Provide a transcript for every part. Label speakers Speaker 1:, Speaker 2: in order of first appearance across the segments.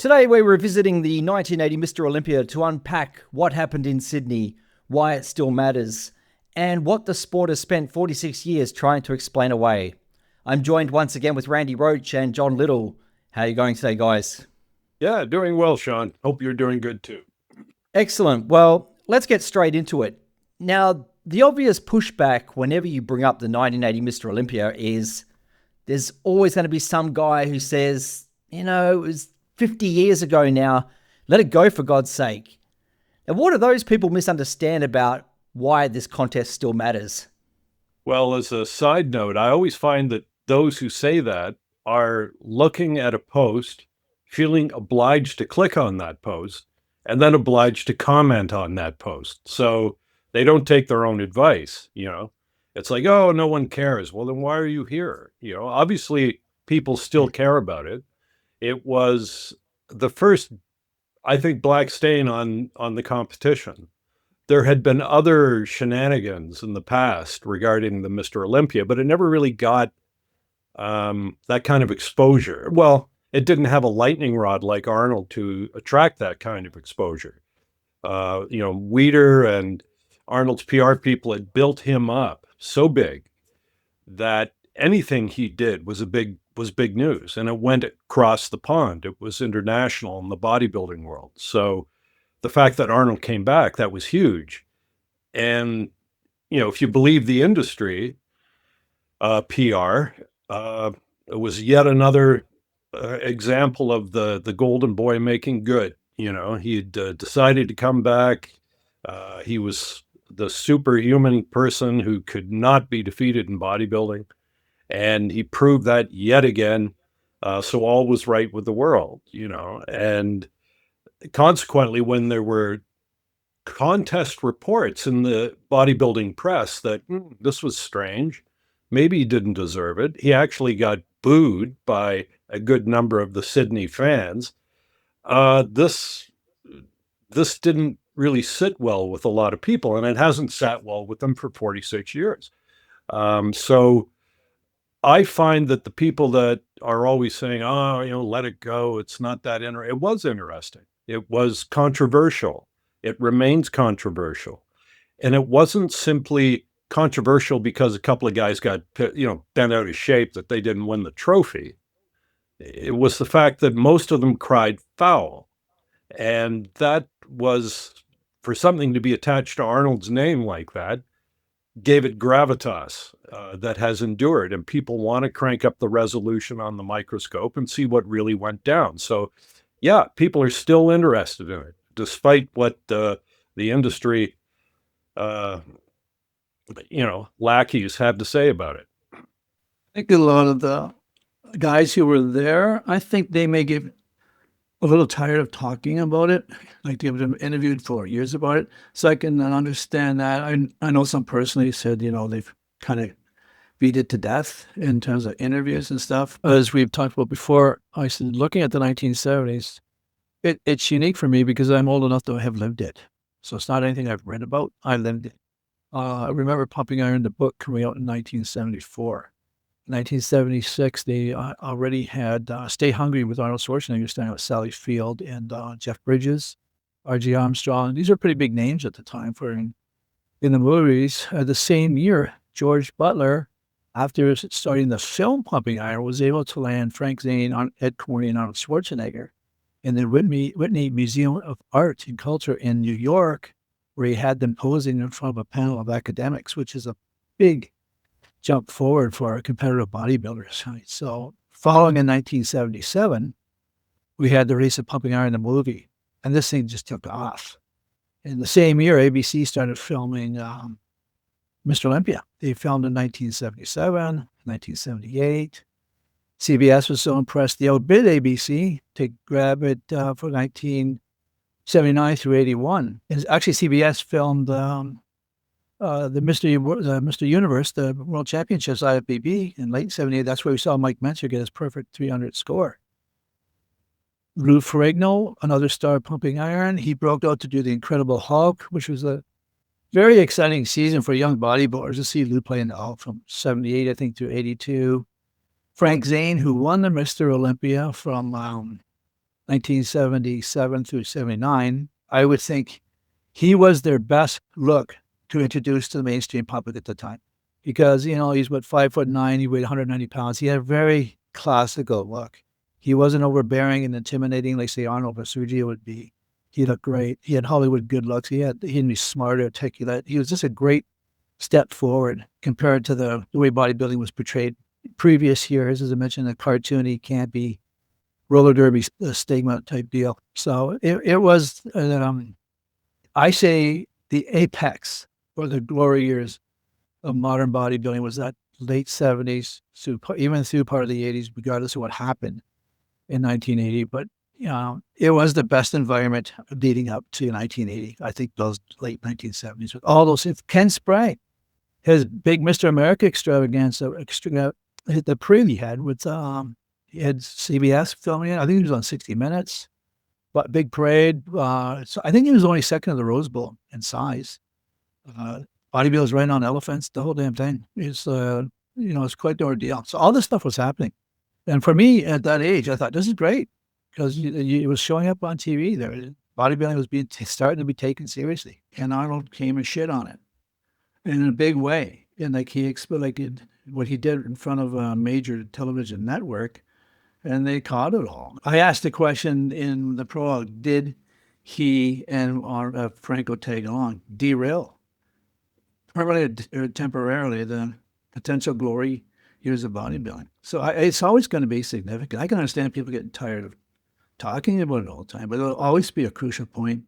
Speaker 1: Today we're revisiting the 1980 Mr. Olympia to unpack what happened in Sydney, why it still matters, and what the sport has spent 46 years trying to explain away. I'm joined once again with Randy Roach and John Little. How are you going today, guys?
Speaker 2: Yeah, doing well, Sean. Hope you're doing good too.
Speaker 1: Excellent. Well, let's get straight into it. Now, the obvious pushback whenever you bring up the 1980 Mr. Olympia is there's always going to be some guy who says, it was 50 years ago now. Let it go, for God's sake. Now, what do those people misunderstand about why this contest still matters?
Speaker 2: Well, as a side note, I always find that those who say that are looking at a post, feeling obliged to click on that post, and then obliged to comment on that post. So they don't take their own advice. It's like, oh, no one cares. Well, then why are you here? Obviously people still care about it. It was the first, I think, black stain on the competition. There had been other shenanigans in the past regarding the Mr. Olympia, but it never really got that kind of exposure. Well, it didn't have a lightning rod like Arnold to attract that kind of exposure. Weider and Arnold's PR people had built him up so big that anything he did was big news, and it went across the pond. It was international in the bodybuilding world. So the fact that Arnold came back, that was huge. And if you believe the industry PR, it was yet another example of the golden boy making good. He'd decided to come back. He was the superhuman person who could not be defeated in bodybuilding. And he proved that yet again. So all was right with the world, and consequently, when there were contest reports in the bodybuilding press that this was strange, maybe he didn't deserve it, he actually got booed by a good number of the Sydney fans. This didn't really sit well with a lot of people, and it hasn't sat well with them for 46 years. So I find that the people that are always saying, oh, let it go, it's not that interesting. It was interesting. It was controversial. It remains controversial. And it wasn't simply controversial because a couple of guys got, bent out of shape that they didn't win the trophy. It was the fact that most of them cried foul. And that was, for something to be attached to Arnold's name like that, gave it gravitas that has endured, and people want to crank up the resolution on the microscope and see what really went down. So, yeah, people are still interested in it, despite what the industry, lackeys had to say about it.
Speaker 3: I think a lot of the guys who were there, I think they may get a little tired of talking about it. Like they've been interviewed for years about it. So I can understand that. I know some personally said, they've kind of beat it to death in terms of interviews and stuff. As we've talked about before, I said, looking at the 1970s, it's unique for me because I'm old enough to have lived it. So it's not anything I've read about. I lived it. I remember Pumping Iron, the book, coming out in 1974. 1976, they already had Stay Hungry with Arnold Schwarzenegger, starring with Sally Field and Jeff Bridges, R.G. Armstrong. These are pretty big names at the time for in the movies. The same year, George Butler, after starting the film Pumping Iron, was able to land Frank Zane, Ed Corney, and Arnold Schwarzenegger in the Whitney Museum of Art and Culture in New York, where he had them posing in front of a panel of academics, which is a big jump forward for competitive bodybuilders. So following in 1977, we had the release of Pumping Iron, the movie, and this thing just took off. In the same year, ABC started filming Mr. Olympia. They filmed in 1977, 1978. CBS was so impressed they outbid ABC to grab it for 1979 through 81. And actually, CBS filmed the Mr. Universe, the World Championships, IFBB, in late 78. That's where we saw Mike Mentzer get his perfect 300 score. Lou Ferrigno, another star of Pumping Iron, he broke out to do The Incredible Hulk, which was a very exciting season for young bodybuilders to see Lou playing the Hulk from 78, I think, to 82. Frank Zane, who won the Mr. Olympia from 1977 through 79, I would think he was their best look to introduce to the mainstream public at the time. Because, he's 5'9", he weighed 190 pounds. He had a very classical look. He wasn't overbearing and intimidating like, say, Arnold Schwarzenegger would be. He looked great. He had Hollywood good looks. He'd be smart, articulate. He was just a great step forward compared to the way bodybuilding was portrayed previous years. As I mentioned, the cartoony, campy, roller derby stigma type deal. So it was, I say, the apex or the glory years of modern bodybuilding was that late 70s, even through part of the 80s, regardless of what happened in 1980. But it was the best environment leading up to 1980. I think those late 1970s with all those. If Ken Sprague, his big Mr. America extravaganza, the parade he had with he had CBS filming it. I think he was on 60 Minutes. But big parade. So I think he was only second to the Rose Bowl in size. Bodybuilders riding on elephants, the whole damn thing. It's it's quite the ordeal. So all this stuff was happening, and for me at that age, I thought this is great because it was showing up on TV. There, bodybuilding was starting to be taken seriously, and Arnold came and shit on it in a big way. And like what he did in front of a major television network, and they caught it all. I asked the question in the prologue: did he and Franco tag along derail permanently or temporarily the potential glory years of bodybuilding? So it's always going to be significant. I can understand people getting tired of talking about it all the time, but it'll always be a crucial point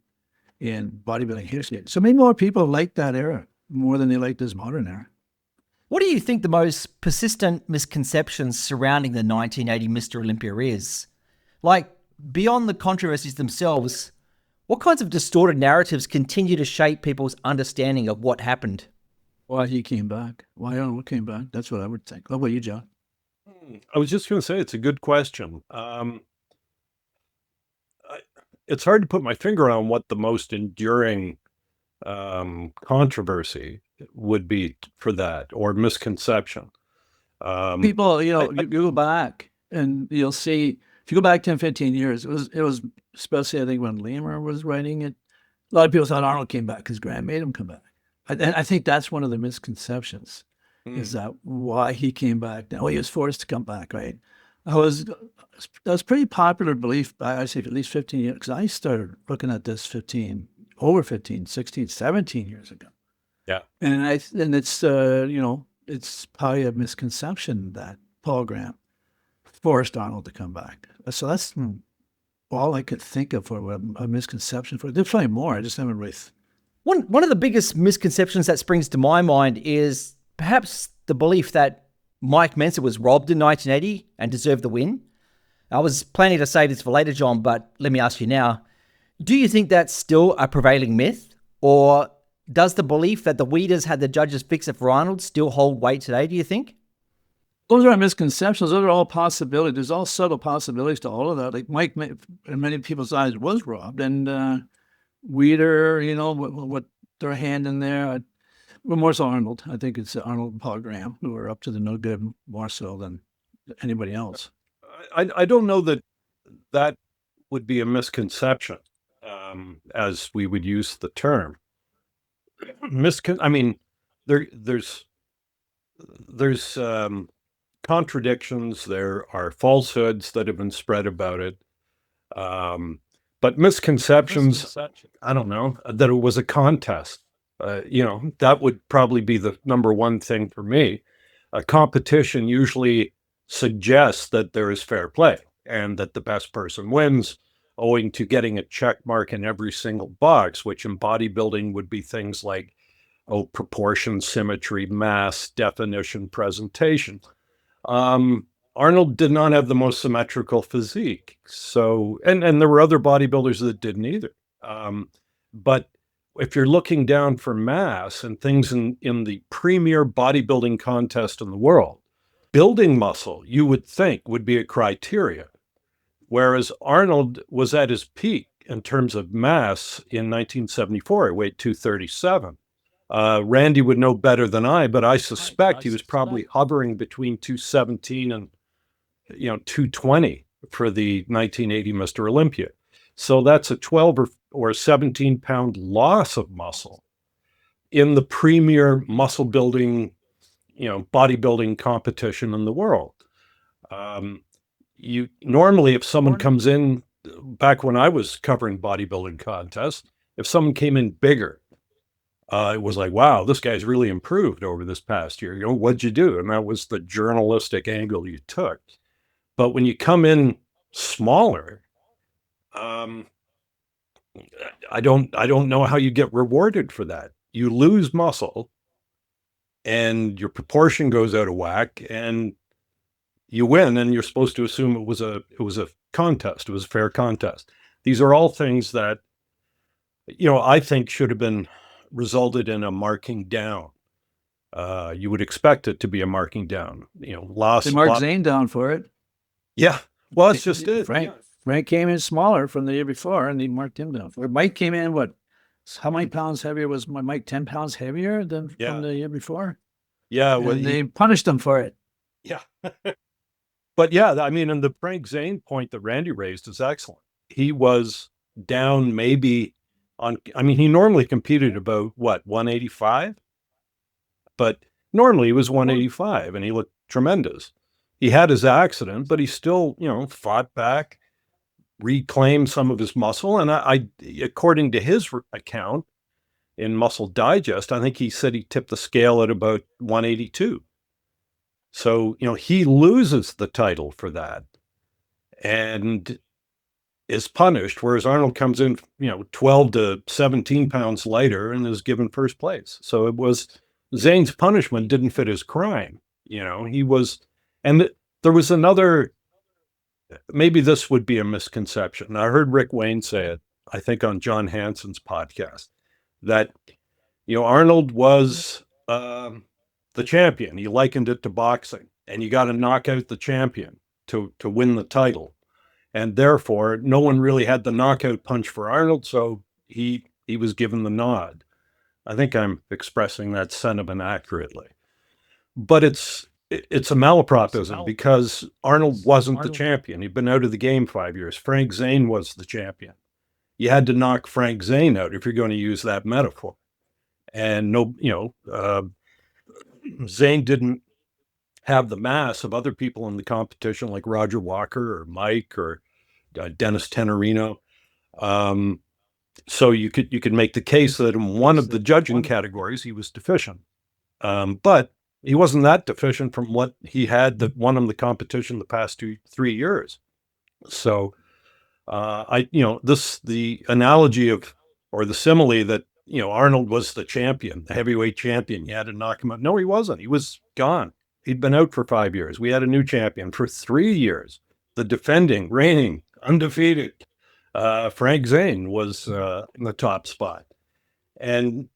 Speaker 3: in bodybuilding history. So maybe more people like that era more than they like this modern era.
Speaker 1: What do you think the most persistent misconceptions surrounding the 1980 Mr. Olympia is? Like, beyond the controversies themselves, what kinds of distorted narratives continue to shape people's understanding of what happened?
Speaker 3: Why he came back. Why Arnold came back. That's what I would think. What about you, John?
Speaker 2: I was just going to say it's a good question. It's hard to put my finger on what the most enduring controversy would be for that, or misconception.
Speaker 3: People, you go back and you'll see, if you go back 10, 15 years, it was especially, I think, when Lemur was writing it, a lot of people thought Arnold came back because Grant made him come back. And I think that's one of the misconceptions, is that why he came back. Now, he was forced to come back, right? That was pretty popular belief, I'd say, for at least 15 years, because I started looking at this 16, 17 years ago.
Speaker 2: Yeah.
Speaker 3: And it's, it's probably a misconception that Paul Grant forced Arnold to come back. So that's all I could think of for a misconception for. There's probably more. I just haven't really.
Speaker 1: One of the biggest misconceptions that springs to my mind is perhaps the belief that Mike Mentzer was robbed in 1980 and deserved the win. I was planning to say this for later, John, but let me ask you now. Do you think that's still a prevailing myth? Or does the belief that the Weeders had the judges fix it for Arnold still hold weight today, do you think?
Speaker 3: Those aren't misconceptions. Those are all possibilities. There's all subtle possibilities to all of that. Like Mike, in many people's eyes, was robbed. And Weeder, what their hand in there. Well, more so Arnold. I think it's Arnold and Paul Graham who are up to the no good more so than anybody else.
Speaker 2: I don't know that would be a misconception, as we would use the term. I mean, there's contradictions. There are falsehoods that have been spread about it. But misconceptions, I don't know, that it was a contest. That would probably be the number one thing for me. A competition usually suggests that there is fair play and that the best person wins, owing to getting a check mark in every single box, which in bodybuilding would be things like, proportion, symmetry, mass, definition, presentation. Arnold did not have the most symmetrical physique. So, and there were other bodybuilders that didn't either. But if you're looking down for mass and things in the premier bodybuilding contest in the world, building muscle, you would think, would be a criteria. Whereas Arnold was at his peak in terms of mass in 1974. He weighed 237. Randy would know better than I, but I suspect he was probably hovering between 217 and 220 for the 1980 Mr. Olympia. So that's a 12 or 17 pound loss of muscle in the premier muscle building, bodybuilding competition in the world. You normally, if someone comes in, back when I was covering bodybuilding contests, if someone came in bigger, it was like, wow, this guy's really improved over this past year. What'd you do? And that was the journalistic angle you took. But when you come in smaller, I don't know how you get rewarded for that. You lose muscle and your proportion goes out of whack and you win, and you're supposed to assume it was a contest. It was a fair contest. These are all things that, I think should have been resulted in a marking down. You would expect it to be a marking down.
Speaker 3: They marked Zane down for it.
Speaker 2: Yeah. Well, it's just it.
Speaker 3: Frank came in smaller from the year before, and they marked him down. Mike came in, how many pounds heavier? Was Mike 10 pounds heavier than from the year before?
Speaker 2: Yeah.
Speaker 3: Well, they punished him for it.
Speaker 2: Yeah. But yeah, I mean, and the Frank Zane point that Randy raised is excellent. He was down maybe he normally competed about 185? But normally he was 185 and he looked tremendous. He had his accident, but he still, fought back, reclaimed some of his muscle. And I according to his account in Muscle Digest, I think he said he tipped the scale at about 182. So, he loses the title for that and is punished, whereas Arnold comes in, 12 to 17 pounds lighter and is given first place. So it was Zane's punishment didn't fit his crime. He was, and there was another, maybe this would be a misconception. I heard Rick Wayne say it, I think on John Hanson's podcast, that, Arnold was, the champion. He likened it to boxing, and you got to knock out the champion to win the title. And therefore, no one really had the knockout punch for Arnold, so he was given the nod. I think I'm expressing that sentiment accurately. But it's a malapropism because Arnold wasn't the champion. He'd been out of the game 5 years. Frank Zane was the champion. You had to knock Frank Zane out if you're going to use that metaphor. And Zane didn't have the mass of other people in the competition like Roger Walker or Mike or Dennis Tenorino. So you could make the case that in one of the judging categories he was deficient. But he wasn't that deficient from what he had that won him the competition the past 3 years. So the analogy of, or the simile that, Arnold was the champion, the heavyweight champion. You had to knock him out. No, he wasn't. He was gone. He'd been out for 5 years. We had a new champion for 3 years. The defending, reigning, undefeated Frank Zane was in the top spot. And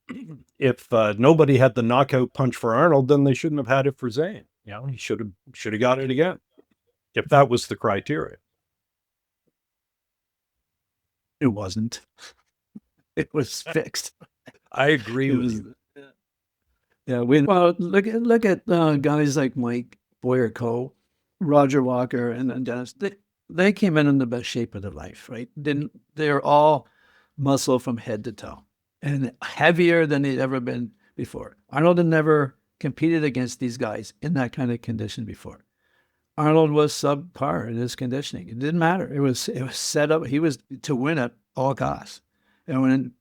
Speaker 2: if nobody had the knockout punch for Arnold, then they shouldn't have had it for Zane. He should have got it again, if that was the criteria.
Speaker 3: It wasn't. It was fixed.
Speaker 2: I agree with you.
Speaker 3: Yeah, look at guys like Mike Boyerko, Roger Walker, and Dennis. They came in the best shape of their life, right? They're all muscle from head to toe and heavier than they'd ever been before. Arnold had never competed against these guys in that kind of condition before. Arnold was subpar in his conditioning. It didn't matter. It was set up. He was to win at all costs. And when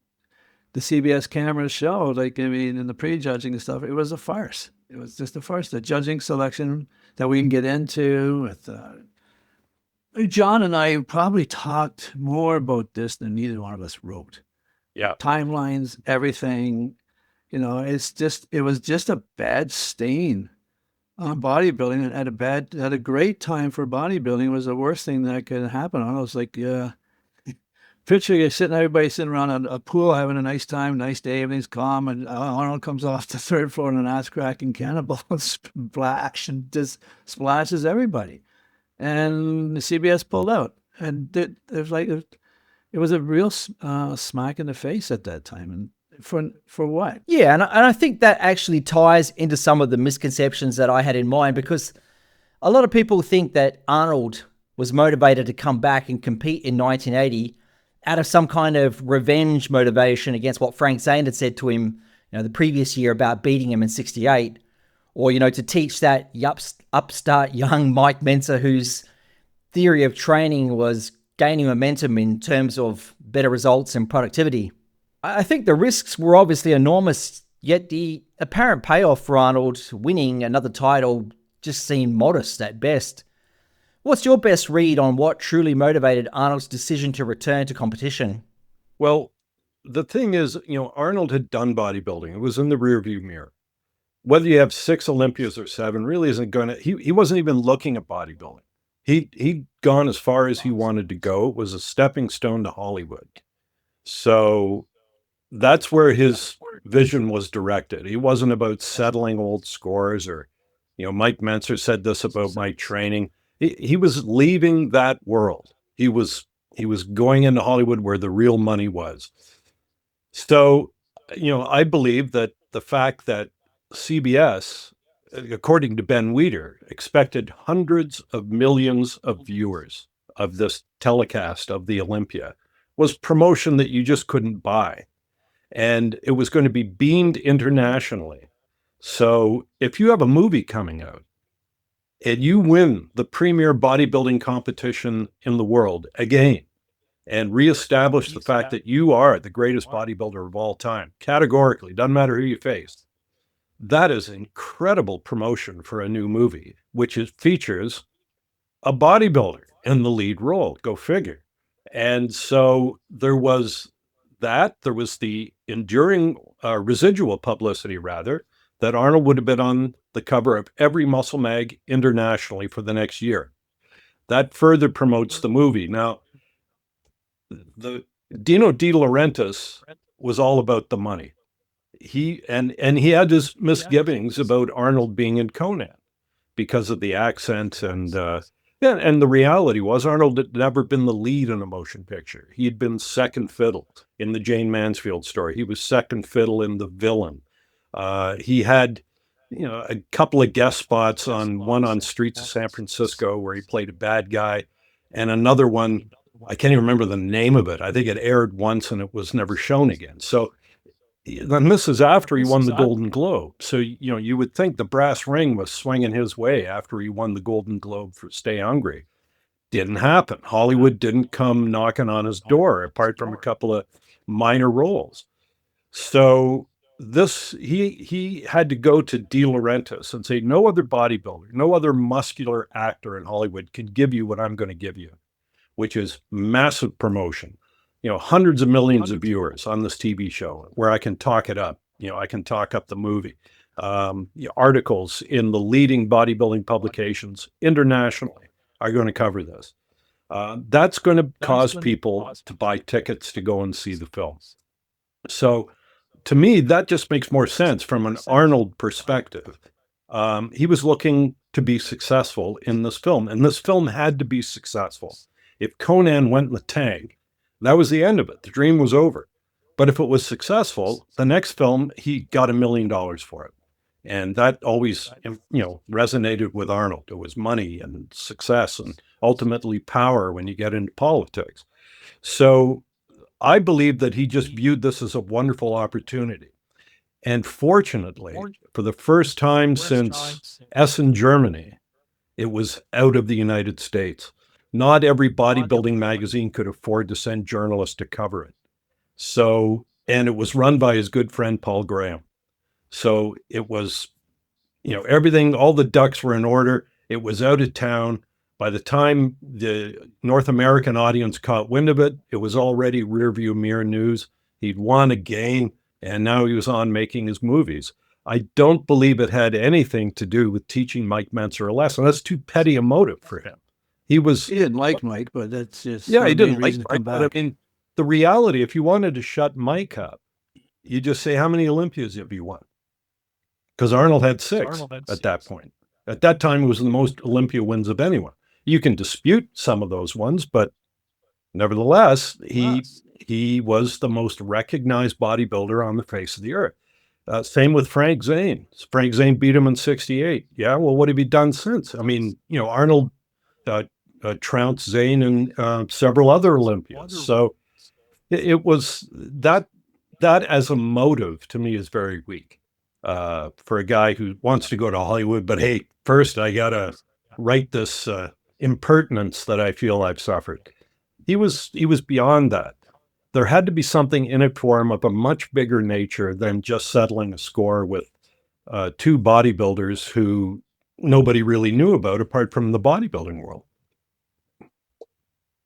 Speaker 3: the CBS cameras showed, in the pre-judging and stuff, it was a farce. It was just a farce. The judging selection that we can get into with John and I probably talked more about this than either one of us wrote.
Speaker 2: Yeah.
Speaker 3: Timelines, everything. It was just a bad stain on bodybuilding, and at a great time for bodybuilding. It was the worst thing that could happen. I was like, picture everybody sitting around a pool having a nice time, nice day, everything's calm, and Arnold comes off the third floor in an ass-cracking cannonball and splash and just splashes everybody. And the CBS pulled out. And it was a real smack in the face at that time. And for what?
Speaker 1: Yeah, and I think that actually ties into some of the misconceptions that I had in mind, because a lot of people think that Arnold was motivated to come back and compete in 1980 out of some kind of revenge motivation against what Frank Zane had said to him, the previous year about beating him in 68, or, to teach that upstart young Mike Mentzer, whose theory of training was gaining momentum in terms of better results and productivity. I think the risks were obviously enormous, yet the apparent payoff for Arnold winning another title just seemed modest at best. What's your best read on what truly motivated Arnold's decision to return to competition?
Speaker 2: Well, the thing is, Arnold had done bodybuilding. It was in the rearview mirror. Whether you have 6 Olympias or 7 really isn't going to, he wasn't even looking at bodybuilding. He'd gone as far as he wanted to go. It was a stepping stone to Hollywood. So that's where his vision was directed. He wasn't about settling old scores or, Mike Mentzer said this about my training. He was leaving that world. He was going into Hollywood where the real money was. So, I believe that the fact that CBS, according to Ben Weider, expected hundreds of millions of viewers of this telecast of the Olympia was promotion that you just couldn't buy. And it was going to be beamed internationally. So if you have a movie coming out and you win the premier bodybuilding competition in the world again and reestablish the fact that you are the greatest bodybuilder of all time, categorically, doesn't matter who you face, that is incredible promotion for a new movie, which features a bodybuilder in the lead role. Go figure. And so there was that. There was the enduring residual publicity, rather, that Arnold would have been on the cover of every muscle mag internationally for the next year. That further promotes the movie. Now, the Dino De Laurentiis was all about the money. He had his misgivings about Arnold being in Conan because of the accent and the reality was Arnold had never been the lead in a motion picture. He had been second fiddle in the Jane Mansfield story. He was second fiddle in The Villain. He had, a couple of guest spots one on Streets of San Francisco where he played a bad guy, and another one, I can't even remember the name of it. I think it aired once and it was never shown again. So then this is after he won the Golden Globe. So, you would think the brass ring was swinging his way after he won the Golden Globe for Stay Hungry. Didn't happen. Hollywood didn't come knocking on his door, apart from a couple of minor roles. So he had to go to De Laurentiis and say, no other bodybuilder, no other muscular actor in Hollywood can give you what I'm going to give you, which is massive promotion. Hundreds of millions of viewers on this TV show where I can talk it up. I can talk up the movie. Articles in the leading bodybuilding publications internationally are going to cover this. That's going to cause people to buy tickets to go and see the film. So to me, that just makes more sense from an Arnold perspective. He was looking to be successful in this film, and this film had to be successful. If Conan went in the tank, that was the end of it. The dream was over. But if it was successful, the next film, he got $1 million for it. And that always, resonated with Arnold. It was money and success and ultimately power when you get into politics. So I believe that he just viewed this as a wonderful opportunity. And fortunately, for the first time since Essen, Germany, it was out of the United States. Not every bodybuilding magazine could afford to send journalists to cover it. So, and it was run by his good friend, Paul Graham. So it was, everything, all the ducks were in order. It was out of town. By the time the North American audience caught wind of it, it was already rearview mirror news. He'd won again, and now he was on making his movies. I don't believe it had anything to do with teaching Mike Mentzer a lesson. That's too petty a motive for him. He didn't
Speaker 3: like Mike, but that's just
Speaker 2: he didn't like Mike. But I mean, the reality, if you wanted to shut Mike up, you just say, how many Olympias have you won? Because Arnold had 6 at that point. At that time, it was the most Olympia wins of anyone. You can dispute some of those ones, but nevertheless, he was the most recognized bodybuilder on the face of the earth. Same with Frank Zane. Frank Zane beat him in 68. Yeah, well, what have he done since? I mean, Arnold trounced Zane and several other Olympians. So it was that as a motive to me is very weak for a guy who wants to go to Hollywood. But hey, first I gotta right this impertinence that I feel I've suffered. He was beyond that. There had to be something in it for him of a much bigger nature than just settling a score with two bodybuilders who nobody really knew about apart from the bodybuilding world.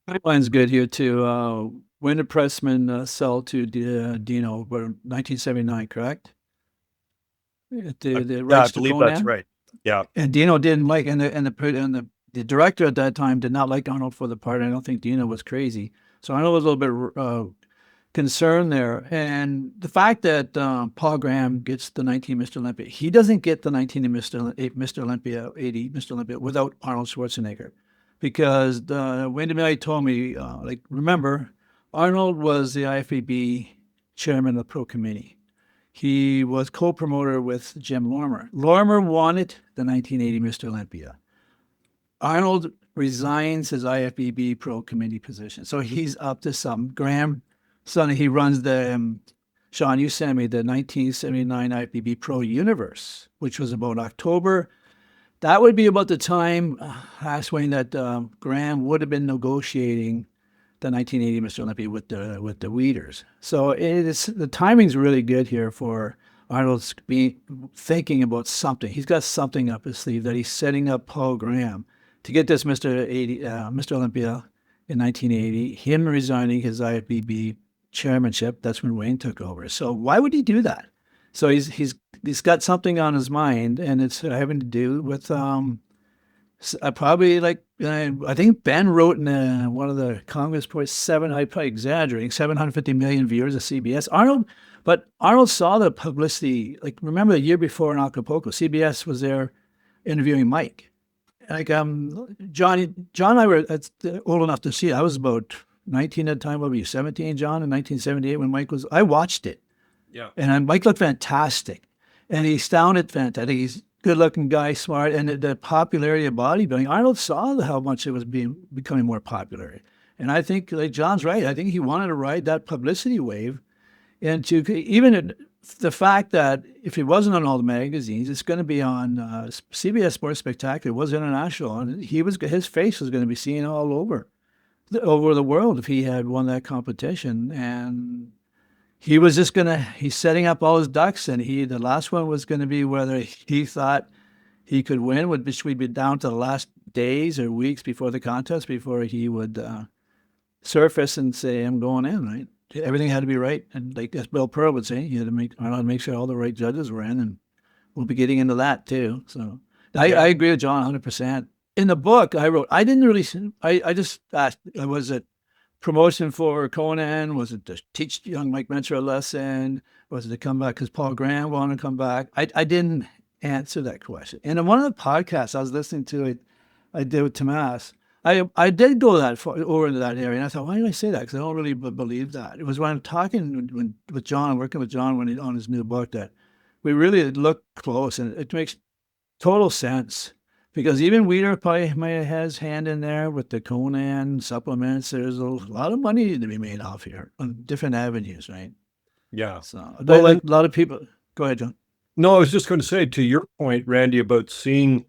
Speaker 3: Timeline's good here too. When did Pressman sell to Dino? 1979, correct? The
Speaker 2: I
Speaker 3: rights to
Speaker 2: believe
Speaker 3: Conan?
Speaker 2: that's right. Yeah.
Speaker 3: And Dino didn't like, and the director at that time did not like Arnold for the part. I don't think Dino was crazy, so Arnold was a little bit concerned there. And the fact that Paul Graham gets the 19 Mr. Olympia, he doesn't get the 19 Mr. Olympia, 80 Mr. Olympia without Arnold Schwarzenegger, because Wendy Millay told me, remember, Arnold was the IFBB chairman of the pro committee. He was co-promoter with Jim Lorimer. Lorimer wanted the 1980 Mr. Olympia. Arnold resigns his IFBB pro committee position, so he's up to something. Graham, suddenly he runs the, Sean, you sent me the 1979 IFBB Pro Universe, which was about October. That would be about the time, asked Wayne, that Graham would have been negotiating the 1980 Mr. Olympia with the Weeders. So the timing's really good here for Arnold's thinking about something. He's got something up his sleeve that he's setting up Paul Graham to get this Mr. Olympia in 1980. Him resigning his IFBB chairmanship. That's when Wayne took over. So why would he do that? So he's got something on his mind, and it's having to do with probably I think Ben wrote in one of the Congress reports, I'm probably exaggerating, 750 million viewers of CBS. Arnold saw the publicity. Remember the year before in Acapulco, CBS was there interviewing Mike. John and I were old enough to see it. I was about 19 at the time. What were you, 17, John, in 1978 when Mike was? I watched it.
Speaker 2: Yeah.
Speaker 3: And Mike looked fantastic, and he sounded fantastic. He's good-looking guy, smart, and the popularity of bodybuilding. Arnold saw how much it was becoming more popular, and I think, John's right. I think he wanted to ride that publicity wave, and to even the fact that if he wasn't on all the magazines, it's going to be on CBS Sports Spectacular. It was international, and his face was going to be seen all over the world if he had won that competition. And he was just he's setting up all his ducks, and the last one was going to be whether he thought he could win, which would be down to the last days or weeks before the contest, before he would surface and say, I'm going in, right? Everything had to be right. And as Bill Pearl would say, you had to make sure all the right judges were in, and we'll be getting into that too. So I agree with John 100%. In the book I wrote, I didn't really, I just asked, was it promotion for Conan? Was it to teach young Mike Mentzer a lesson? Was it to come back because Paul Graham wanted to come back? I didn't answer that question. And in one of the podcasts I was listening to, I did with Tomas, I did go over into that area, and I thought, why did I say that? Because I don't really believe that. It was when I'm talking with John, working with John on his new book, that we really look close, and it makes total sense. Because even Weeder probably might have had his hand in there with the Conan supplements. There's a lot of money to be made off here on different avenues, right?
Speaker 2: Yeah.
Speaker 3: So a lot of people. Go ahead, John.
Speaker 2: No, I was just going to say, to your point, Randy, about seeing,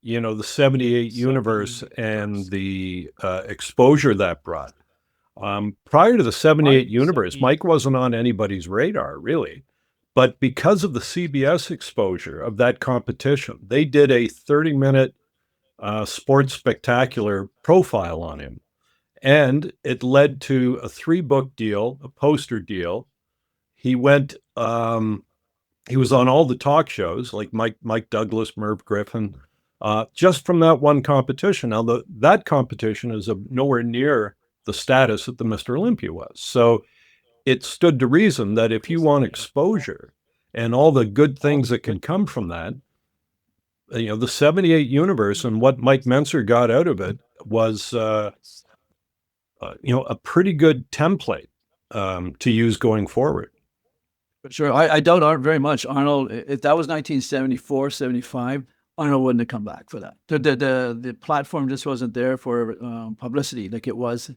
Speaker 2: the 78 universe and the exposure that brought. Prior to the 78 universe, Mike wasn't on anybody's radar, really. But because of the CBS exposure of that competition, they did a 30-minute sports spectacular profile on him. And it led to a 3-book deal, a poster deal. He went, he was on all the talk shows like Mike Douglas, Merv Griffin, just from that one competition. Now, that competition is nowhere near the status that the Mr. Olympia was. So it stood to reason that if you want exposure and all the good things that can come from that, the 78 universe and what Mike Mentzer got out of it was, a pretty good template to use going forward.
Speaker 3: Sure. I doubt very much. Arnold, if that was 1974, 75, Arnold wouldn't have come back for that. The platform just wasn't there for publicity like it was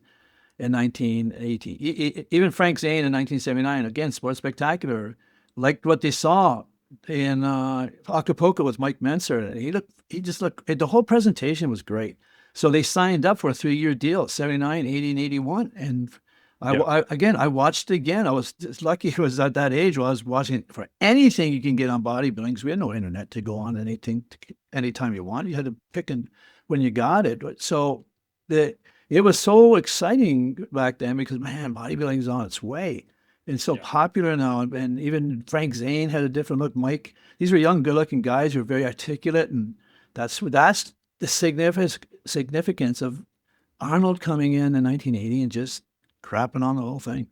Speaker 3: in 1980. Even Frank Zane in 1979, again, Sports Spectacular, liked what they saw in Acapulco with Mike Mentzer. He just looked, the whole presentation was great. So they signed up for a 3-year deal, 79, 80, and 81. And I watched it again. I was just lucky I was at that age where I was watching it for anything you can get on bodybuilding, because we had no internet to go on anything anytime you want. You had to pick when you got it. So it was so exciting back then because, man, bodybuilding is on its way. It's so popular now. And even Frank Zane had a different look. Mike, these were young, good-looking guys who were very articulate. And that's the significance of Arnold coming in 1980 and just crapping on the whole thing.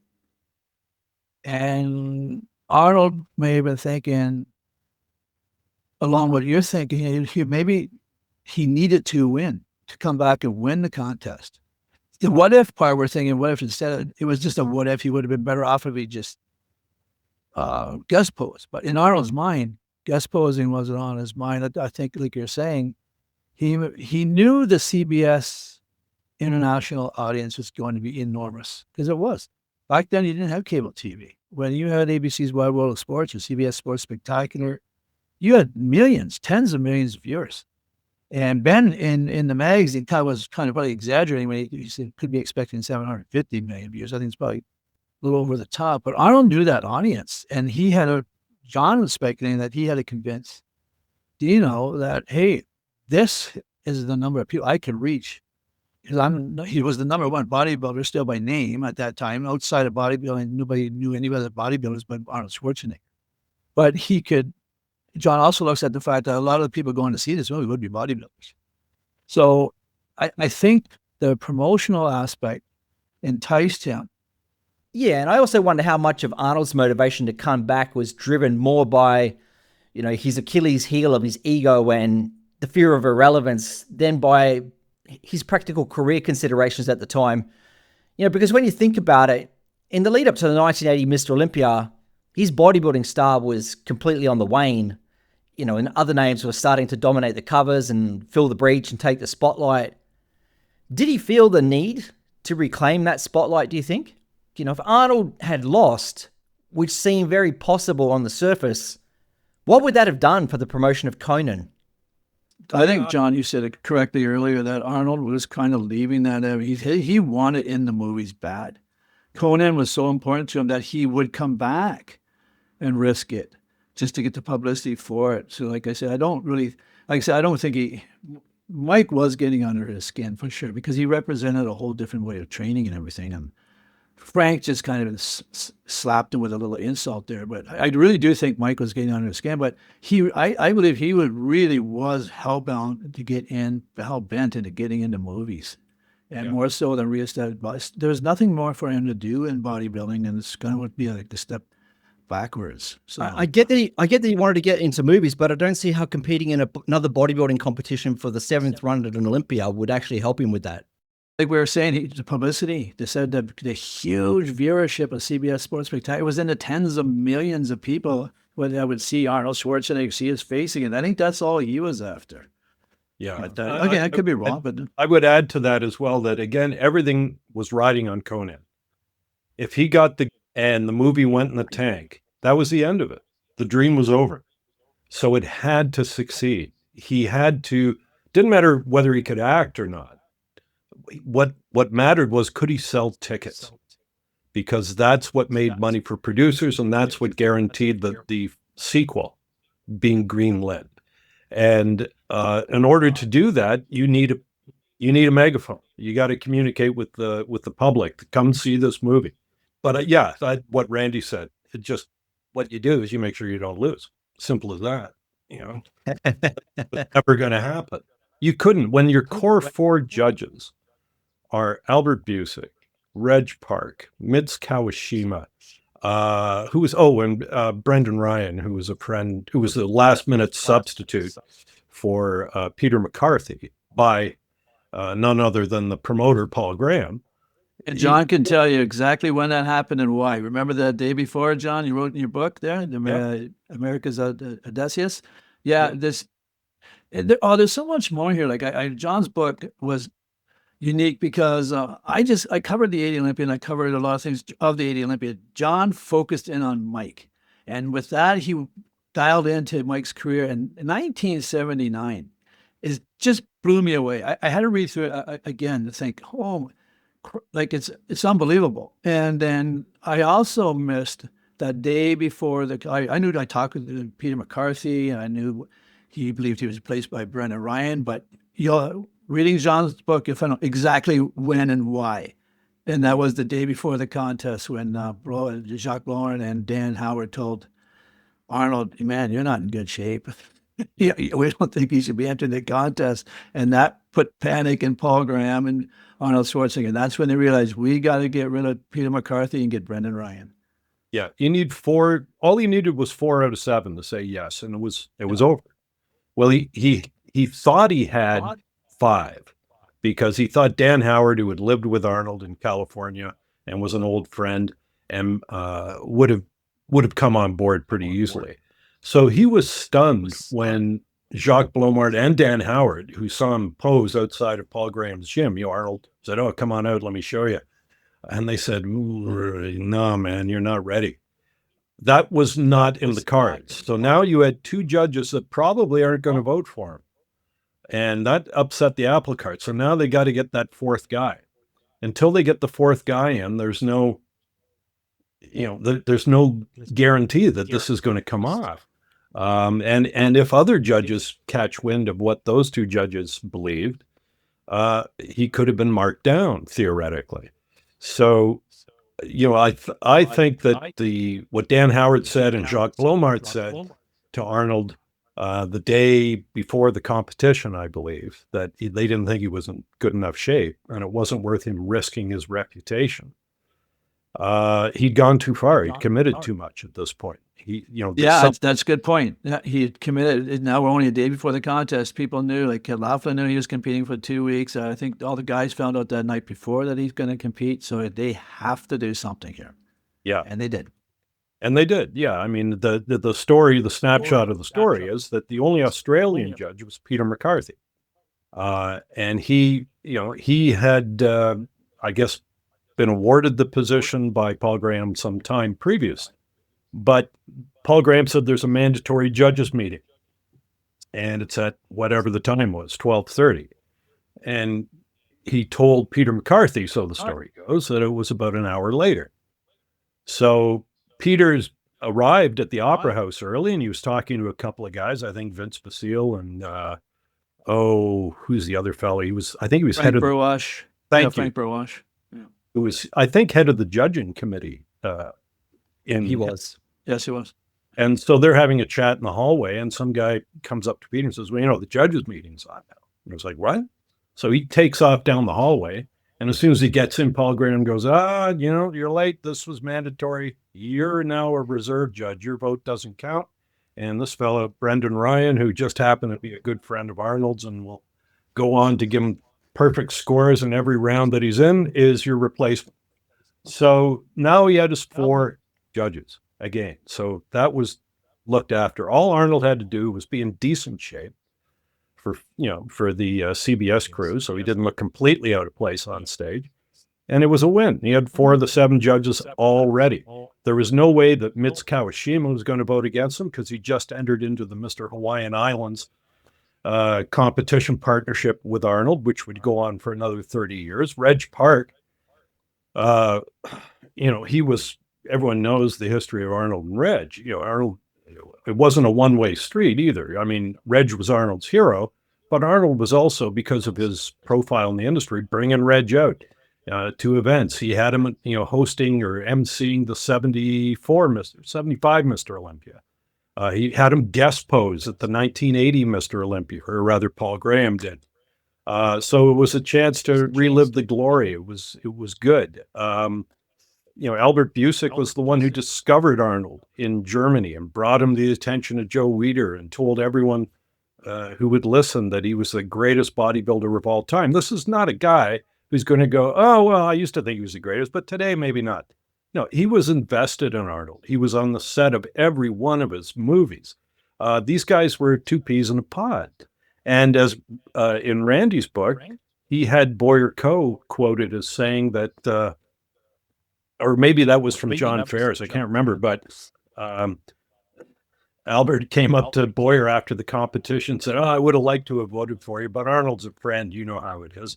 Speaker 3: And Arnold may have been thinking, along what you're thinking, maybe he needed to win, to come back and win the contest. The what if part, we're thinking, what if instead it was just a what if, he would have been better off if he just guest posed. But in Arnold's mind, guest posing wasn't on his mind. I think, like you're saying, he knew the CBS international audience was going to be enormous, because it was. Back then, you didn't have cable TV. When you had ABC's Wide World of Sports or CBS Sports Spectacular, you had millions, tens of millions of viewers. And Ben in the magazine was kind of probably exaggerating when he said could be expecting 750 million viewers. I think it's probably a little over the top. But Arnold knew that audience, and John was speculating that he had to convince Dino that, hey, this is the number of people I can reach. Because he was the number one bodybuilder still by name at that time. Outside of bodybuilding, nobody knew any other bodybuilders but Arnold Schwarzenegger. But John also looks at the fact that a lot of the people going to see this movie would be bodybuilders. So I think the promotional aspect enticed him.
Speaker 1: Yeah, and I also wonder how much of Arnold's motivation to come back was driven more by, his Achilles heel of his ego and the fear of irrelevance than by his practical career considerations at the time. Because when you think about it, in the lead up to the 1980 Mr. Olympia, his bodybuilding star was completely on the wane, and other names were starting to dominate the covers and fill the breach and take the spotlight. Did he feel the need to reclaim that spotlight, do you think? If Arnold had lost, which seemed very possible on the surface, what would that have done for the promotion of Conan?
Speaker 3: I think, John, you said it correctly earlier that Arnold was kind of leaving that. He wanted in the movies bad. Conan was so important to him that he would come back and risk it just to get the publicity for it. So like I said, I don't think Mike was getting under his skin for sure, because he represented a whole different way of training and everything. And Frank just kind of slapped him with a little insult there. But I really do think Mike was getting under his skin. But I believe he really was hell-bent into getting into movies. And more so than reestablished. There was nothing more for him to do in bodybuilding, and it's going to be like the step backwards. So
Speaker 1: I get that he wanted to get into movies, but I don't see how competing in another bodybuilding competition for the 7th run at an Olympia would actually help him with that.
Speaker 3: Like we were saying, the publicity, they said that the huge viewership of CBS Sports Spectacular was in the tens of millions of people when I would see Arnold Schwarzenegger, see his face again. I think that's all he was after.
Speaker 2: Yeah.
Speaker 3: But, again, I could be wrong. But
Speaker 2: I would add to that as well that, again, everything was riding on Conan. If he got and the movie went in the tank, that was the end of it. The dream was over. So it had to succeed. He had to, didn't matter whether he could act or not. What mattered was, could he sell tickets? Because that's what made money for producers, and that's what guaranteed the sequel being greenlit. And in order to do that, you need a megaphone. You got to communicate with the public to come see this movie. But what Randy said, what you do is you make sure you don't lose. Simple as that. It's never going to happen. You couldn't. When your core 4 judges are Albert Busick, Reg Park, Mitz Kawashima, and Brendan Ryan, who was a friend, who was the last-minute substitute for Peter McCarthy by none other than the promoter, Paul Graham.
Speaker 3: And John can tell you exactly when that happened and why. Remember that day before, John, you wrote in your book there, America's Odysseus? Yeah, There's so much more here. Like John's book was unique because I covered the 80 Olympia and I covered a lot of things of the 80 Olympia. John focused in on Mike. And with that, he dialed into Mike's career. And in 1979 is just blew me away. I had to read through it again to think, oh, like it's unbelievable. And then I also missed that day before I knew I talked with Peter McCarthy, and I knew he believed he was replaced by Brendan Ryan, but reading John's book, you found out exactly when and why. And that was the day before the contest when Jacques Laurent and Dan Howard told Arnold, man, you're not in good shape. Yeah, we don't think he should be entering the contest. And that put panic in Paul Graham and Arnold Schwarzenegger. That's when they realized we got to get rid of Peter McCarthy and get Brendan Ryan.
Speaker 2: Yeah, you need 4. All he needed was 4 out of 7 to say yes, and it was over. Well, he thought he had 5 because he thought Dan Howard, who had lived with Arnold in California and was an old friend, and would have come on board pretty easily. So he was stunned when Jacques Blomart and Dan Howard, who saw him pose outside of Paul Graham's gym, Arnold said, "Oh, come on out, let me show you." And they said, "No, man, you're not ready." That was not in the cards. So now you had 2 judges that probably aren't going to vote for him. And that upset the apple cart. So now they got to get that 4th guy. Until they get the 4th guy in, there's no guarantee that this is going to come off. And if other judges catch wind of what those 2 judges believed, he could have been marked down theoretically. So, I think that what Dan Howard said and Jacques Blomart said to Arnold the day before the competition, I believe, that they didn't think he was in good enough shape and it wasn't worth him risking his reputation. He'd gone too far. He'd committed too much at this point.
Speaker 3: That's a good point. Yeah, he had committed. Now we're only a day before the contest. People knew, like Laughlin knew he was competing for 2 weeks. I think all the guys found out that night before that he's going to compete. So they have to do something here.
Speaker 2: Yeah.
Speaker 3: And they did.
Speaker 2: Yeah. I mean, the story, the snapshot of the story is that the only Australian judge was Peter McCarthy. And he had, I guess, been awarded the position by Paul Graham some time previous. But Paul Graham said there's a mandatory judges meeting. And it's at whatever the time was, 12:30. And he told Peter McCarthy, so the story goes, that it was about an hour later. So Peter's arrived at the Opera House early, and he was talking to a couple of guys, I think Vince Basile and, who's the other fellow? I think he was
Speaker 3: Frank Burwash. Frank Burwash. Yeah.
Speaker 2: Who was, I think, head of the judging committee.
Speaker 1: He was.
Speaker 3: Yes, he was.
Speaker 2: And so they're having a chat in the hallway, and some guy comes up to Peter and says, well, the judges meeting's on now. And I was like, what? So he takes off down the hallway, and as soon as he gets in, Paul Graham goes, you're late. This was mandatory. You're now a reserve judge. Your vote doesn't count. And this fellow, Brendan Ryan, who just happened to be a good friend of Arnold's and will go on to give him perfect scores in every round that he's in, is your replacement. So now he had his 4 judges again. So that was looked after. All Arnold had to do was be in decent shape for the CBS crew, so he didn't look completely out of place on stage. And it was a win. He had 4 of the 7 judges already. There was no way that Mitz Kawashima was going to vote against him because he just entered into the Mr. Hawaiian Islands competition partnership with Arnold, which would go on for another 30 years. Reg Park, he was, everyone knows the history of Arnold and Reg. Arnold, it wasn't a one-way street either. I mean, Reg was Arnold's hero, but Arnold was also, because of his profile in the industry, bringing Reg out to events. He had him, hosting or emceeing the 75 Mr. Olympia. He had him guest pose at the 1980 Mr. Olympia, or rather Paul Graham did. So it was a chance to relive the glory. It was good. Albert Busick was the one who discovered Arnold in Germany and brought him to the attention of Joe Weider and told everyone who would listen that he was the greatest bodybuilder of all time. This is not a guy who's going to go, oh, well, I used to think he was the greatest, but today maybe not. No, he was invested in Arnold. He was on the set of every one of his movies. These guys were 2 peas in a pod. And as in Randy's book, he had Boyer Coe quoted as saying that, or maybe that was from John Ferris, I can't remember, but Albert came up to Boyer after the competition and said, "Oh, I would have liked to have voted for you, but Arnold's a friend. You know how it is."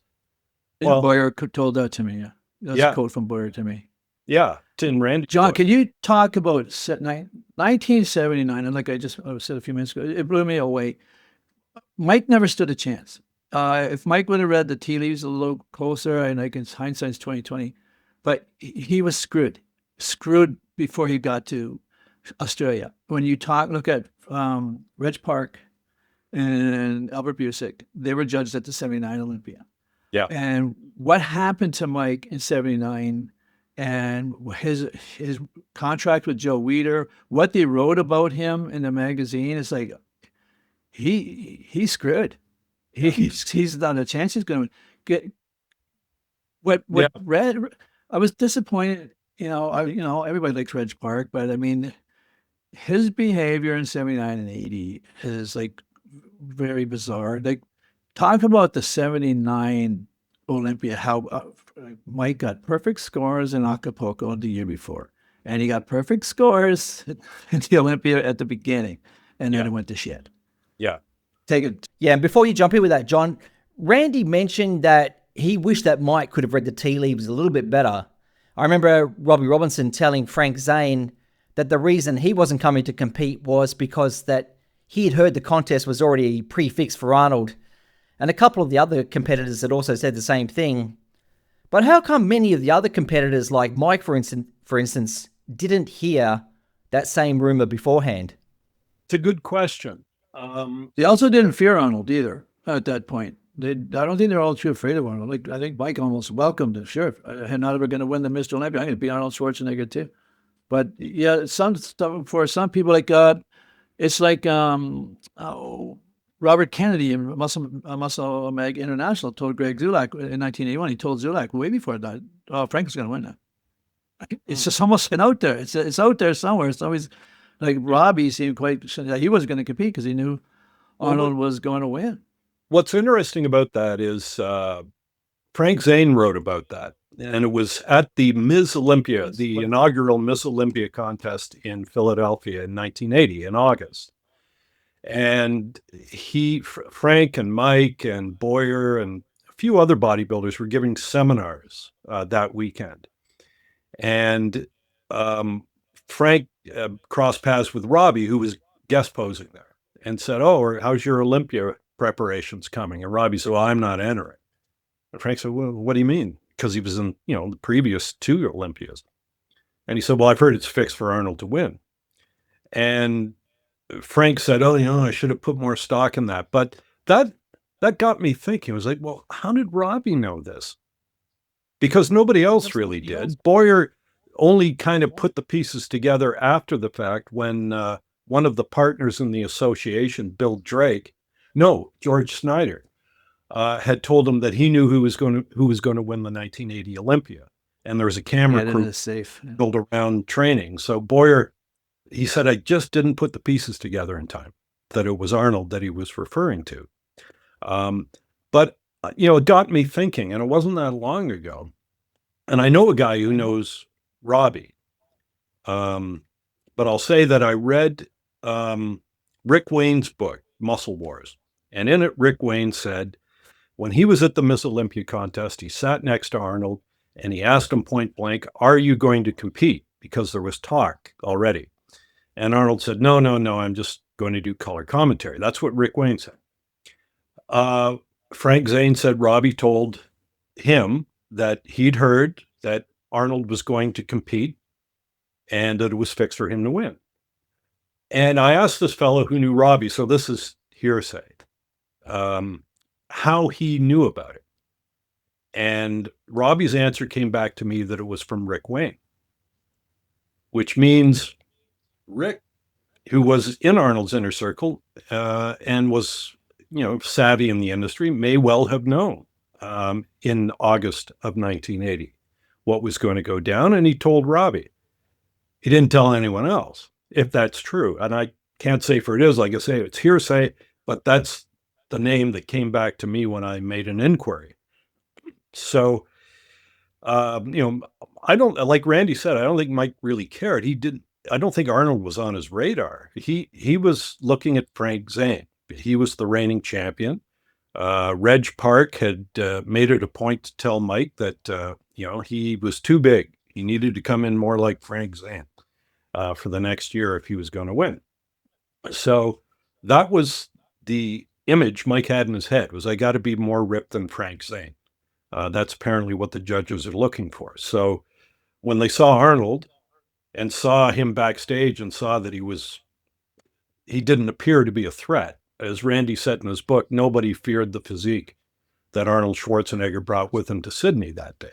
Speaker 3: Well, Boyer told that to me. Yeah. That's a quote from Boyer to me.
Speaker 2: Yeah. In Randy.
Speaker 3: John, can you talk about 1979? And like I said a few minutes ago, it blew me away. Mike never stood a chance. If Mike would have read the tea leaves a little closer, and like in hindsight's 2020, but he was screwed before he got to Australia. When you look at Reg Park and Albert Busick, they were judged at the 79 Olympia.
Speaker 2: Yeah.
Speaker 3: And what happened to Mike in 79 and his contract with Joe Weider, what they wrote about him in the magazine, is like, he's screwed. He's not a chance he's going to get what Red. I was disappointed. Everybody likes Reg Park, but I mean, his behavior in 79 and 80 is like very bizarre. Like, talk about the 79 Olympia, how Mike got perfect scores in Acapulco the year before, and he got perfect scores in the Olympia at the beginning, and then it went to shit.
Speaker 2: Yeah.
Speaker 1: Take it. Yeah, and before you jump in with that, John, Randy mentioned that he wished that Mike could have read the tea leaves a little bit better. I remember Robbie Robinson telling Frank Zane that the reason he wasn't coming to compete was because that he had heard the contest was already prefixed for Arnold. And a couple of the other competitors had also said the same thing. But how come many of the other competitors, like Mike, for instance, didn't hear that same rumor beforehand?
Speaker 2: It's a good question.
Speaker 3: They also didn't fear Arnold either at that point. I don't think they're all too afraid of Arnold. Like, I think Mike almost welcomed it. Sure, I'm not ever going to win the Mr. Olympia. I'm going to beat Arnold Schwarzenegger too. But yeah, for some people, like it's like Robert Kennedy in Muscle Mag International told Greg Zulak in 1981. He told Zulak way before that, Frank was going to win that. It's just almost been out there. It's out there somewhere. It's always like Robbie seemed quite. He wasn't going to compete because he knew Arnold was going to win.
Speaker 2: What's interesting about that is Frank Zane wrote about that, and it was at the Ms. Olympia, the inaugural Miss Olympia contest in Philadelphia in 1980 in August. And Frank and Mike and Boyer and a few other bodybuilders were giving seminars that weekend. And Frank crossed paths with Robbie, who was guest posing there, and said, "Oh, how's your Olympia preparations coming?" And Robbie said, "Well, I'm not entering." And Frank said, "Well, what do you mean?" Because he was in, the previous two Olympias. And he said, "Well, I've heard it's fixed for Arnold to win." And Frank said, "Oh, I should have put more stock in that." But that got me thinking. I was like, well, how did Robbie know this? Because nobody else really did. Boyer only kind of put the pieces together after the fact when one of the partners in the association, George Snyder, had told him that he knew who was going to win the 1980 Olympia, and there was a camera crew built around training. So Boyer, he said, I just didn't put the pieces together in time that it was Arnold that he was referring to. But it got me thinking, and it wasn't that long ago. And I know a guy who knows Robbie. But I'll say that I read Rick Wayne's book, Muscle Wars. And in it, Rick Wayne said, when he was at the Miss Olympia contest, he sat next to Arnold and he asked him point blank, "Are you going to compete?" Because there was talk already. And Arnold said, no, I'm just going to do color commentary. That's what Rick Wayne said. Frank Zane said Robbie told him that he'd heard that Arnold was going to compete and that it was fixed for him to win. And I asked this fellow who knew Robbie, so this is hearsay, how he knew about it. And Robbie's answer came back to me that it was from Rick Wayne, which means Rick, who was in Arnold's inner circle and was, savvy in the industry, may well have known in August of 1980 what was going to go down. And he told Robbie. He didn't tell anyone else, if that's true. And I can't say for it is, like I say, it's hearsay, but that's the name that came back to me when I made an inquiry. So, I don't, like Randy said, I don't think Mike really cared. I don't think Arnold was on his radar. He was looking at Frank Zane. He was the reigning champion. Reg Park had made it a point to tell Mike that, he was too big. He needed to come in more like Frank Zane for the next year if he was going to win. So that was the image Mike had in his head, was I got to be more ripped than Frank Zane. That's apparently what the judges are looking for. So when they saw Arnold and saw him backstage and saw that he didn't appear to be a threat, as Randy said in his book, nobody feared the physique that Arnold Schwarzenegger brought with him to Sydney that day.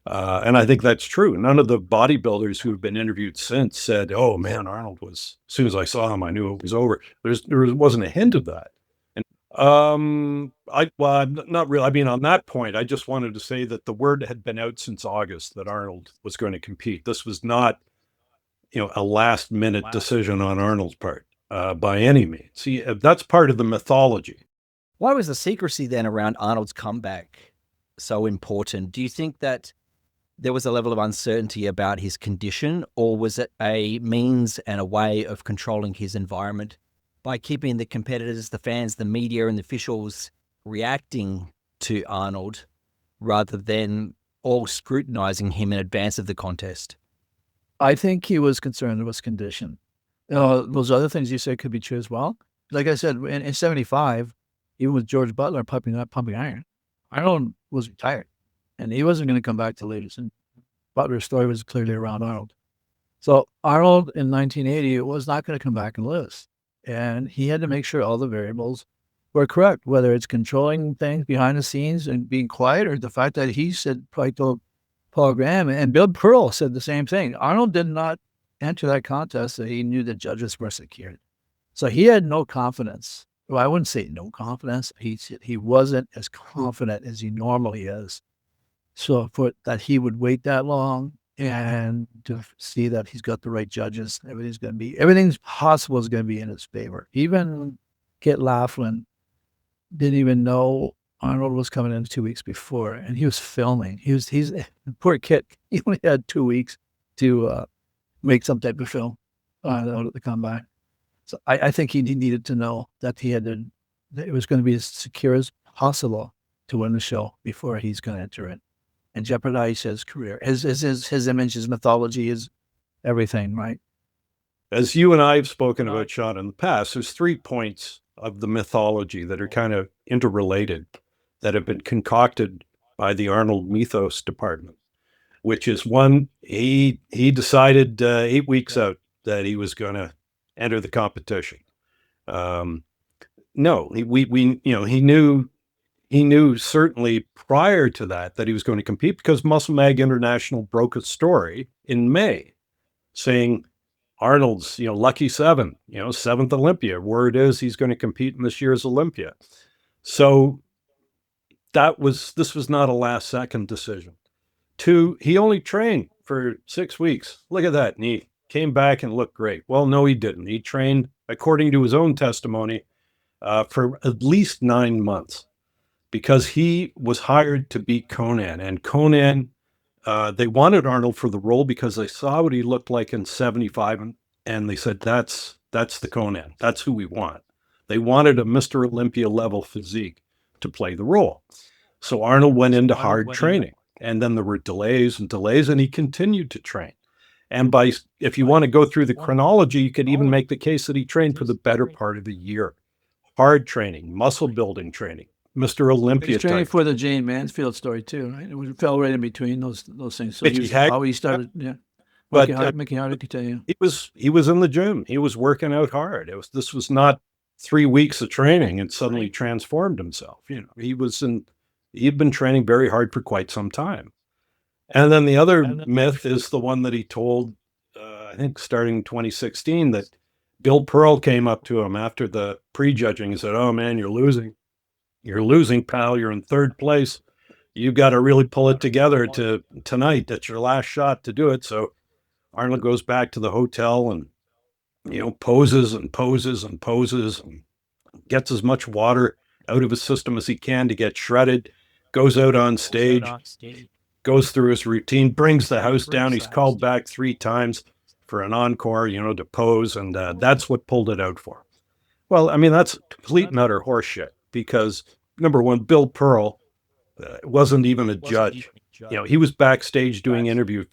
Speaker 2: And I think that's true. None of the bodybuilders who have been interviewed since said, oh man, Arnold was, as soon as I saw him, I knew it was over. There wasn't a hint of that. And not really. I mean, on that point, I just wanted to say that the word had been out since August that Arnold was going to compete. This was not, a last minute decision on Arnold's part by any means. See, that's part of the mythology.
Speaker 1: Why was the secrecy then around Arnold's comeback so important? Do you think that there was a level of uncertainty about his condition, or was it a means and a way of controlling his environment by keeping the competitors, the fans, the media, and the officials reacting to Arnold rather than all scrutinizing him in advance of the contest?
Speaker 3: I think he was concerned with his condition. Those other things you said could be true as well. Like I said, in 75, even with George Butler pumping iron, Arnold was retired, and he wasn't going to come back to later. And Butler's story was clearly around Arnold. So Arnold in 1980 was not going to come back and lose. And he had to make sure all the variables were correct, whether it's controlling things behind the scenes and being quiet, or the fact that he said, probably told Paul Graham, and Bill Pearl said the same thing. Arnold did not enter that contest, so he knew the judges were secured. So he had no confidence. Well, I wouldn't say no confidence. He wasn't as confident as he normally is. So for that, he would wait that long and to see that he's got the right judges. Everything's possible is going to be in his favor. Even Kit Laughlin didn't even know Arnold was coming in 2 weeks before, and he was filming. He's poor Kit. He only had 2 weeks to make some type of film to come back. So I think he needed to know that that it was going to be as secure as possible to win the show before he's going to enter it and jeopardize his career. His image, his mythology, is everything, right?
Speaker 2: As you and I have spoken about, Sean, in the past, there's 3 points of the mythology that are kind of interrelated that have been concocted by the Arnold Mythos department, which is one, he decided 8 weeks out that he was going to enter the competition. No, he knew certainly prior to that he was going to compete, because Muscle Mag International broke a story in May saying Arnold's, lucky 7, 7th Olympia. Word is he's going to compete in this year's Olympia. So this was not a last second decision. 2, he only trained for 6 weeks. Look at that. And he came back and looked great. Well, no, he didn't. He trained, according to his own testimony, for at least 9 months, because he was hired to beat Conan. And Conan, they wanted Arnold for the role because they saw what he looked like in 75, and they said, that's the Conan. That's who we want. They wanted a Mr. Olympia level physique to play the role. So Arnold went into hard training, and then there were delays, and he continued to train. And if you want to go through the chronology, you could even make the case that he trained for the better part of the year. Hard training, muscle building training, Mr. Olympia.
Speaker 3: He's training for the Jane Mansfield story too, right? It fell right in between those things. So how he started, yeah.
Speaker 2: But
Speaker 3: Mickey Howard could tell you.
Speaker 2: He was in the gym. He was working out hard. This was not 3 weeks of training and suddenly transformed himself. He'd been training very hard for quite some time. And then the other myth is the one that he told, I think starting 2016, that Bill Pearl came up to him after the prejudging and said, "Oh man, you're losing. You're losing, pal. You're in 3rd place. You've got to really pull it together tonight. That's your last shot to do it." So Arnold goes back to the hotel and, poses and poses and poses and gets as much water out of his system as he can to get shredded, goes out on stage, goes through his routine, brings the house down. He's called back 3 times for an encore, to pose, and that's what pulled it out for him. Well, I mean, that's complete and utter horseshit because, number one, Bill Pearl wasn't even a judge. He was backstage doing interviews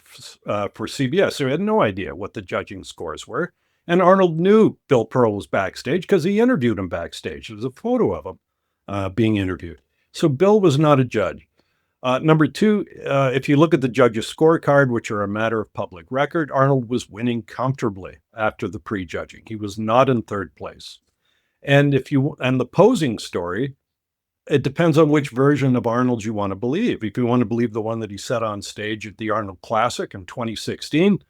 Speaker 2: for CBS, so he had no idea what the judging scores were. And Arnold knew Bill Pearl was backstage because he interviewed him backstage. There's a photo of him being interviewed. So Bill was not a judge. Number two, if you look at the judges' scorecard, which are a matter of public record, Arnold was winning comfortably after the pre-judging. He was not in third place. And the posing story, it depends on which version of Arnold you want to believe. If you want to believe the one that he set on stage at the Arnold Classic in 2016,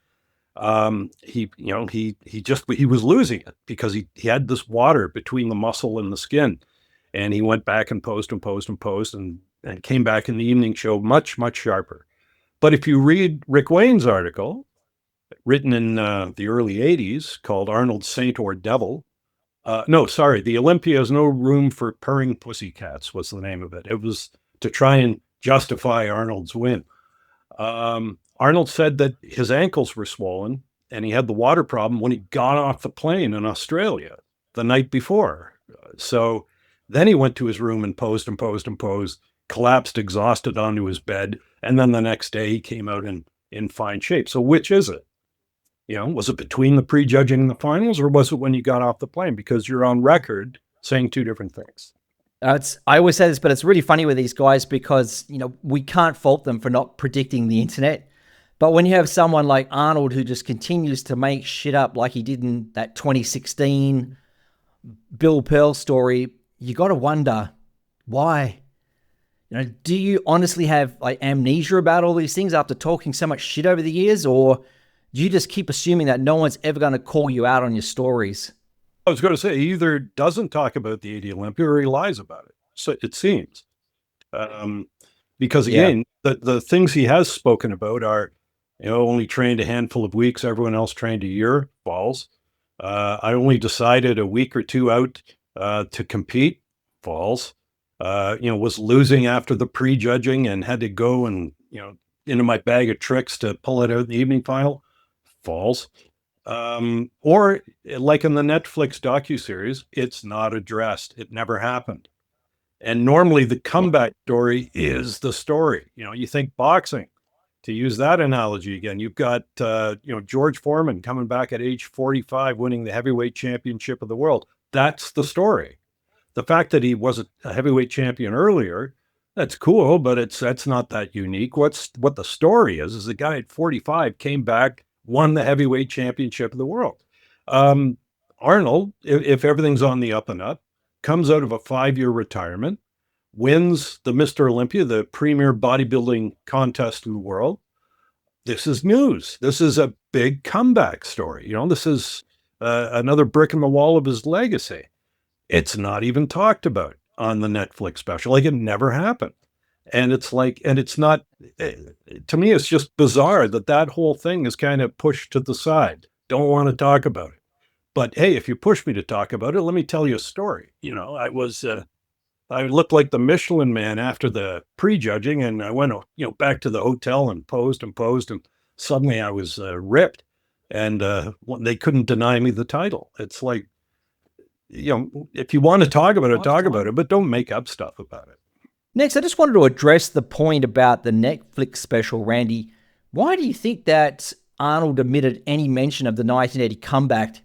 Speaker 2: he was losing it because he had this water between the muscle and the skin, and he went back and posed and came back in the evening show much, much sharper. But if you read Rick Wayne's article, written in the early 80s, called Arnold Saint or Devil, the Olympia is no room for purring pussycats was the name of it. It was to try and justify Arnold's win. Arnold said that his ankles were swollen and he had the water problem when he got off the plane in Australia the night before. So then he went to his room and posed, collapsed exhausted onto his bed. And then the next day he came out in fine shape. So which is it? Was it between the prejudging and the finals, or was it when you got off the plane? Because you're on record saying 2 different things.
Speaker 1: I always say this, but it's really funny with these guys because, we can't fault them for not predicting the internet. But when you have someone like Arnold who just continues to make shit up like he did in that 2016 Bill Pearl story, you got to wonder why. Do you honestly have amnesia about all these things after talking so much shit over the years, or do you just keep assuming that no one's ever going to call you out on your stories?
Speaker 2: I was going to say, he either doesn't talk about the 80 Olympia or he lies about it. So it seems. Because again, the things he has spoken about are, only trained a handful of weeks. Everyone else trained a year. False. I only decided a week or 2 out to compete. False. Was losing after the prejudging and had to go and, into my bag of tricks to pull it out in the evening final. False. Or like in the Netflix docuseries, it's not addressed. It never happened. And normally the comeback story is the story. You think boxing, to use that analogy again, you've got, George Foreman coming back at age 45, winning the heavyweight championship of the world. That's the story. The fact that he was a heavyweight champion earlier, that's cool, but that's not that unique. What the story is a guy at 45 came back, won the heavyweight championship of the world. Arnold, if everything's on the up and up, comes out of a 5-year retirement, wins the Mr. Olympia, the premier bodybuilding contest in the world. This is news. This is a big comeback story. This is another brick in the wall of his legacy. It's not even talked about on the Netflix special. It never happened. And it's not, to me, it's just bizarre that whole thing is kind of pushed to the side. Don't want to talk about it. But hey, if you push me to talk about it, let me tell you a story. I looked like the Michelin Man after the prejudging, and I went, back to the hotel and posed, and suddenly I was ripped, and they couldn't deny me the title. It's like, if you want to talk about it, talk about it, but don't make up stuff about it.
Speaker 1: Next, I just wanted to address the point about the Netflix special, Randy. Why do you think that Arnold omitted any mention of the 1980 comeback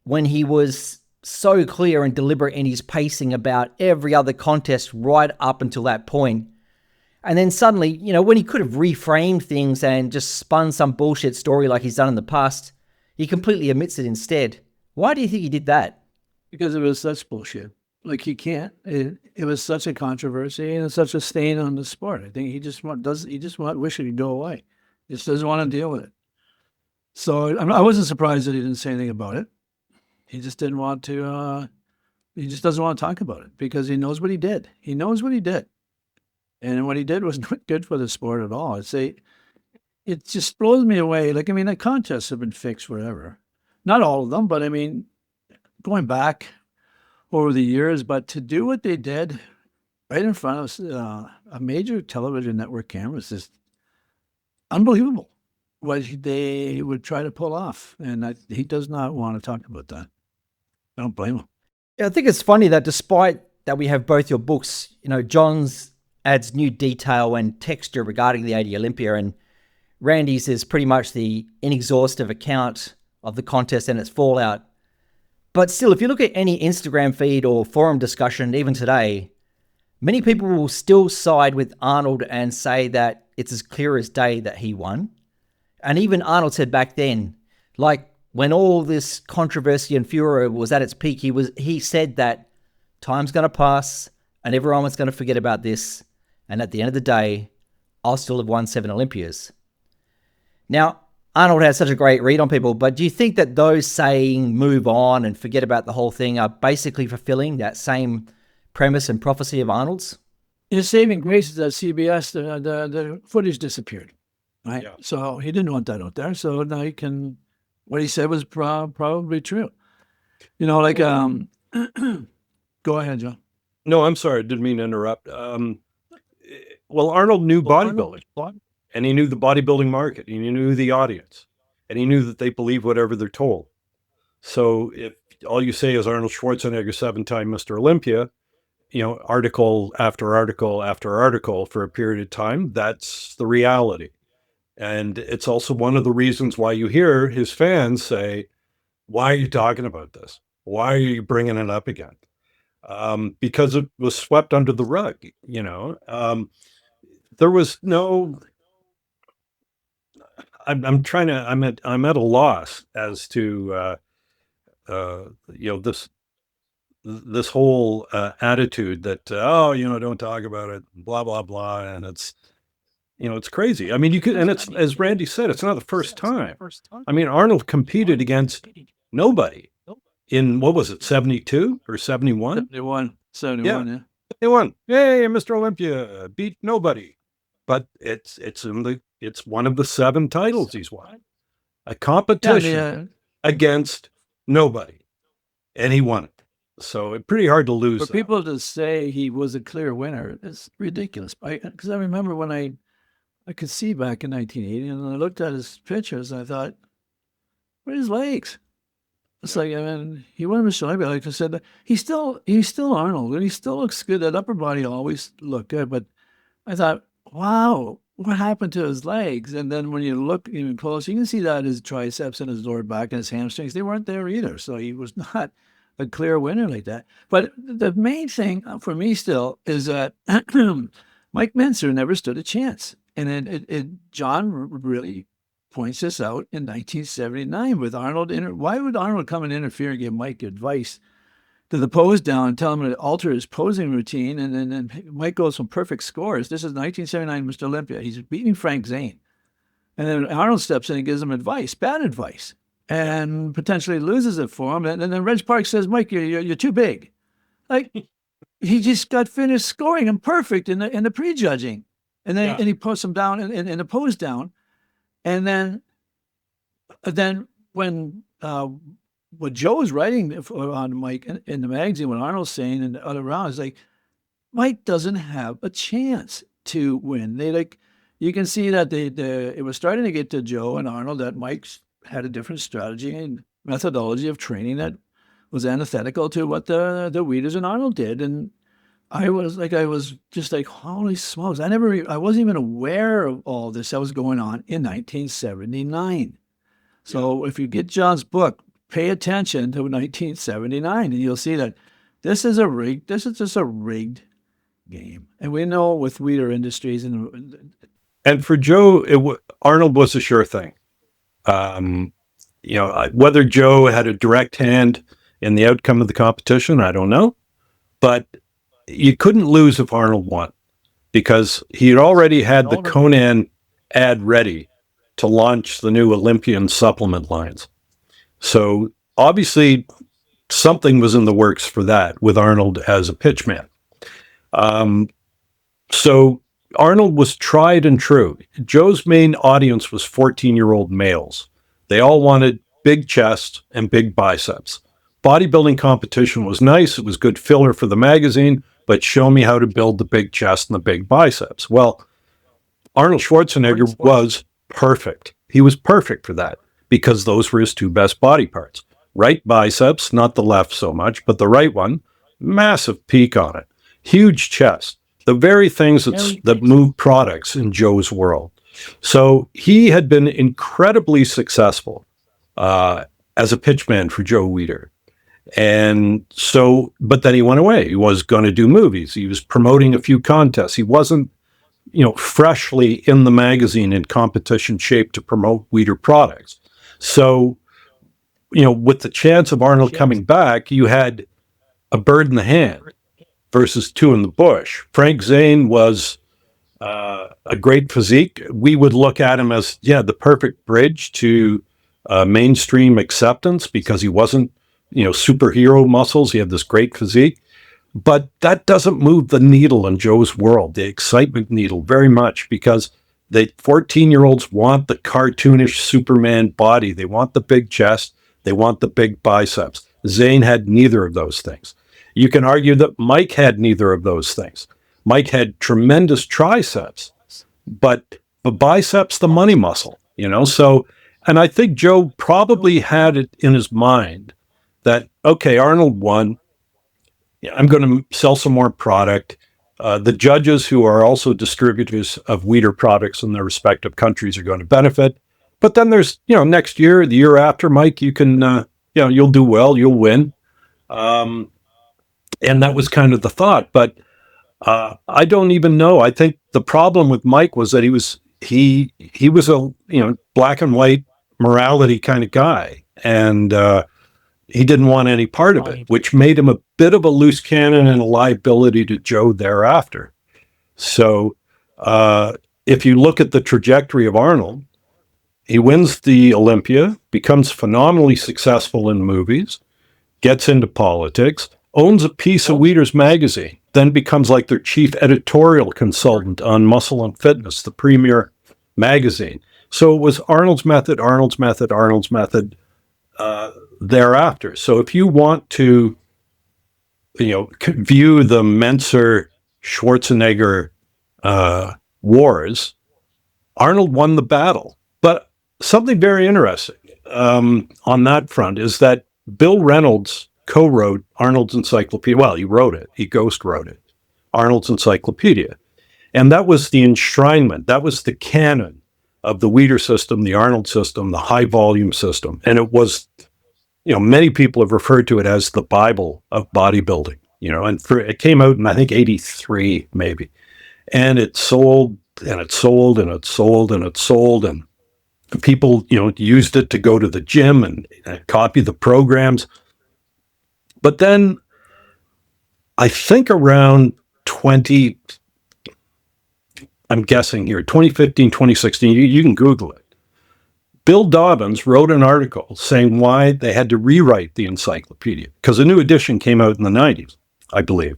Speaker 1: when he was so clear and deliberate in his pacing about every other contest right up until that point? And then suddenly, when he could have reframed things and just spun some bullshit story like he's done in the past, he completely omits it instead. Why do you think he did that?
Speaker 3: Because it was such bullshit. He can't. It was such a controversy and such a stain on the sport. I think he just wish it could go away. He just doesn't want to deal with it. So I wasn't surprised that he didn't say anything about it. He just didn't want to. He just doesn't want to talk about it because he knows what he did. He knows what he did, and what he did was not good for the sport at all. It just blows me away. The contests have been fixed forever. Not all of them, but going back. over the years, but to do what they did right in front of a major television network camera is just unbelievable what they would try to pull off. And he does not want to talk about that. I don't blame him.
Speaker 1: Yeah, I think it's funny that despite that we have both your books, John's adds new detail and texture regarding the 80 Olympia, and Randy's is pretty much the inexhaustive account of the contest and its fallout. But still, if you look at any Instagram feed or forum discussion, even today, many people will still side with Arnold and say that it's as clear as day that he won. And even Arnold said back then, like when all this controversy and furor was at its peak, he said that time's going to pass and everyone was going to forget about this. And at the end of the day, I'll still have won 7 Olympias. Now, Arnold has such a great read on people, but do you think that those saying move on and forget about the whole thing are basically fulfilling that same premise and prophecy of Arnold's?
Speaker 3: His saving grace is that CBS, the footage disappeared, right? Yeah. So he didn't want that out there. So now what he said was probably true. Go ahead, John.
Speaker 2: No, I'm sorry. I didn't mean to interrupt. Well, Arnold knew bodybuilding. And he knew the bodybuilding market, and he knew the audience, and he knew that they believe whatever they're told. So if all you say is Arnold Schwarzenegger, 7-time Mr. Olympia, article after article after article for a period of time, that's the reality. And it's also one of the reasons why you hear his fans say, why are you talking about this? Why are you bringing it up again? Because it was swept under the rug, there was no... I'm at a loss as to this whole attitude that don't talk about it, blah blah blah, and it's crazy. I mean, you could, and it's, as Randy said, it's not the first time. I mean, Arnold competed against nobody in, what was it, 72 or 71?
Speaker 3: 71, yeah.
Speaker 2: They won. Yay, Mr. Olympia beat nobody. But it's one of the 7 titles he's won. A competition against nobody. And he won it. So it's pretty hard to lose.
Speaker 3: For people to say he was a clear winner, it's ridiculous. Because I remember when I could see back in 1980, and I looked at his pictures, and I thought, where's his legs? It's like, he won Mr. Olympia. Like I said, he's still Arnold, and he still looks good. That upper body always looked good. But I thought, wow, what happened to his legs? And then when you look even closer, you can see that his triceps and his lower back and his hamstrings, they weren't there either. So he was not a clear winner like that. But the main thing for me still is that Mike Mentzer never stood a chance. And John really points this out in 1979 with Arnold. Why would Arnold come and interfere and give Mike advice to the pose down and tell him to alter his posing routine? And then Mike goes from perfect scores. This is 1979 Mr. Olympia. He's beating Frank Zane. And then Arnold steps in and gives him advice, bad advice, and potentially loses it for him. And then Reg Park says, Mike, you're too big. Like, he just got finished scoring him perfect in the prejudging. And then and he puts him down in the pose down. And then when what Joe was writing on Mike in the magazine, what Arnold's saying in the other round is like, Mike doesn't have a chance to win. You can see that it was starting to get to Joe and Arnold that Mike had a different strategy and methodology of training that was antithetical to what the Wieders and Arnold did. And I was just like, holy smokes. I wasn't even aware of all this that was going on in 1979. So if you get John's book, pay attention to 1979 and you'll see that this is just a rigged game. And we know with Weider Industries
Speaker 2: and for Joe, Arnold was a sure thing. Whether Joe had a direct hand in the outcome of the competition, I don't know, but you couldn't lose if Arnold won because he had already had the Conan ad ready to launch the new Olympian supplement lines. So obviously something was in the works for that with Arnold as a pitchman. So Arnold was tried and true. Joe's main audience was 14-year-old males. They all wanted big chests and big biceps. bodybuilding competition was nice. It was good filler for the magazine, but show me how to build the big chest and the big biceps. Well, Arnold Schwarzenegger was perfect. He was perfect for that because those were his two best body parts. Right biceps, not the left so much, but the right one, massive peak on it. Huge chest. The very things that move products in Joe's world. So he had been incredibly successful as a pitchman for Joe Weider. And so, but then he went away. He was going to do movies. He was promoting a few contests. He wasn't, freshly in the magazine in competition shape to promote Weider products. So, with the chance of Arnold coming back, you had a bird in the hand versus two in the bush. Frank Zane was a great physique. We would look at him as, the perfect bridge to mainstream acceptance because he wasn't, superhero muscles. He had this great physique. But that doesn't move the needle in Joe's world, the excitement needle, very much, because the 14-year-olds want the cartoonish Superman body. They want the big chest. They want the big biceps. Zane had neither of those things. You can argue that Mike had neither of those things. Mike had tremendous triceps, but the biceps, the money muscle, So, and I think Joe probably had it in his mind that, okay, Arnold won. I'm going to sell some more product. The judges who are also distributors of Weider products in their respective countries are going to benefit. But then there's, next year, the year after, Mike, you can, you'll do well, you'll win. And that was kind of the thought. But I don't even know. I think the problem with Mike was that he was a, black and white morality kind of guy. And he didn't want any part of it, which made him a bit of a loose cannon and a liability to Joe thereafter. So if you look at the trajectory of Arnold, he wins the Olympia, becomes phenomenally successful in movies, gets into politics, owns a piece of Weider's magazine, then becomes like their chief editorial consultant on Muscle and Fitness, the premier magazine. So it was Arnold's method, Arnold's method, Arnold's method, thereafter. So if you want to, view the Mentzer Schwarzenegger wars, Arnold won the battle. But something very interesting on that front is that Bill Reynolds co-wrote Arnold's Encyclopedia. Well, he wrote it. He ghost wrote it. Arnold's Encyclopedia. And that was the enshrinement. That was the canon of the Weider system, the Arnold system, the high volume system. And it was, many people have referred to it as the Bible of bodybuilding, and it came out in, I think, 83, maybe. And it sold and it sold and it sold and it sold. And people, used it to go to the gym and copy the programs. But then I think around 2015, 2016, you can Google it. Bill Dobbins wrote an article saying why they had to rewrite the encyclopedia, because a new edition came out in the 90s, I believe.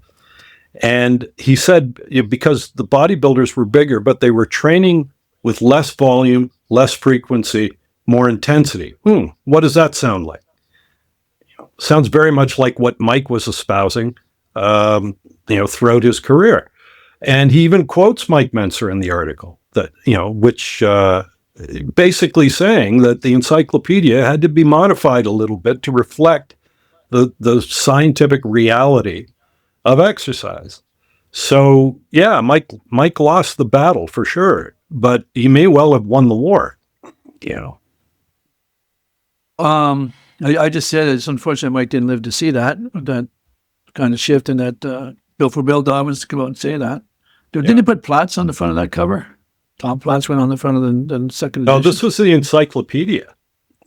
Speaker 2: And he said because the bodybuilders were bigger, but they were training with less volume, less frequency, more intensity. What does that sound like? Sounds very much like what Mike was espousing, throughout his career. And he even quotes Mike Mentzer in the article that, which basically saying that the encyclopedia had to be modified a little bit to reflect the scientific reality of exercise. So yeah, Mike lost the battle for sure, but he may well have won the war.
Speaker 3: I just said it's unfortunate Mike didn't live to see that kind of shift in that Bill Dobbins to come out and say that. Didn't he put Platts on the front of that cover? Tom Platts went on the front of the second edition.
Speaker 2: No, this was the encyclopedia.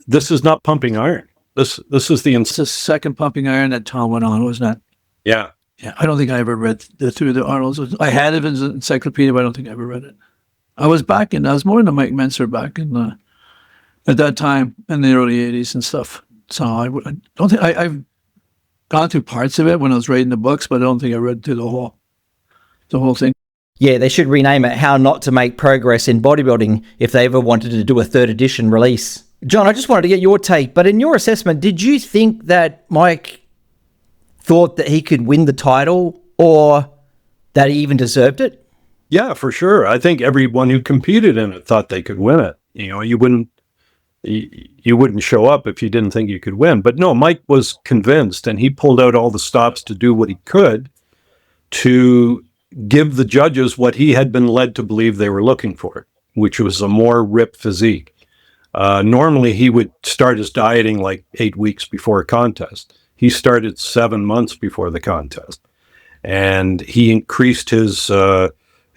Speaker 2: This is not Pumping Iron. This is the
Speaker 3: It's the second Pumping Iron that Tom went on, wasn't it?
Speaker 2: Yeah.
Speaker 3: Yeah, I don't think I ever read through the Arnold's. I had it as an encyclopedia, but I don't think I ever read it. I was more into Mike Mentzer back in at that time in the early 80s and stuff. So I don't think I've gone through parts of it when I was writing the books, but I don't think I read through the whole thing.
Speaker 1: Yeah, they should rename it How Not to Make Progress in Bodybuilding if they ever wanted to do a third edition release. John, I just wanted to get your take, but in your assessment, did you think that Mike thought that he could win the title or that he even deserved it?
Speaker 2: Yeah, for sure. I think everyone who competed in it thought they could win it. You wouldn't show up if you didn't think you could win. But no, Mike was convinced, and he pulled out all the stops to do what he could to give the judges what he had been led to believe they were looking for, which was a more ripped physique. Normally, he would start his dieting like 8 weeks before a contest. He started 7 months before the contest, and he increased his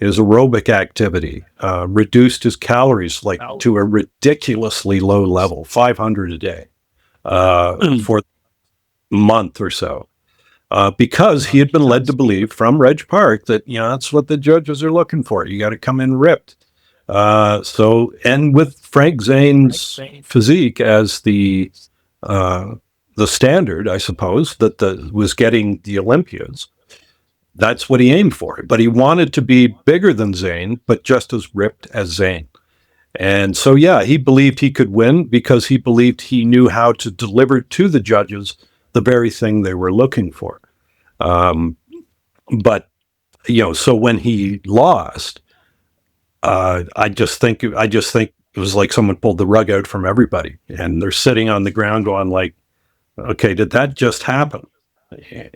Speaker 2: aerobic activity, reduced his calories to a ridiculously low level, 500 a day, for a month or so, because he had been led to believe from Reg Park that that's what the judges are looking for. You got to come in ripped. And with Frank Zane's physique as the standard, I suppose, that was getting the Olympians, that's what he aimed for. But he wanted to be bigger than Zane, but just as ripped as Zane. And so, yeah, he believed he could win because he believed he knew how to deliver to the judges the very thing they were looking for. But so when he lost, I just think it was like someone pulled the rug out from everybody, and they're sitting on the ground going like, okay, did that just happen?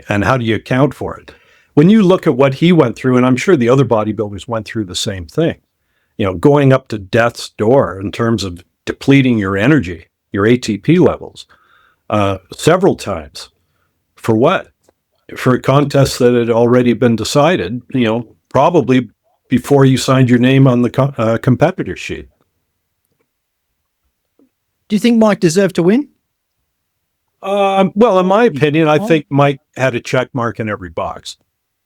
Speaker 2: And how do you account for it? When you look at what he went through, and I'm sure the other bodybuilders went through the same thing, going up to death's door in terms of depleting your energy, your ATP levels, several times. For what? For a contest that had already been decided, probably before you signed your name on the competitor sheet.
Speaker 1: Do you think Mike deserved to win?
Speaker 2: Well, in my opinion, I think Mike had a check mark in every box.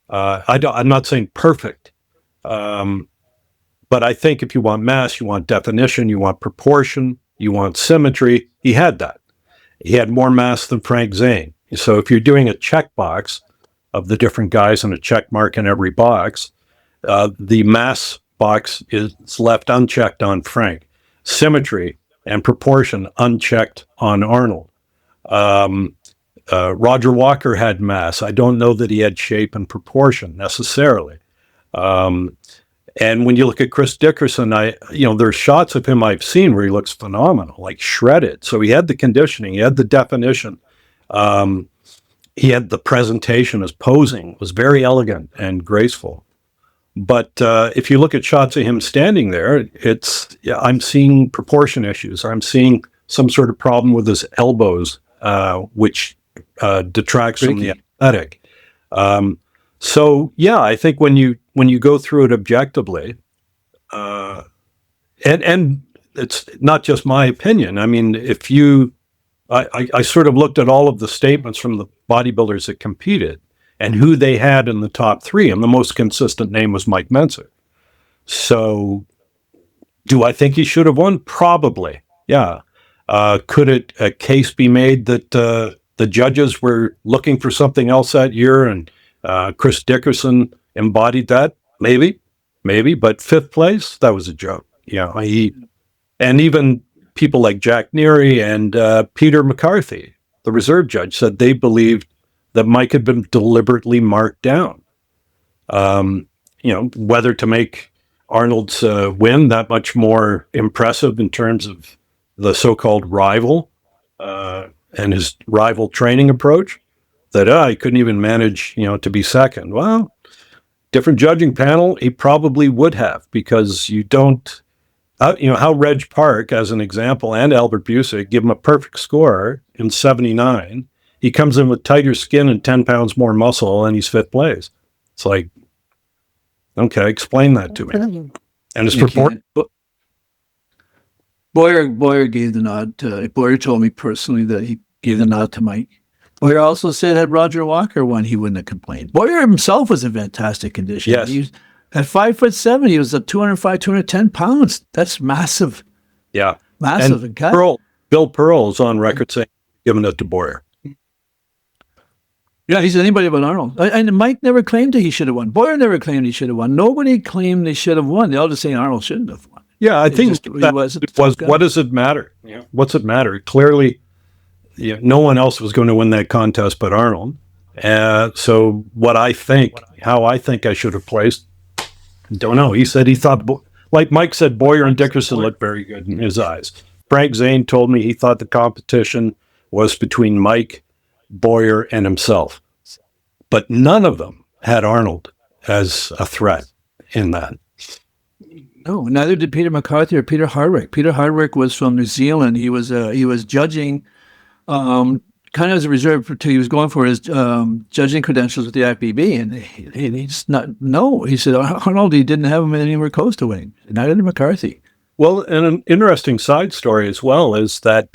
Speaker 2: I'm not saying perfect, but I think if you want mass, you want definition, you want proportion, you want symmetry, he had that. He had more mass than Frank Zane. So if you're doing a checkbox of the different guys and a check mark in every box, the mass box is left unchecked on Frank. Symmetry and proportion unchecked on Arnold. Roger Walker had mass. I don't know that he had shape and proportion necessarily. And when you look at Chris Dickerson, there's shots of him I've seen where he looks phenomenal, like shredded. So he had the conditioning, he had the definition. He had the presentation, his posing was very elegant and graceful. But if you look at shots of him standing there, I'm seeing proportion issues. I'm seeing some sort of problem with his elbows, which detracts from the athletic. So yeah, I think when you go through it objectively, and it's not just my opinion. I mean, I sort of looked at all of the statements from the bodybuilders that competed and who they had in the top three, and the most consistent name was Mike Mentzer. So, do I think he should have won? Probably, yeah. Could a case be made that the judges were looking for something else that year, and Chris Dickerson embodied that? Maybe. But fifth place, that was a joke. And even people like Jack Neary and Peter McCarthy, the reserve judge, said they believed that Mike had been deliberately marked down. Whether to make Arnold's win that much more impressive in terms of the so-called rival and his rival training approach, that he couldn't even manage, to be second. Well, different judging panel, he probably would have, because you don't, how Reg Park, as an example, and Albert Busick give him a perfect score in 79. He comes in with tighter skin and 10 pounds more muscle, and he's fifth place. It's like, okay, explain that to me. And his performance.
Speaker 3: Boyer gave the nod to, Boyer told me personally that he gave the nod to Mike. Boyer also said had Roger Walker won, he wouldn't have complained. Boyer himself was in fantastic condition.
Speaker 2: Yes.
Speaker 3: He was, at 5'7", he was at 205, 210 pounds. That's massive.
Speaker 2: Yeah.
Speaker 3: Massive.
Speaker 2: And Bill Pearl is on record saying giving it to Boyer.
Speaker 3: Yeah, he said anybody but Arnold. And Mike never claimed that he should have won. Boyer never claimed he should have won. Nobody claimed they should have won. They all just saying Arnold shouldn't have won.
Speaker 2: Yeah, I think
Speaker 3: just- he was a
Speaker 2: it
Speaker 3: tough
Speaker 2: was.
Speaker 3: guy.
Speaker 2: What does it matter? Yeah. What's it matter? Clearly, no one else was going to win that contest but Arnold. So how I think I should have placed, don't know. He said he thought, like Mike said, Boyer and Dickerson looked very good in his eyes. Frank Zane told me he thought the competition was between Mike, Boyer, and himself. But none of them had Arnold as a threat in that.
Speaker 3: No, neither did Peter McCarthy or Peter Hardwick. Peter Hardwick was from New Zealand. He was judging, kind of as a reserve for he was going for his judging credentials with the IFBB, and he just He said Arnold, he didn't have him anywhere close to winning. Neither did McCarthy.
Speaker 2: Well, and an interesting side story as well is that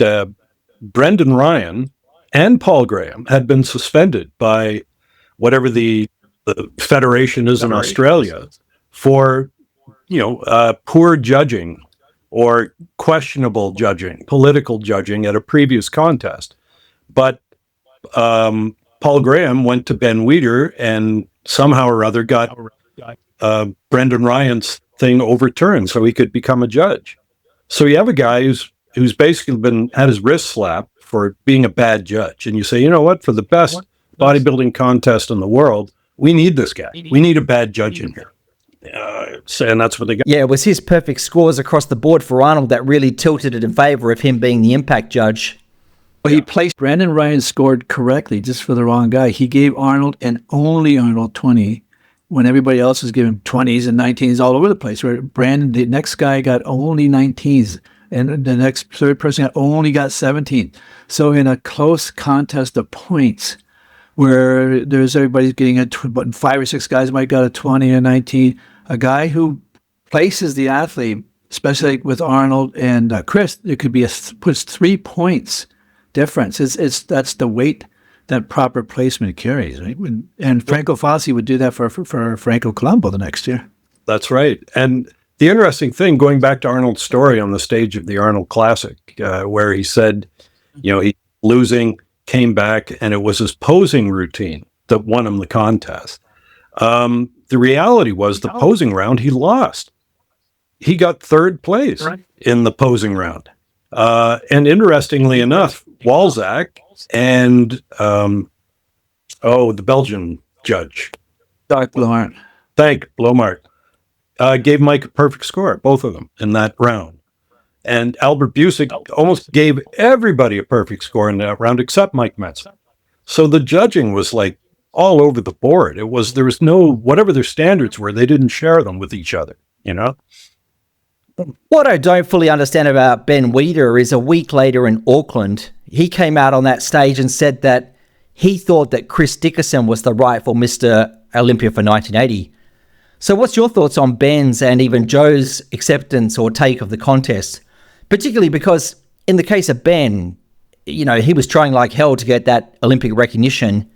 Speaker 2: Brendan Ryan and Paul Graham had been suspended by whatever the federation is in Australia for poor judging or questionable judging, political judging at a previous contest. But Paul Graham went to Ben Weider and somehow or other got Brendan Ryan's thing overturned so he could become a judge. So you have a guy who's basically had his wrist slapped for being a bad judge. And you say, you know what, for the best bodybuilding contest in the world, we need this guy. We need a bad judge in here. And that's what they got.
Speaker 1: Yeah, it was his perfect scores across the board for Arnold that really tilted it in favor of him being the impact judge.
Speaker 3: Well, he placed Brandon Ryan scored correctly just for the wrong guy. He gave Arnold and only Arnold 20 when everybody else was giving 20s and 19s all over the place. Where Brandon, the next guy, got only 19s, and the next third person only got 17. So in a close contest of points, where everybody's getting but 5 or 6 guys might got a 20 or 19, a guy who places the athlete, especially with Arnold and Chris, there could be puts 3 points difference. That's the weight that proper placement carries, right? And Franco Fossi would do that for Franco Colombo the next year.
Speaker 2: That's right. And the interesting thing, going back to Arnold's story on the stage of the Arnold Classic, where he said, he losing, came back, and it was his posing routine that won him the contest. The reality was the posing round, he lost. He got 3rd place in the posing round. And interestingly enough, Walzak and the Belgian judge,
Speaker 3: Doc Blomart.
Speaker 2: Blomart, gave Mike a perfect score, both of them, in that round. And Albert Busick almost gave everybody a perfect score in that round except Mike Mentzer. So the judging was like all over the board. There was no, whatever their standards were, they didn't share them with each other,
Speaker 1: What I don't fully understand about Ben Weider is a week later in Auckland, he came out on that stage and said that he thought that Chris Dickerson was the rightful Mr. Olympia for 1980. So what's your thoughts on Ben's and even Joe's acceptance or take of the contest? Particularly because in the case of Ben, he was trying like hell to get that Olympic recognition.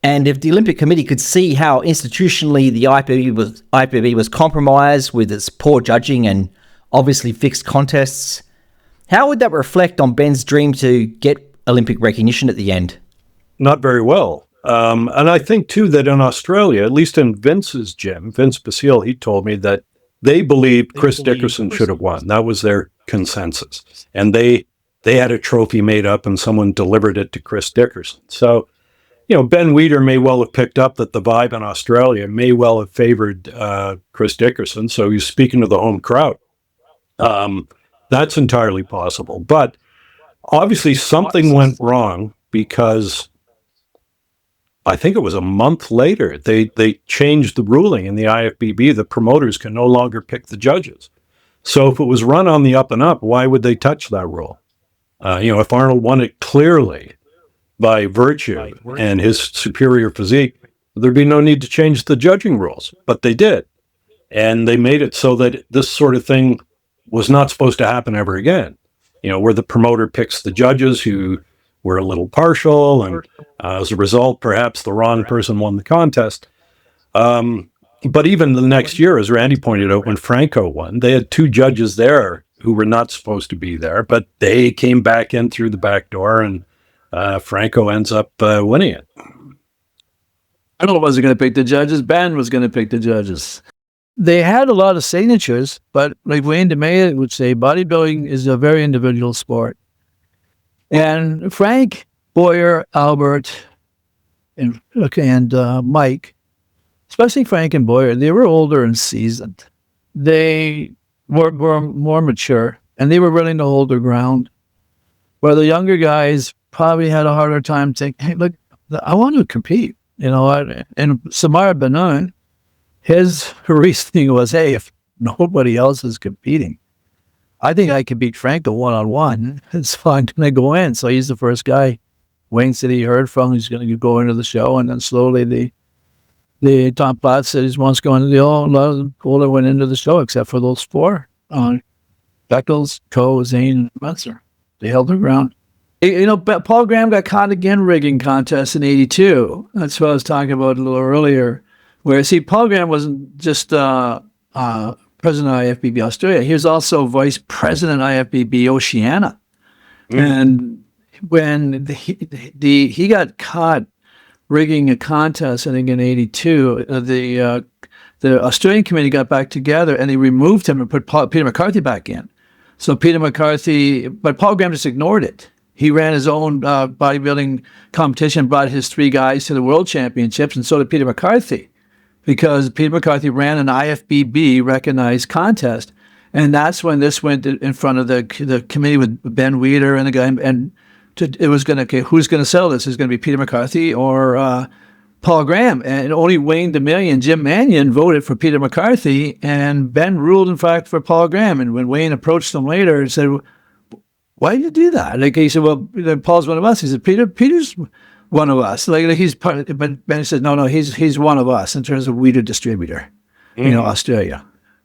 Speaker 1: And if the Olympic Committee could see how institutionally the IFBB was compromised with its poor judging and obviously fixed contests, how would that reflect on Ben's dream to get Olympic recognition at the end?
Speaker 2: Not very well. And I think, too, that in Australia, at least in Vince's gym, Vince Basile, he told me that they believed Chris Dickerson should have won. That was their consensus. And they had a trophy made up and someone delivered it to Chris Dickerson. So, Ben Weider may well have picked up that the vibe in Australia may well have favored Chris Dickerson. So he's speaking to the home crowd. That's entirely possible. But obviously something went wrong because I think it was a month later, they changed the ruling in the IFBB. The promoters can no longer pick the judges. So if it was run on the up and up, why would they touch that rule? If Arnold won it clearly by virtue and his superior physique, there'd be no need to change the judging rules. But they did. And they made it so that this sort of thing was not supposed to happen ever again. Where the promoter picks the judges who were a little partial, and as a result, perhaps the wrong person won the contest. But even the next year, as Randy pointed out, when Franco won, they had 2 judges there who were not supposed to be there, but they came back in through the back door, and Franco ends up winning it.
Speaker 3: Arnold wasn't going to pick the judges. Ben was going to pick the judges. they had a lot of signatures, but like Wayne DeMay would say, bodybuilding is a very individual sport. And Frank, Boyer, Albert, and Mike, especially Frank and Boyer, they were older and seasoned. They were more mature, and they were willing to hold their ground. Where the younger guys probably had a harder time saying, hey, look, I want to compete. And Samar Benon, his reasoning was, hey, if nobody else is competing, I think I can beat Frank one-on-one. So I'm going to go in. So he's the first guy Wayne said he heard from. He's going to go into the show. And then slowly the Tom Platz said he wants to go into the all went into the show except for those four. Beckles, Coe, Zane, and Mentzer. They held their ground. Paul Graham got caught again rigging contests in 82. That's what I was talking about a little earlier. Where, see, Paul Graham wasn't just president of IFBB Australia. He was also vice president of IFBB Oceania. And when he got caught rigging a contest, I think in 82, the Australian committee got back together and they removed him and put Peter McCarthy back in. So Peter McCarthy, but Paul Graham just ignored it. He ran his own bodybuilding competition, brought his three guys to the world championships, and so did Peter McCarthy, because Peter McCarthy ran an IFBB recognized contest. And that's when this went in front of the committee with Ben Weeder and the guy, and it was going to, okay, who's going to settle this? Is it going to be Peter McCarthy or Paul Graham? And only Wayne DeMay and Jim Mannion voted for Peter McCarthy, and Ben ruled, in fact, for Paul Graham. And when Wayne approached him later and said, why did you do that? Like, he said, well, Paul's one of us. He said, Peter's one of us. Like he's part of, but Ben said, no, he's one of us in terms of Weeder distributor, Australia.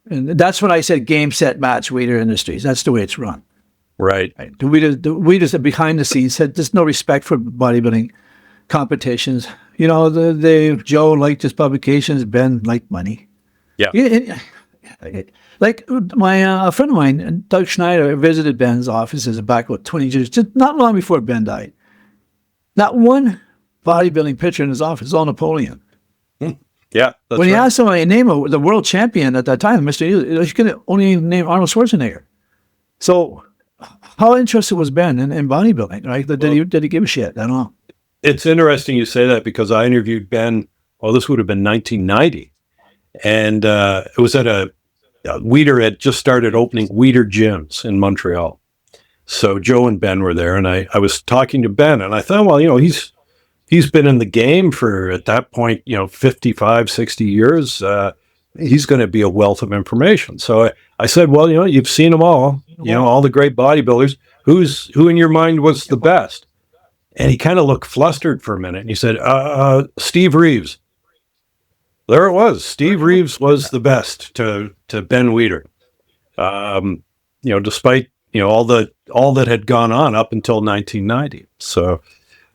Speaker 3: And that's when I said game, set, match, Weeder Industries. That's the way it's run.
Speaker 2: Right.
Speaker 3: The Weeders behind the scenes had just no respect for bodybuilding competitions. Joe liked his publications. Ben liked money.
Speaker 2: Yeah.
Speaker 3: Like a friend of mine, Doug Schneider, visited Ben's offices back about 20 years, just not long before Ben died. Not one bodybuilding picture in his office, all Napoleon.
Speaker 2: Yeah.
Speaker 3: When he asked somebody to name the world champion at that time, Mr. Ely, he could only name Arnold Schwarzenegger. So how interested was Ben in bodybuilding? Right? Did he give a shit? I don't know.
Speaker 2: It's interesting you say that, because I interviewed Ben, this would have been 1990. And it was at Weeder had just started opening Weeder gyms in Montreal. So Joe and Ben were there, and I was talking to Ben, and I thought, well, he's been in the game for, at that point, 55, 60 years. He's going to be a wealth of information. So I said, well, you've seen them all, all the great bodybuilders. Who in your mind was the best? And he kind of looked flustered for a minute, and he said, Steve Reeves. There it was. Steve Reeves was the best to Ben Weeder. Despite all that had gone on up until 1990. So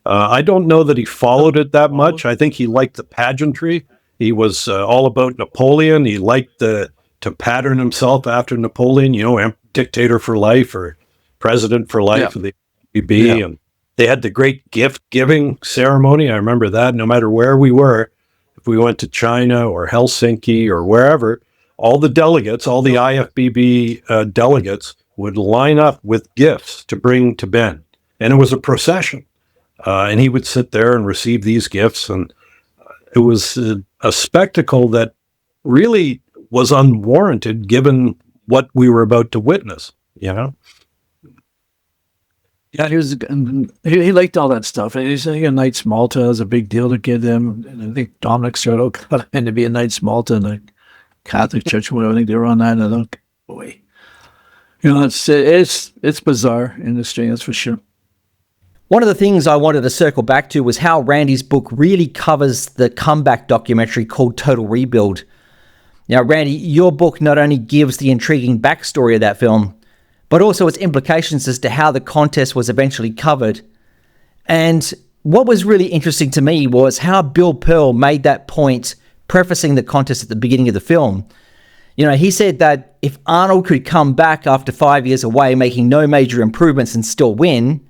Speaker 2: I don't know that he followed it that much. I think he liked the pageantry. He was all about Napoleon. He liked to pattern himself after Napoleon. Dictator for life or president for life of the UB. Yeah. And they had the great gift giving ceremony. I remember that. No matter where we were. If we went to China or Helsinki or wherever, all the delegates, all the IFBB delegates would line up with gifts to bring to Ben. And it was a procession. And he would sit there and receive these gifts. And it was a spectacle that really was unwarranted given what we were about to witness, Yeah,
Speaker 3: he liked all that stuff. He said a Knights Malta was a big deal to give them. And I think Dominic Serto got him to be a Knights Malta in the Catholic Church, whatever. I think they were on that. And I thought, boy, it's bizarre industry, that's for sure.
Speaker 1: One of the things I wanted to circle back to was how Randy's book really covers the comeback documentary called Total Rebuild. Now, Randy, your book not only gives the intriguing backstory of that film, but also its implications as to how the contest was eventually covered. And what was really interesting to me was how Bill Pearl made that point, prefacing the contest at the beginning of the film. He said that if Arnold could come back after 5 years away, making no major improvements and still win,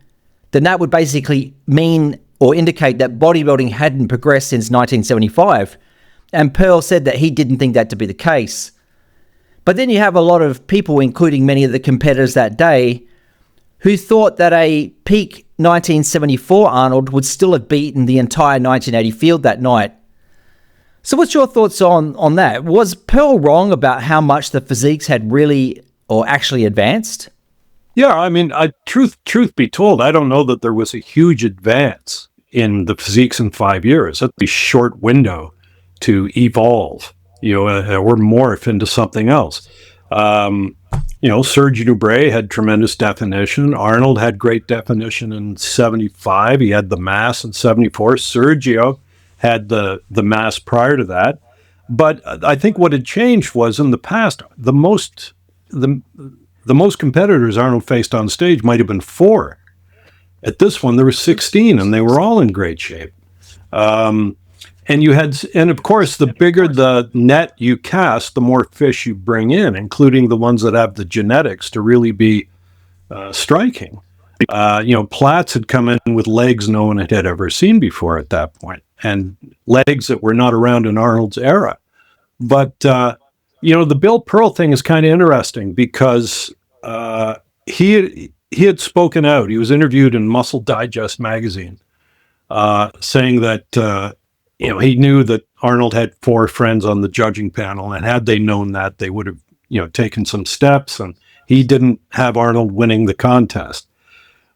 Speaker 1: then that would basically mean or indicate that bodybuilding hadn't progressed since 1975. And Pearl said that he didn't think that to be the case. But then you have a lot of people, including many of the competitors that day, who thought that a peak 1974 Arnold would still have beaten the entire 1980 field that night. So what's your thoughts on that? Was Pearl wrong about how much the physiques had really or actually advanced?
Speaker 2: Yeah, I mean, truth be told, I don't know that there was a huge advance in the physiques in 5 years. That's a short window to evolve, or morph into something else. Serge Nubret had tremendous definition. Arnold had great definition in 75. He had the mass in 74. Sergio had the mass prior to that. But I think what had changed was in the past, the most competitors Arnold faced on stage might have been 4. At this one, there were 16, and they were all in great shape. And of course, the bigger the net you cast, the more fish you bring in, including the ones that have the genetics to really be striking. Platz had come in with legs no one had ever seen before at that point, and legs that were not around in Arnold's era. But, the Bill Pearl thing is kind of interesting because he had spoken out. He was interviewed in Muscle Digest magazine saying that, he knew that Arnold had 4 friends on the judging panel, and had they known that, they would have, taken some steps, and he didn't have Arnold winning the contest.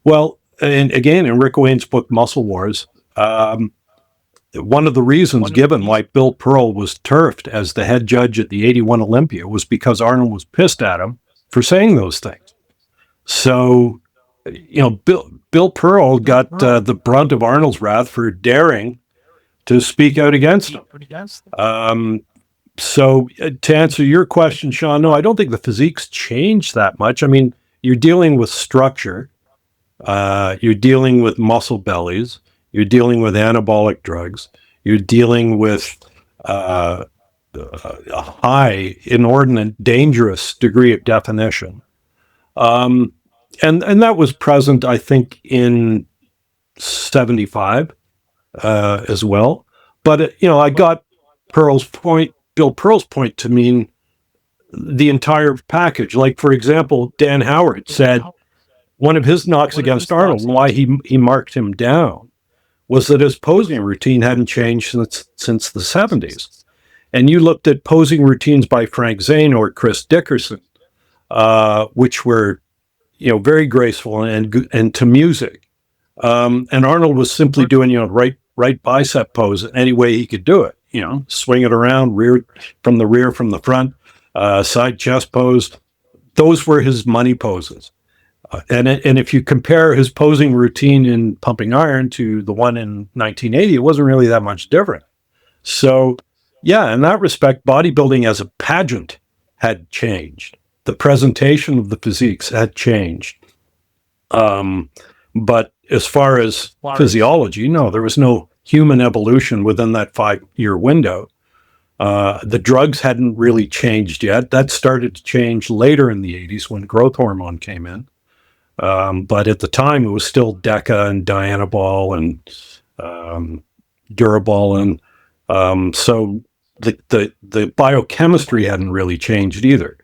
Speaker 2: Well, and again, in Rick Wayne's book, Muscle Wars, one of the reasons given why Bill Pearl was turfed as the head judge at the 81 Olympia was because Arnold was pissed at him for saying those things. So, Bill Pearl got the brunt of Arnold's wrath for daring to speak out against him. So to answer your question, Sean, no, I don't think the physiques changed that much. I mean, you're dealing with structure. You're dealing with muscle bellies. You're dealing with anabolic drugs. You're dealing with a high, inordinate, dangerous degree of definition. And that was present, I think, in 75 as well. But, I got Bill Pearl's point to mean the entire package. Like, for example, Dan Howard said one of his knocks against Arnold and why he marked him down was that his posing routine hadn't changed since the 70s. And you looked at posing routines by Frank Zane or Chris Dickerson, which were, very graceful and to music. And Arnold was simply doing, right bicep pose any way he could do it, swing it around, from the front, side chest pose. Those were his money poses. And if you compare his posing routine in Pumping Iron to the one in 1980, it wasn't really that much different. So, yeah, in that respect, bodybuilding as a pageant had changed. The presentation of the physiques had changed. But as far as physiology, no, there was no human evolution within that 5-year window. The drugs hadn't really changed yet. That started to change later in the 80s when growth hormone came in. But at the time, it was still Deca and Dianabol and Durabol. And so the biochemistry hadn't really changed either.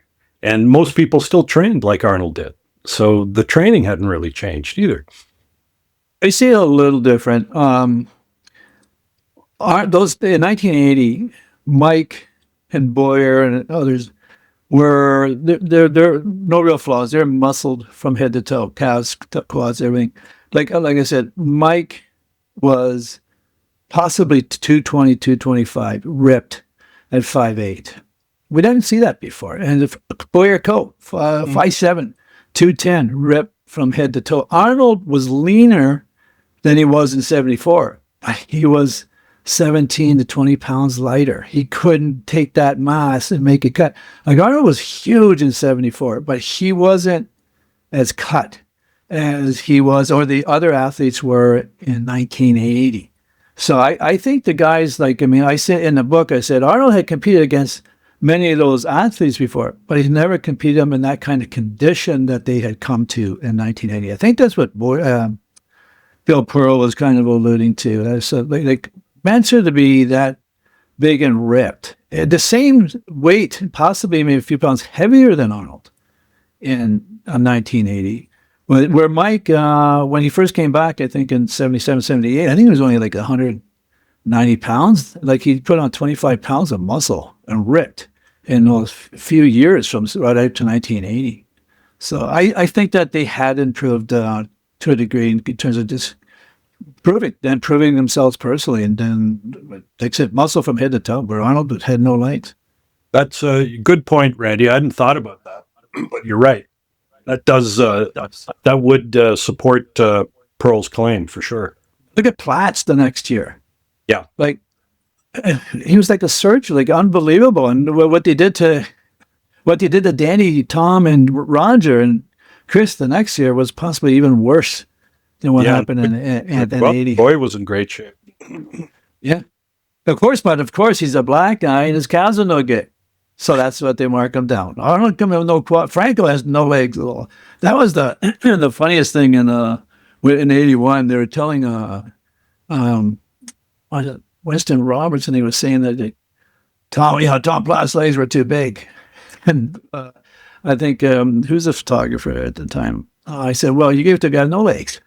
Speaker 2: And most people still trained like Arnold did. So the training hadn't really changed either.
Speaker 3: I see it a little different. Those in 1980, Mike and Boyer and others were they're no real flaws. They're muscled from head to toe, calves, quads, everything. Like I said, Mike was possibly 220, 225, ripped at 5'8". We didn't see that before. And if Boyer Coe, 5'7", 210, ripped from head to toe. Arnold was leaner than he was in 74. He was 17 to 20 pounds lighter. He couldn't take that mass and make it cut. Like Arnold was huge in 74, but he wasn't as cut as he was, or the other athletes were in 1980. So I think the guys I said in the book, I said Arnold had competed against many of those athletes before, but he's never competed them in that kind of condition that they had come to in 1980. I think that's what Bill Pearl was kind of alluding to. So Mentzer to be that big and ripped. The same weight, possibly maybe a few pounds heavier than Arnold in 1980. Where Mike, when he first came back, I think in 77, 78, I think he was only like 190 pounds. Like he put on 25 pounds of muscle and ripped in those few years from right out to 1980. So I think that they had improved to a degree in terms of just proving themselves personally. And then, like I said, muscle from head to toe, where Arnold had no legs.
Speaker 2: That's a good point, Randy. I hadn't thought about that, but you're right. That does that would support Pearl's claim for sure.
Speaker 3: Look at Platts the next year.
Speaker 2: Yeah,
Speaker 3: Like he was like a surgeon, like unbelievable. And what they did to Danny, Tom, and Roger and Chris the next year was possibly even worse than what happened in 80.
Speaker 2: Boy was in great shape.
Speaker 3: Yeah, of course he's a black guy and his calves are no good. So that's what they mark him down. Arnold come with no quad. Franco has no legs at all. That was the the funniest thing in 81. They were telling Winston Robertson, he was saying that Tom Platt's legs were too big. And I think who's the photographer at the time? I said, well, you gave the guy no legs.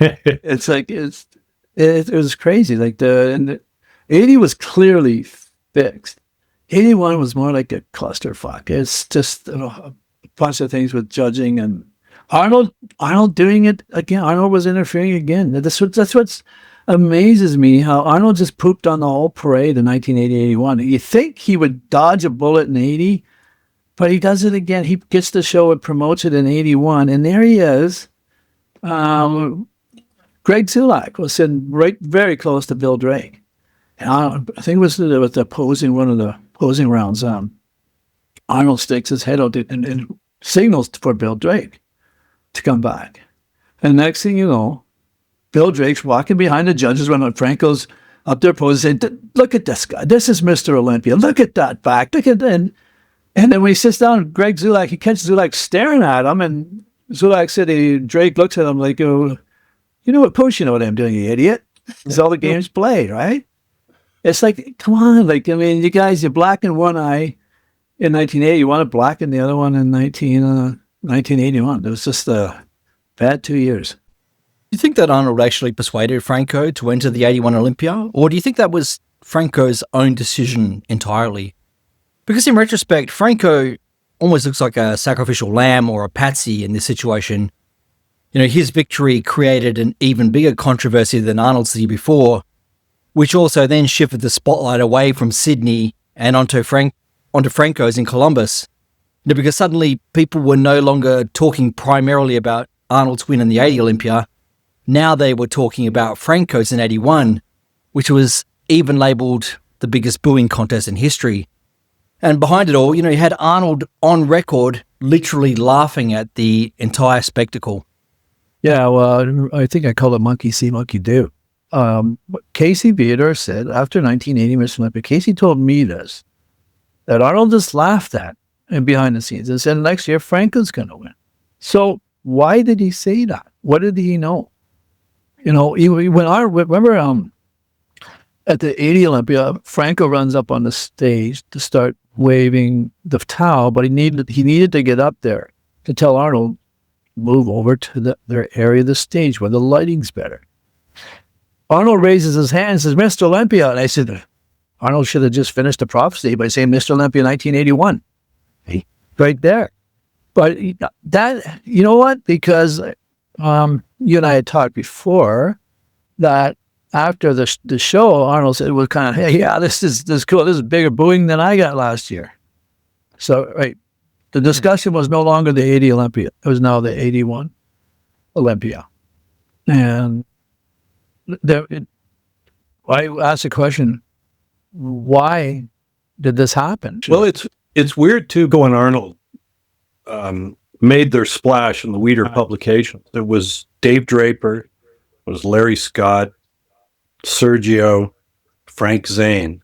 Speaker 3: It's like it was crazy. Like the 80 was clearly fixed. 81 was more like a clusterfuck. It's just a bunch of things with judging and Arnold doing it again. Arnold was interfering again. That's what amazes me, how Arnold just pooped on the whole parade in 1980-81. You think he would dodge a bullet in 80, but he does it again. He gets the show and promotes it in 81, and there he is. Greg Zulak was sitting very close to Bill Drake. And I think it was one of the posing rounds. Arnold sticks his head out and signals for Bill Drake to come back. And next thing you know, Bill Drake's walking behind the judges when Franco's up there posing, saying, look at this guy. This is Mr. Olympia. Look at that back. Look at that. And then when he sits down, Greg Zulak, he catches Zulak staring at him. And Zulak said, Drake looks at him like, oh, you know what, Push, you know what I'm doing, you idiot. It's all the games played, right? It's like, come on. Like, I mean, you guys, you blacken one eye in 1980. You want to blacken the other one in 1981. It was just a bad 2 years.
Speaker 1: Do you think that Arnold actually persuaded Franco to enter the 81 Olympia? Or do you think that was Franco's own decision entirely? Because in retrospect, Franco almost looks like a sacrificial lamb or a patsy in this situation. You know, his victory created an even bigger controversy than Arnold's the year before, which also then shifted the spotlight away from Sydney and onto Franco's in Columbus. You know, because suddenly people were no longer talking primarily about Arnold's win in the 80 Olympia. Now they were talking about Franco's in 81, which was even labelled the biggest booing contest in history. And behind it all, you know, you had Arnold on record literally laughing at the entire spectacle.
Speaker 3: Yeah, well, I think I call it monkey see, monkey do. Casey Beater said after 1980 Mr. Olympia, Casey told me this, that Arnold just laughed at and behind the scenes and said next year Franco's going to win. So why did he say that? What did he know? You know, remember at the 80 Olympia, Franco runs up on the stage to start waving the towel, but he needed to get up there to tell Arnold, move over to their area of the stage where the lighting's better. Arnold raises his hand and says, Mr. Olympia. And I said, Arnold should have just finished the prophecy by saying Mr. Olympia 1981. Right there. But that, you know what? Because you and I had talked before that after the show, Arnold said, well, kind of, hey, yeah, this is cool. This is bigger booing than I got last year. So, right. The discussion was no longer the 80 Olympia. It was now the 81 Olympia. And I asked the question, why did this happen?
Speaker 2: Well, it's weird too. Going Arnold made their splash in the Weeder publications. It was Dave Draper, it was Larry Scott, Sergio, Frank Zane.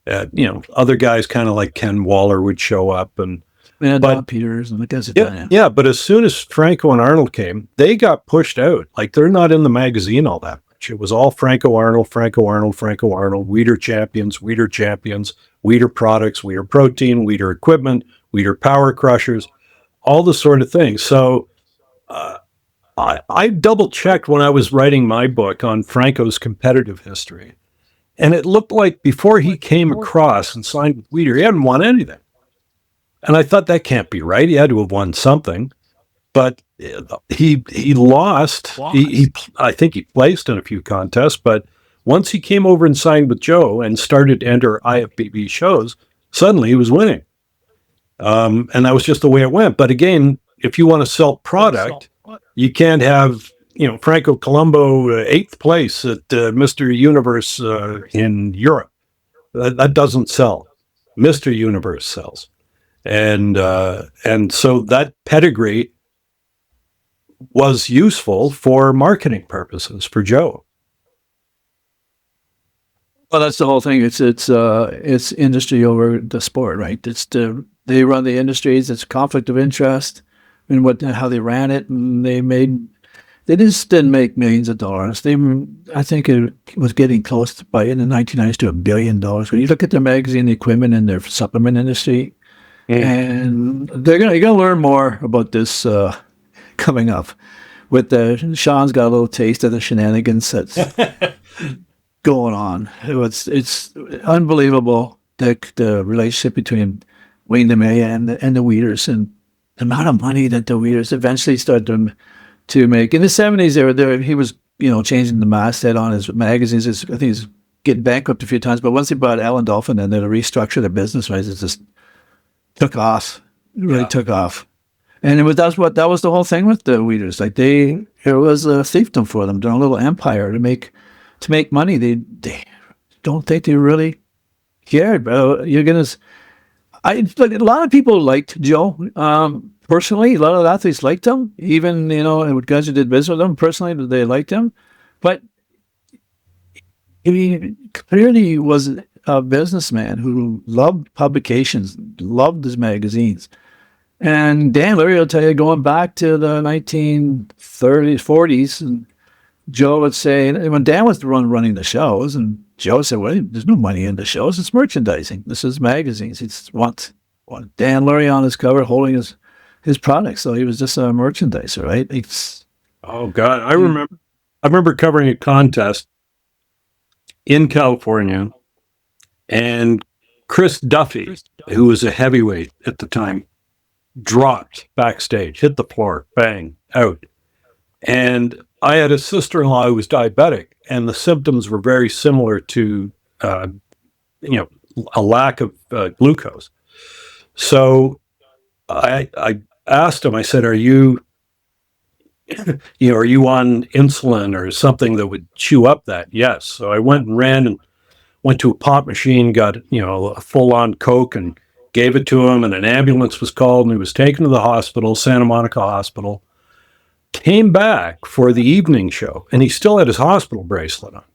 Speaker 2: You know, other guys kind of like Ken Waller would show up and
Speaker 3: Don Peters and the guys.
Speaker 2: Yeah, but as soon as Franco and Arnold came, they got pushed out. Like they're not in the magazine all that much. match. It was all Franco Arnold, Franco Arnold, Franco Arnold, Weider champions, Weider products, Weider protein, Weider equipment, Weider power crushers, all the sort of things. So I double checked when I was writing my book on Franco's competitive history. And it looked like before he came across and signed with Weider, he hadn't won anything. And I thought that can't be right. He had to have won something. But he lost. I think he placed in a few contests. But once he came over and signed with Joe and started to enter IFBB shows, suddenly he was winning. And that was just the way it went. But again, if you want to sell product, you can't have, Franco Colombo 8th place at Mr. Universe in Europe. That doesn't sell. Mr. Universe sells. And so that pedigree was useful for marketing purposes for Joe.
Speaker 3: Well, that's the whole thing. It's industry over the sport, right? They run the industries. It's conflict of interest and how they ran it, and they just didn't make millions of dollars. I think it was getting close in the 1990s to $1 billion. When you look at their magazine equipment and their supplement industry, and you're gonna learn more about this coming up. Sean's got a little taste of the shenanigans that's going on. It's unbelievable the relationship between Wayne LeMay and the Weiders, and the amount of money that the Weiders eventually started to make. In the 70s, he was changing the masthead on his magazines. I think he's getting bankrupt a few times, but once he bought Alan Dolphin and then restructured their business, right, it just took off. Really took off. And that was the whole thing with the Weiders. Like it was a fiefdom for them. They're a little empire to make money. They don't think they really cared. But a lot of people liked Joe. Personally, a lot of athletes liked him. Even guys who did business with him personally, they liked him. But he clearly was a businessman who loved publications, loved his magazines. And Dan Lurie will tell you, going back to the 1930s, 40s, and Joe would say, when Dan was the one running the shows, and Joe said, well, there's no money in the shows, it's merchandising. This is magazines. He want Dan Lurie on his cover holding his products. So he was just a merchandiser, right?
Speaker 2: Oh, God. I remember covering a contest in California, and Chris Duffy, who was a heavyweight at the time, dropped backstage, hit the floor, bang, out. And I had a sister-in-law who was diabetic, and the symptoms were very similar to, a lack of glucose. So I asked him, I said, are you on insulin or something that would chew up that? Yes. So I went to a pop machine, got, a full-on Coke and gave it to him, and an ambulance was called, and he was taken to the hospital, Santa Monica Hospital, came back for the evening show, and he still had his hospital bracelet on.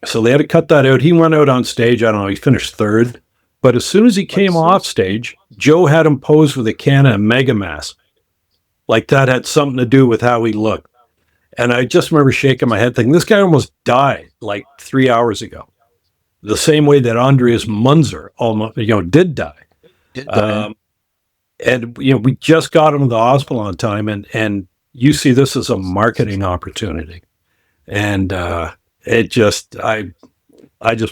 Speaker 2: So they had to cut that out. He went out on stage. I don't know, he finished third. But as soon as he came off stage, Joe had him pose with a can of Megamass. Like that had something to do with how he looked. And I just remember shaking my head thinking, this guy almost died like 3 hours ago. The same way that Andreas Mentzer almost, did die. And, we just got him to the hospital on time, and you see this as a marketing opportunity. And I just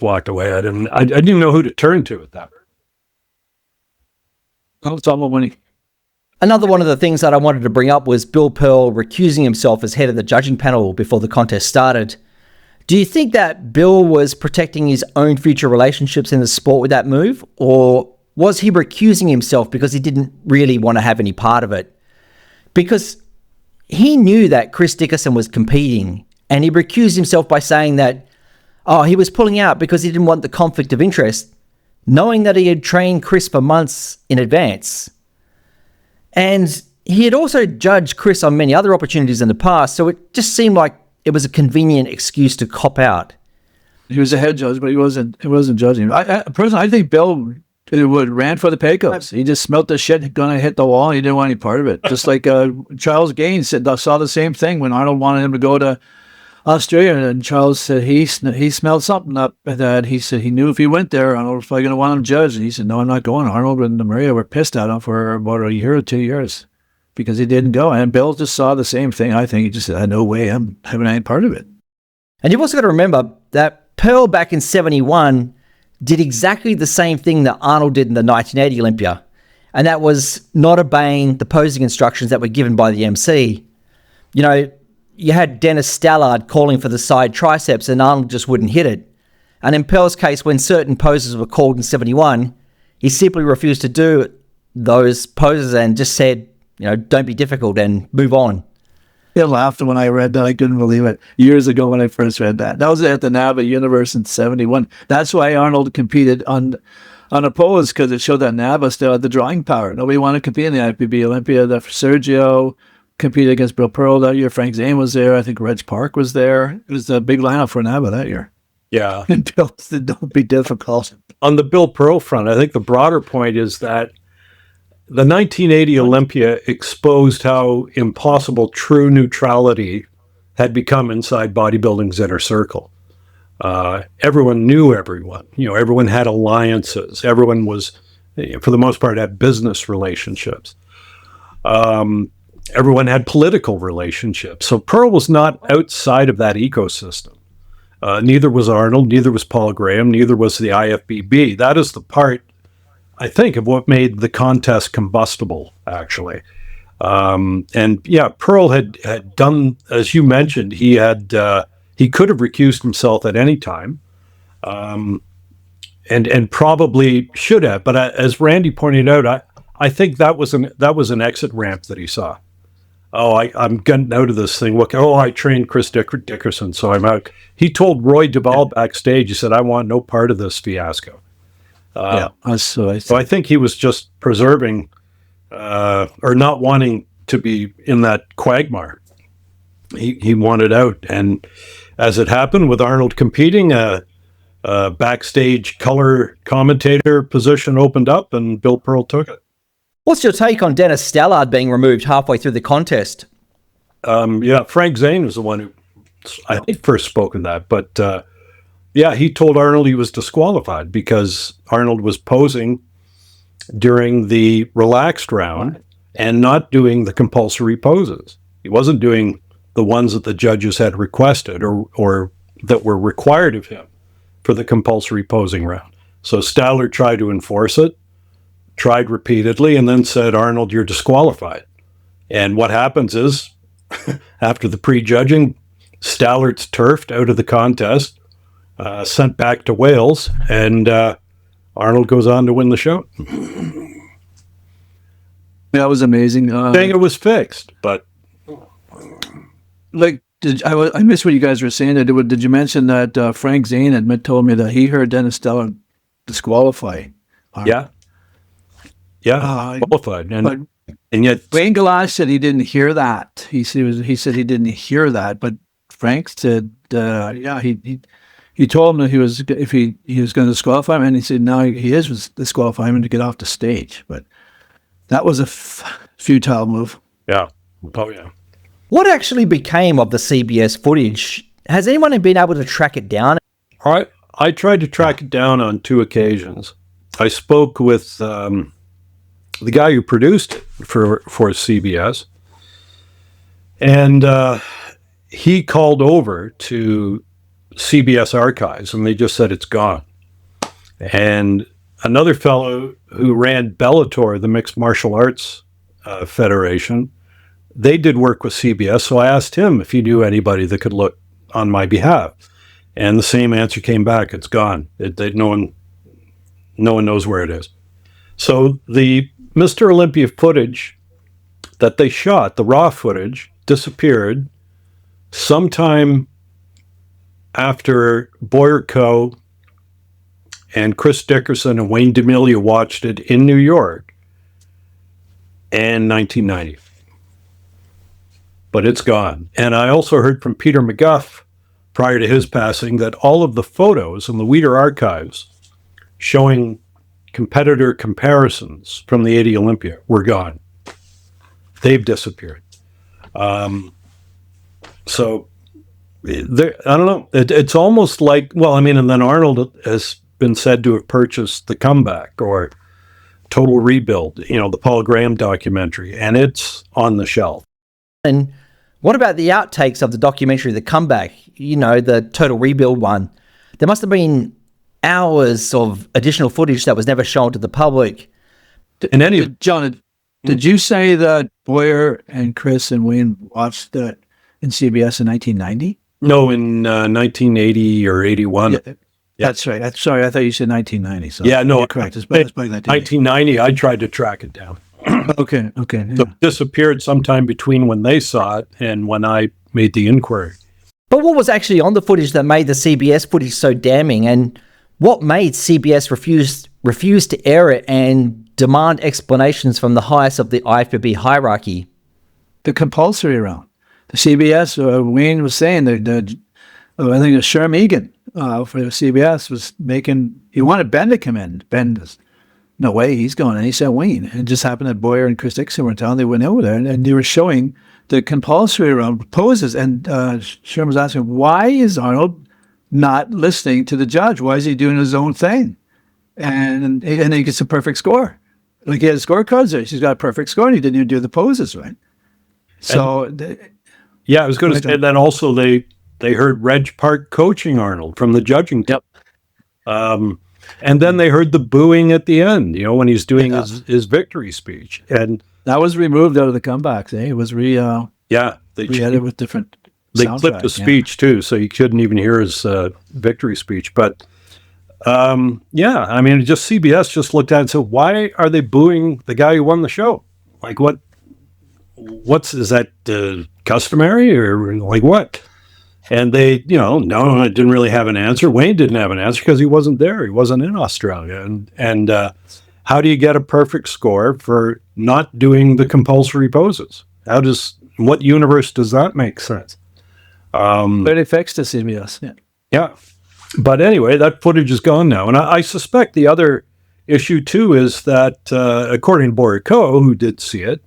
Speaker 2: walked away. I didn't know who to turn to at that.
Speaker 3: Oh, it's almost winning.
Speaker 1: Another one of the things that I wanted to bring up was Bill Pearl recusing himself as head of the judging panel before the contest started. Do you think that Bill was protecting his own future relationships in the sport with that move? Or was he recusing himself because he didn't really want to have any part of it? Because he knew that Chris Dickerson was competing, and he recused himself by saying that, he was pulling out because he didn't want the conflict of interest, knowing that he had trained Chris for months in advance. And he had also judged Chris on many other opportunities in the past, so it just seemed like it was a convenient excuse to cop out.
Speaker 3: He was a head judge, but he wasn't judging. Personally, I think Bill ran for the Pecos. He just smelt the shit going to hit the wall. He didn't want any part of it. Just like Charles Gaines saw the same thing when Arnold wanted him to go to Australia, and Charles said he smelled something up that he said he knew if he went there, Arnold was probably going to want him judged. And he said, "No, I'm not going." Arnold and Maria were pissed at him for about a year or 2 years because he didn't go. And Bill just saw the same thing. I think he just said, "No way, I'm having any part of it."
Speaker 1: And you've also got to remember that Pearl back in 71 did exactly the same thing that Arnold did in the 1980 Olympia. And that was not obeying the posing instructions that were given by the MC. You know, you had Dennis Stallard calling for the side triceps and Arnold just wouldn't hit it. And in Pearl's case, when certain poses were called in 71, he simply refused to do those poses and just said, you know, don't be difficult and move on.
Speaker 3: I laughed when I read that. I couldn't believe it. Years ago when I first read that. That was at the NABA Universe in 71. That's why Arnold competed unopposed, because it showed that NABA still had the drawing power. Nobody wanted to compete in the IPB Olympia. Sergio competed against Bill Pearl that year. Frank Zane was there. I think Reg Park was there. It was a big lineup for NABA that year.
Speaker 2: Yeah.
Speaker 3: And Bill said, don't be difficult.
Speaker 2: On the Bill Pearl front, I think the broader point is that the 1980 Olympia exposed how impossible true neutrality had become inside bodybuilding's inner circle. Everyone knew everyone. You know, everyone had alliances. Everyone was, for the most part, had business relationships. Everyone had political relationships. So Pearl was not outside of that ecosystem. Neither was Arnold, neither was Paul Graham, neither was the IFBB. That is the part, I think, of what made the contest combustible, actually. And yeah, Pearl had done, as you mentioned, he could have recused himself at any time, and probably should have. But as Randy pointed out, I think that was an exit ramp that he saw. Oh, I'm getting out of this thing. Look, I trained Chris Dickerson, so I'm out. He told Roy Duvall backstage, he said, "I want no part of this fiasco." So I think he was just preserving or not wanting to be in that quagmire. He wanted out. And as it happened with Arnold competing, a backstage color commentator position opened up and Bill Pearl took it.
Speaker 1: What's your take on Dennis Stallard being removed halfway through the contest?
Speaker 2: Frank Zane was the one who I think first spoke of that. But he told Arnold he was disqualified because Arnold was posing during the relaxed round and not doing the compulsory poses. He wasn't doing the ones that the judges had requested or that were required of him for the compulsory posing round. So Stallard tried to enforce it, tried repeatedly, and then said, "Arnold, you're disqualified." And what happens is, after the prejudging, Stallard's turfed out of the contest, sent back to Wales, and Arnold goes on to win the show.
Speaker 3: That was amazing.
Speaker 2: Saying it was fixed, but
Speaker 3: like, I missed what you guys were saying. Did you mention that Frank Zane had told me that he heard Dennis Stallard disqualify Arnold?
Speaker 2: Yeah, qualified, and yet
Speaker 3: Wayne Galash said he didn't hear that. He said he didn't hear that, but Frank said, he told him that he was going to disqualify him, and he said now he was disqualifying him to get off the stage. But that was a futile move.
Speaker 2: Yeah. Oh yeah.
Speaker 1: What actually became of the CBS footage? Has anyone been able to track it down?
Speaker 2: I tried to track it down on 2 occasions. I spoke with the guy who produced it for CBS, and he called over to CBS Archives, and they just said it's gone. And another fellow who ran Bellator, the Mixed Martial Arts Federation, they did work with CBS, so I asked him if he knew anybody that could look on my behalf. And the same answer came back: it's gone. No one knows where it is. So the Mr. Olympia footage that they shot, the raw footage, disappeared sometime after Boyer Coe and Chris Dickerson and Wayne D'Amelio watched it in New York in 1990. But it's gone. And I also heard from Peter McGuff prior to his passing that all of the photos in the Weider archives showing competitor comparisons from the 80 Olympia were gone. They've disappeared. So I don't know. It's almost like, well, I mean, and then Arnold has been said to have purchased The Comeback or Total Rebuild, the Paul Graham documentary, and it's on the shelf.
Speaker 1: And what about the outtakes of the documentary, The Comeback, the Total Rebuild one? There must have been hours of additional footage that was never shown to the public.
Speaker 3: John, did you say that Boyer and Chris and Wayne watched that in CBS in 1990?
Speaker 2: No, in 1980 or 81.
Speaker 3: Yeah, that's right. Sorry, I thought you said 1990. So
Speaker 2: yeah, no,
Speaker 3: you're correct. It's back
Speaker 2: 1990. I tried to track it down.
Speaker 3: Okay. Yeah.
Speaker 2: So it disappeared sometime between when they saw it and when I made the inquiry.
Speaker 1: But what was actually on the footage that made the CBS footage so damning, and what made CBS refuse to air it and demand explanations from the highest of the IFBB hierarchy?
Speaker 3: The compulsory round. The CBS, Wayne was saying that I think it was Sherm Egan for CBS was he wanted Ben to come in. Ben was, no way, he's going. And he said Wayne. And it just happened that Boyer and Chris Dixon were in town. They went over there and they were showing the compulsory round poses. And Sherm was asking, why is Arnold not listening to the judge? Why is he doing his own thing? And he gets a perfect score. Like he had scorecards there. He's got a perfect score and he didn't even do the poses right. So...
Speaker 2: I was going to say that also they heard Reg Park coaching Arnold from the judging team.
Speaker 3: Yep.
Speaker 2: And then they heard the booing at the end, when he's doing his victory speech. And
Speaker 3: that was removed out of the comebacks, eh? It was re-edited with different
Speaker 2: They clipped the speech too, so you couldn't even hear his victory speech. But I mean, just CBS just looked at it and said, why are they booing the guy who won the show? Like is that customary or like what? And they, no, I didn't really have an answer. Wayne didn't have an answer because he wasn't there. He wasn't in Australia. And how do you get a perfect score for not doing the compulsory poses? What universe does that make sense?
Speaker 3: But it fixed the CBS. Yeah.
Speaker 2: Yeah. But anyway, that footage is gone now. And I suspect the other issue too is that, according to Borico, who did see it,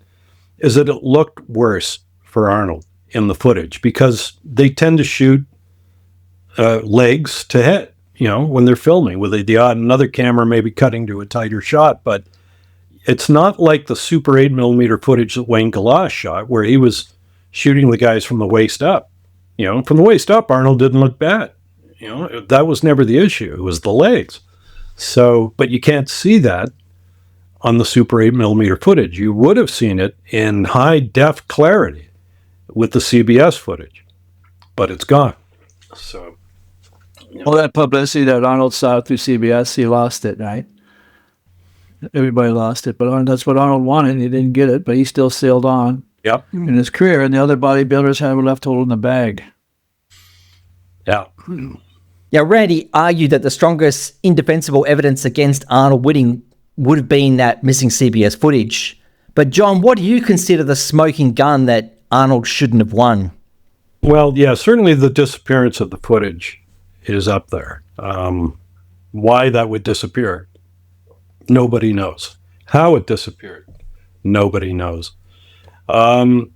Speaker 2: is that it looked worse for Arnold in the footage because they tend to shoot legs to head, when they're filming with another camera maybe cutting to a tighter shot. But it's not like the Super 8mm footage that Wayne Galash shot where he was shooting the guys from the waist up. From the waist up, Arnold didn't look bad. That was never the issue. It was the legs. So, but you can't see that on the Super 8mm footage. You would have seen it in high def clarity with the CBS footage, but it's gone. So,
Speaker 3: all that publicity that Arnold saw through CBS, he lost it, right? Everybody lost it, but that's what Arnold wanted. He didn't get it, but he still sailed on.
Speaker 2: Yep.
Speaker 3: In his career, and the other bodybuilders were left holding the bag.
Speaker 2: Yeah.
Speaker 1: Yeah, Randy argued that the strongest indefensible evidence against Arnold winning would have been that missing CBS footage. But John, what do you consider the smoking gun that Arnold shouldn't have won?
Speaker 2: Well, yeah, certainly the disappearance of the footage is up there. Why that would disappear, nobody knows. How it disappeared, nobody knows. To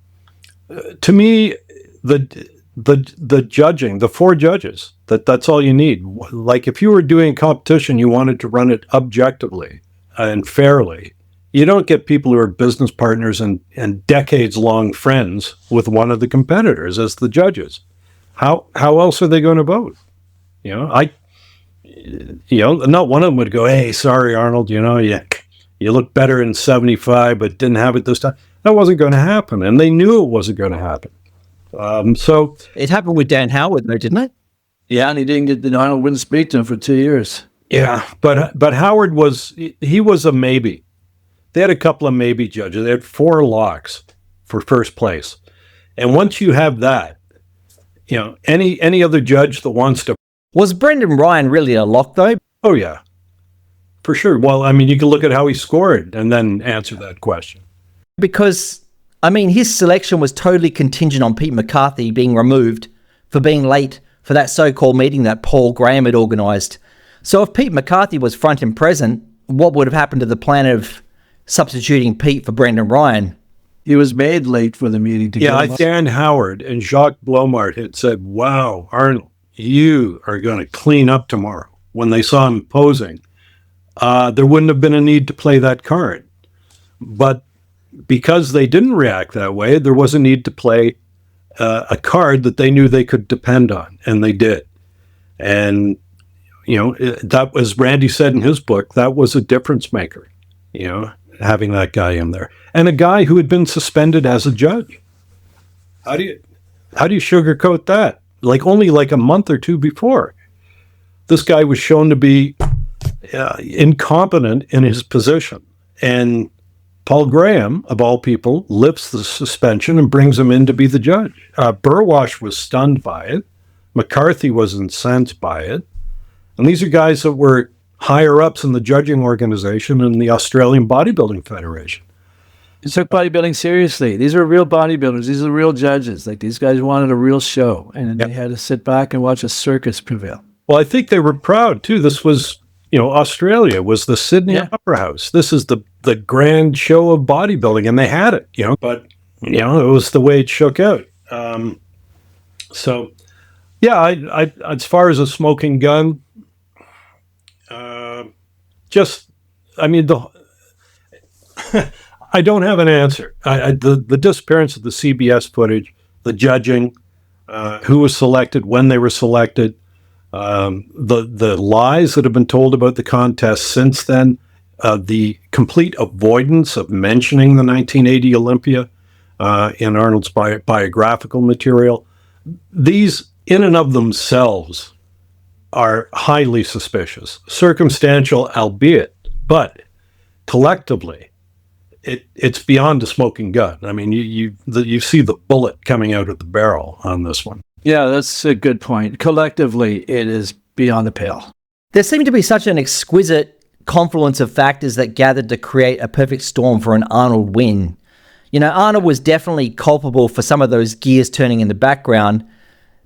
Speaker 2: me, the judging, the four judges, that's all you need. Like if you were doing a competition, you wanted to run it objectively and fairly. You don't get people who are business partners and decades-long friends with one of the competitors as the judges. How else are they going to vote? Not one of them would go, "Hey, sorry, Arnold, you look better in 75, but didn't have it this time." That wasn't going to happen, and they knew it wasn't going to happen. So
Speaker 1: it happened with Dan Howard, though, didn't it?
Speaker 3: Yeah, and he didn't get Arnold wouldn't speak to him for 2 years.
Speaker 2: Yeah, but Howard was a maybe. They had a couple of maybe judges. They had 4 locks for first place, and once you have that, any other judge that wants to.
Speaker 1: Was Brendan Ryan really a lock, though?
Speaker 2: Oh yeah, for sure. Well, I mean, you can look at how he scored and then answer that question.
Speaker 1: Because, I mean, his selection was totally contingent on Pete McCarthy being removed for being late for that so-called meeting that Paul Graham had organised. So if Pete McCarthy was front and present, what would have happened to the plan of substituting Pete for Brendan Ryan?
Speaker 3: He was made late for the meeting to get him up.
Speaker 2: Dan Howard and Jacques Blomart had said, "Wow, Arnold, you are going to clean up tomorrow." When they saw him posing, there wouldn't have been a need to play that card. But because they didn't react that way, there was a need to play a card that they knew they could depend on, and they did. And, that was, Randy said in his book, that was a difference maker, having that guy in there. And a guy who had been suspended as a judge. How do you sugarcoat that? Only a month or two before, this guy was shown to be incompetent in his position. And Paul Graham, of all people, lifts the suspension and brings him in to be the judge. Burwash was stunned by it. McCarthy was incensed by it. And these are guys that were higher ups in the judging organization in the Australian Bodybuilding Federation.
Speaker 3: He took bodybuilding seriously. These are real bodybuilders. These are real judges. These guys wanted a real show, and they had to sit back and watch a circus prevail.
Speaker 2: Well, I think they were proud, too. This was, Australia was the Sydney Opera House. This is the grand show of bodybuilding, and they had it, But, it was the way it shook out. So, I as far as a smoking gun, I don't have an answer. The disappearance of the CBS footage, the judging, who was selected, when they were selected, the lies that have been told about the contest since then, the complete avoidance of mentioning the 1980 Olympia in Arnold's biographical material, these in and of themselves are highly suspicious, circumstantial albeit, but collectively, it's beyond a smoking gun. I mean, you see the bullet coming out of the barrel on this one.
Speaker 3: Yeah, that's a good point. Collectively, it is beyond the pale.
Speaker 1: There seemed to be such an exquisite confluence of factors that gathered to create a perfect storm for an Arnold win. Arnold was definitely culpable for some of those gears turning in the background,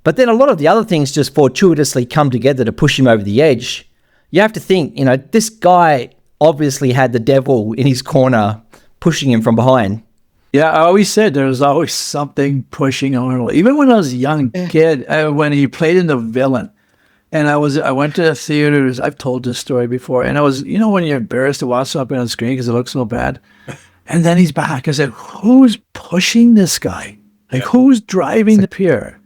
Speaker 1: but then a lot of the other things just fortuitously come together to push him over the edge. You have to think, this guy obviously had the devil in his corner pushing him from behind.
Speaker 3: Yeah, I always said there was always something pushing Arnold. Even when I was a young kid, when he played in The Villain, and I went to the theaters. I've told this story before, and I was, when you're embarrassed to watch something on screen because it looks so bad, and then he's back. I said, who's pushing this guy? Who's driving the pier?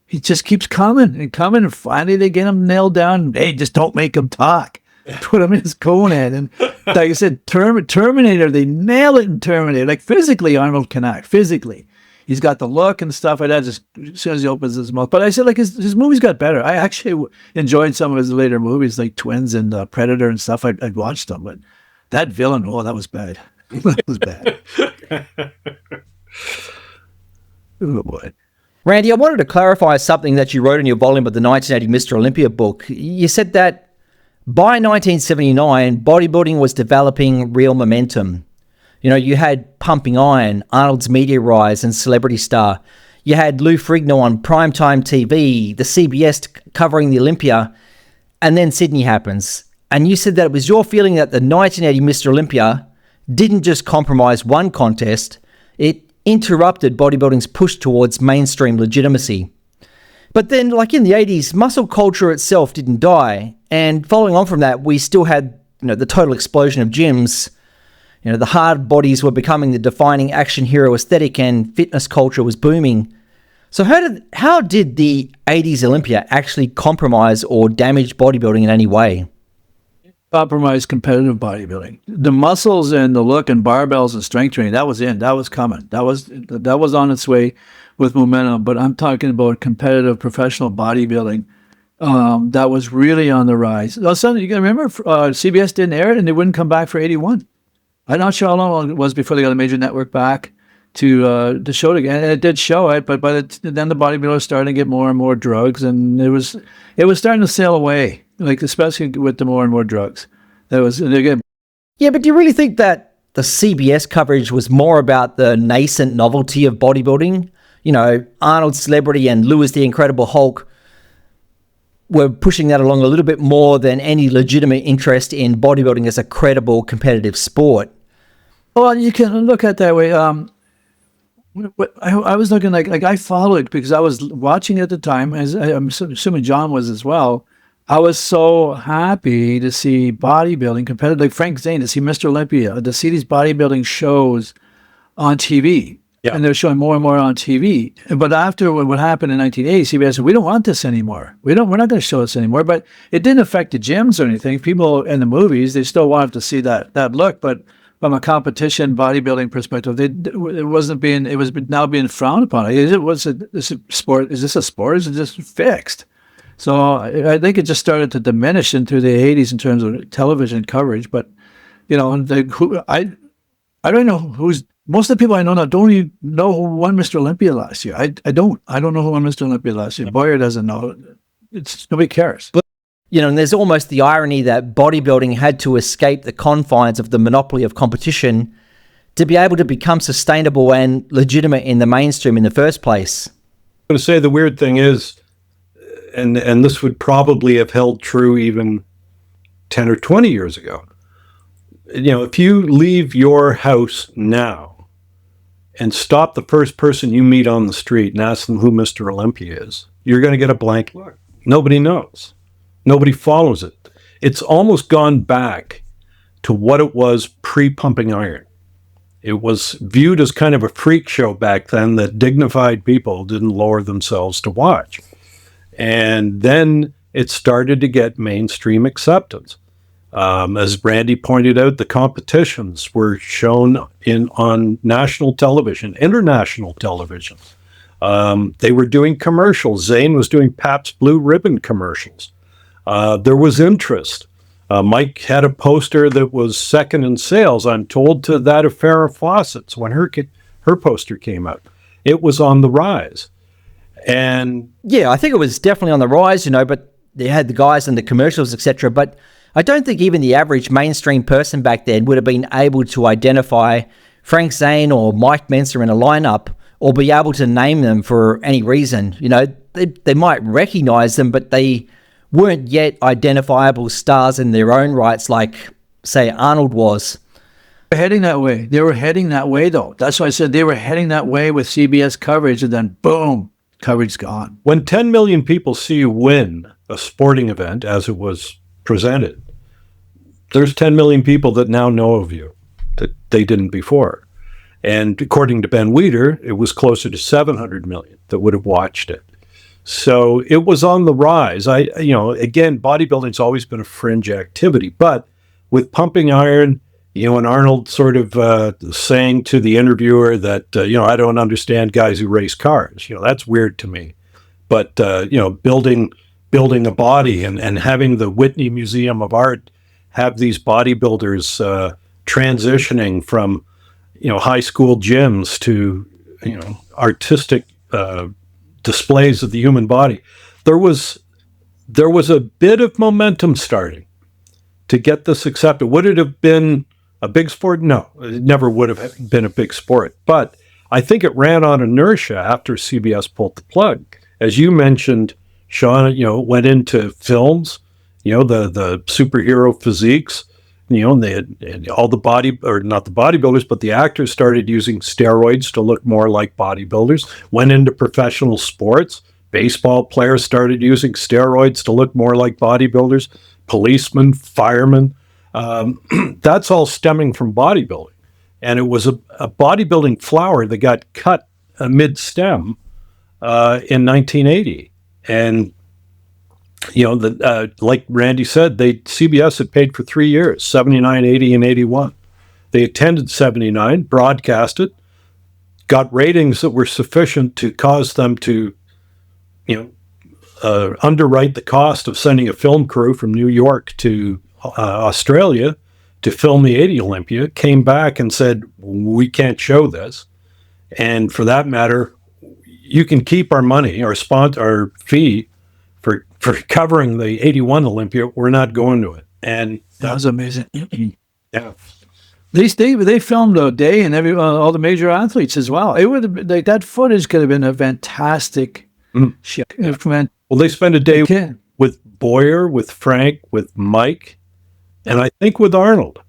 Speaker 3: He just keeps coming and coming, and finally they get him nailed down. Hey, just don't make him talk. Put him in his cone head. And like I said, Terminator, they nail it in Terminator. Physically, Arnold can act. Physically. He's got the look and stuff like that just as soon as he opens his mouth. But I said, his movies got better. I actually enjoyed some of his later movies, like Twins and Predator and stuff. I'd watched them. But that Villain, that was bad. That was bad. Oh, boy.
Speaker 1: Randy, I wanted to clarify something that you wrote in your volume of the 1980 Mr. Olympia book. You said that by 1979, bodybuilding was developing real momentum. You had Pumping Iron, Arnold's media rise and celebrity star. You had Lou Ferrigno on primetime TV, the CBS covering the Olympia, and then Sydney happens. And you said that it was your feeling that the 1980 Mr. Olympia didn't just compromise one contest, it interrupted bodybuilding's push towards mainstream legitimacy. But then, in the 80s, muscle culture itself didn't die. And following on from that, we still had, the total explosion of gyms. The hard bodies were becoming the defining action hero aesthetic, and fitness culture was booming. So how did the 80s Olympia actually compromise or damage bodybuilding in any way?
Speaker 3: Compromise competitive bodybuilding. The muscles and the look and barbells and strength training, that was in. That was coming. That was on its way with momentum. But I'm talking about competitive professional bodybuilding. That was really on the rise. All of a sudden, you can remember CBS didn't air it, and they wouldn't come back for 81. I'm not sure how long it was before they got a major network back to show it again. And it did show it, but then the bodybuilders started to get more and more drugs, and it was starting to sail away. Especially with the more and more drugs. Yeah,
Speaker 1: but do you really think that the CBS coverage was more about the nascent novelty of bodybuilding? Arnold's celebrity and Lewis the Incredible Hulk were pushing that along a little bit more than any legitimate interest in bodybuilding as a credible competitive sport.
Speaker 3: Well, you can look at it that way. I was looking like I followed because I was watching at the time, as I'm assuming John was as well. I was so happy to see bodybuilding competitive, like Frank Zane, to see Mr. Olympia, to see these bodybuilding shows on TV.
Speaker 2: Yeah.
Speaker 3: And they're showing more and more on TV. But after what happened in 1980, CBS said, we don't want this anymore. We're not going to show this anymore. But it didn't affect the gyms or anything. People in the movies, they still wanted to see that look. But from a competition bodybuilding perspective, it was now being frowned upon. Is this a sport? Is this a sport? Is it just fixed? So I think it just started to diminish into the 80s in terms of television coverage. But, I don't know who's. Most of the people I know now don't even know who won Mr. Olympia last year. I don't know who won Mr. Olympia last year. Boyer doesn't know. Nobody cares.
Speaker 1: And there's almost the irony that bodybuilding had to escape the confines of the monopoly of competition to be able to become sustainable and legitimate in the mainstream in the first place.
Speaker 2: I'm going to say the weird thing is, and this would probably have held true even 10 or 20 years ago. If you leave your house now and stop the first person you meet on the street and ask them who Mr. Olympia is, you're going to get a blank look. Nobody knows. Nobody follows it. It's almost gone back to what it was pre-pumping iron. It was viewed as kind of a freak show back then that dignified people didn't lower themselves to watch. And then it started to get mainstream acceptance. As Randy pointed out, the competitions were shown on national television, international television. They were doing commercials. Zane was doing Pabst Blue Ribbon commercials. There was interest. Mike had a poster that was second in sales, I'm told, to that of Farrah Fawcett's when her poster came out. It was on the rise. And
Speaker 1: yeah, I think it was definitely on the rise, but they had the guys in the commercials, etc. But I don't think even the average mainstream person back then would have been able to identify Frank Zane or Mike Mentzer in a lineup or be able to name them for any reason. They might recognize them, but they weren't yet identifiable stars in their own rights like, say, Arnold was.
Speaker 3: Heading that way. They were heading that way, though. That's why I said they were heading that way with CBS coverage, and then boom, coverage gone.
Speaker 2: When 10 million people see you win a sporting event as it was presented, there's 10 million people that now know of you that they didn't before. And according to Ben Weider, it was closer to 700 million that would have watched it. So it was on the rise. Again, bodybuilding's always been a fringe activity, but with pumping iron, and Arnold sort of saying to the interviewer that, I don't understand guys who race cars. That's weird to me. But, building a body and having the Whitney Museum of Art have these bodybuilders transitioning from, high school gyms to, artistic displays of the human body. There was a bit of momentum starting to get this accepted. Would it have been a big sport? No, it never would have been a big sport. But I think it ran on inertia after CBS pulled the plug. As you mentioned, Sean, went into films, the superhero physiques, and they had all the not the bodybuilders, but the actors started using steroids to look more like bodybuilders, went into professional sports. Baseball players started using steroids to look more like bodybuilders, policemen, firemen. That's all stemming from bodybuilding. And it was a bodybuilding flower that got cut mid-stem in 1980. And like Randy said, CBS had paid for 3 years, 79, 80, and 81. They attended 79, broadcasted, got ratings that were sufficient to cause them to, underwrite the cost of sending a film crew from New York to Australia to film the 80 Olympia, came back and said, we can't show this. And for that matter, you can keep our money, our fee for covering the 81 Olympia. We're not going to it. And
Speaker 3: that was amazing.
Speaker 2: Yeah.
Speaker 3: They filmed a day and all the major athletes as well. It would have been, that footage could have been a fantastic shot.
Speaker 2: Well, they spent a day with Boyer, with Frank, with Mike, and I think with Arnold.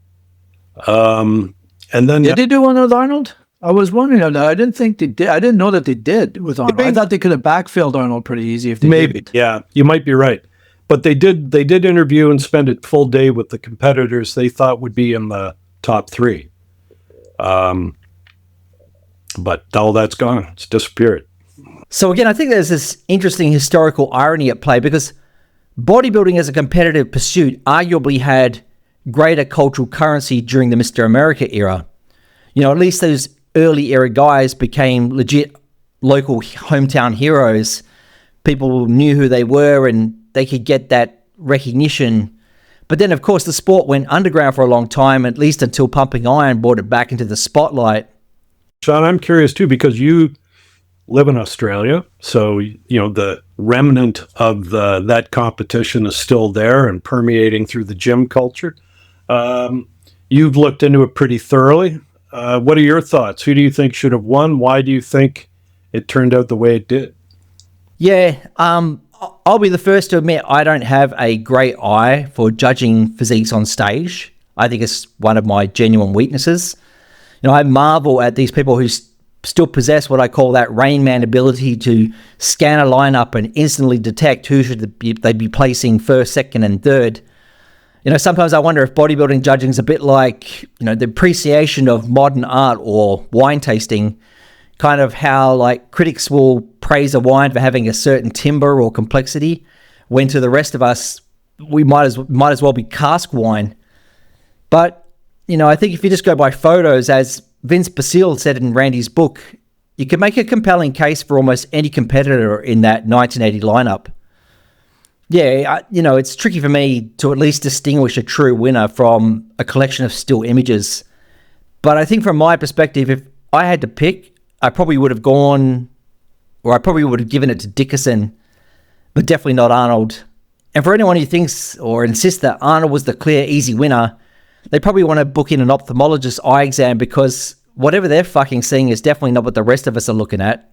Speaker 2: And then
Speaker 3: did they do one with Arnold? I was wondering on that. I didn't think they did. I didn't know that they did with Arnold. I thought they could have backfilled Arnold pretty easy if they
Speaker 2: Maybe,
Speaker 3: didn't.
Speaker 2: yeah, you might be right. But they did interview and spend a full day with the competitors they thought would be in the top 3. But all that's gone. It's disappeared.
Speaker 1: So again, I think there's this interesting historical irony at play because bodybuilding as a competitive pursuit arguably had greater cultural currency during the Mr. America era. At least those early era guys became legit local hometown heroes. People knew who they were and they could get that recognition. But then, of course, the sport went underground for a long time, at least until Pumping Iron brought it back into the spotlight.
Speaker 2: Sean, I'm curious too, because you live in Australia, so the remnant of that competition is still there and permeating through the gym culture. You've looked into it pretty thoroughly. What are your thoughts? Who do you think should have won? Why do you think it turned out the way it did?
Speaker 1: Yeah, I'll be the first to admit I don't have a great eye for judging physiques on stage. I think it's one of my genuine weaknesses. I marvel at these people who still possess what I call that Rain Man ability to scan a lineup and instantly detect who should they be placing first, second, and third. Sometimes I wonder if bodybuilding judging is a bit like, the appreciation of modern art or wine tasting, kind of how like critics will praise a wine for having a certain timbre or complexity, when to the rest of us, we might as well be cask wine. But, I think if you just go by photos, as Vince Basile said in Randy's book, you can make a compelling case for almost any competitor in that 1980 lineup. Yeah, it's tricky for me to at least distinguish a true winner from a collection of still images. But I think from my perspective, if I had to pick, I probably would have given it to Dickerson, but definitely not Arnold. And for anyone who thinks or insists that Arnold was the clear, easy winner, they probably want to book in an ophthalmologist's eye exam because whatever they're fucking seeing is definitely not what the rest of us are looking at.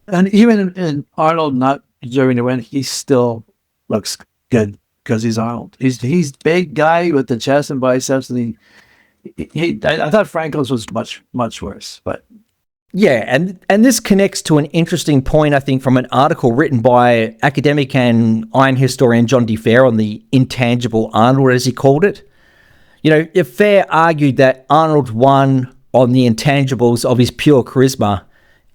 Speaker 3: And even in Arnold not deserving to win, he still looks good because he's Arnold. He's big guy with the chest and biceps, and I thought Franco's was much worse, but.
Speaker 1: Yeah, and this connects to an interesting point, I think, from an article written by academic and iron historian John DeFair on the intangible Arnold, as he called it. If Fair argued that Arnold won on the intangibles of his pure charisma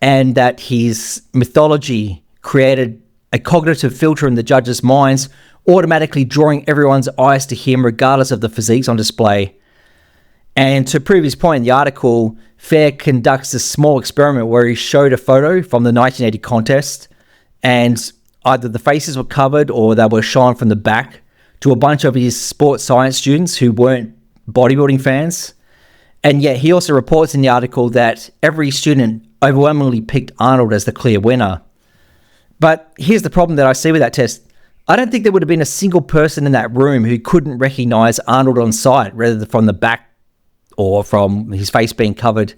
Speaker 1: and that his mythology created a cognitive filter in the judges' minds, automatically drawing everyone's eyes to him regardless of the physiques on display. And to prove his point in the article, Fair conducts a small experiment where he showed a photo from the 1980 contest, and either the faces were covered or they were shown from the back to a bunch of his sports science students who weren't bodybuilding fans. And yet he also reports in the article that every student overwhelmingly picked Arnold as the clear winner. But here's the problem that I see with that test. I don't think there would have been a single person in that room who couldn't recognize Arnold on sight, rather than from the back or from his face being covered.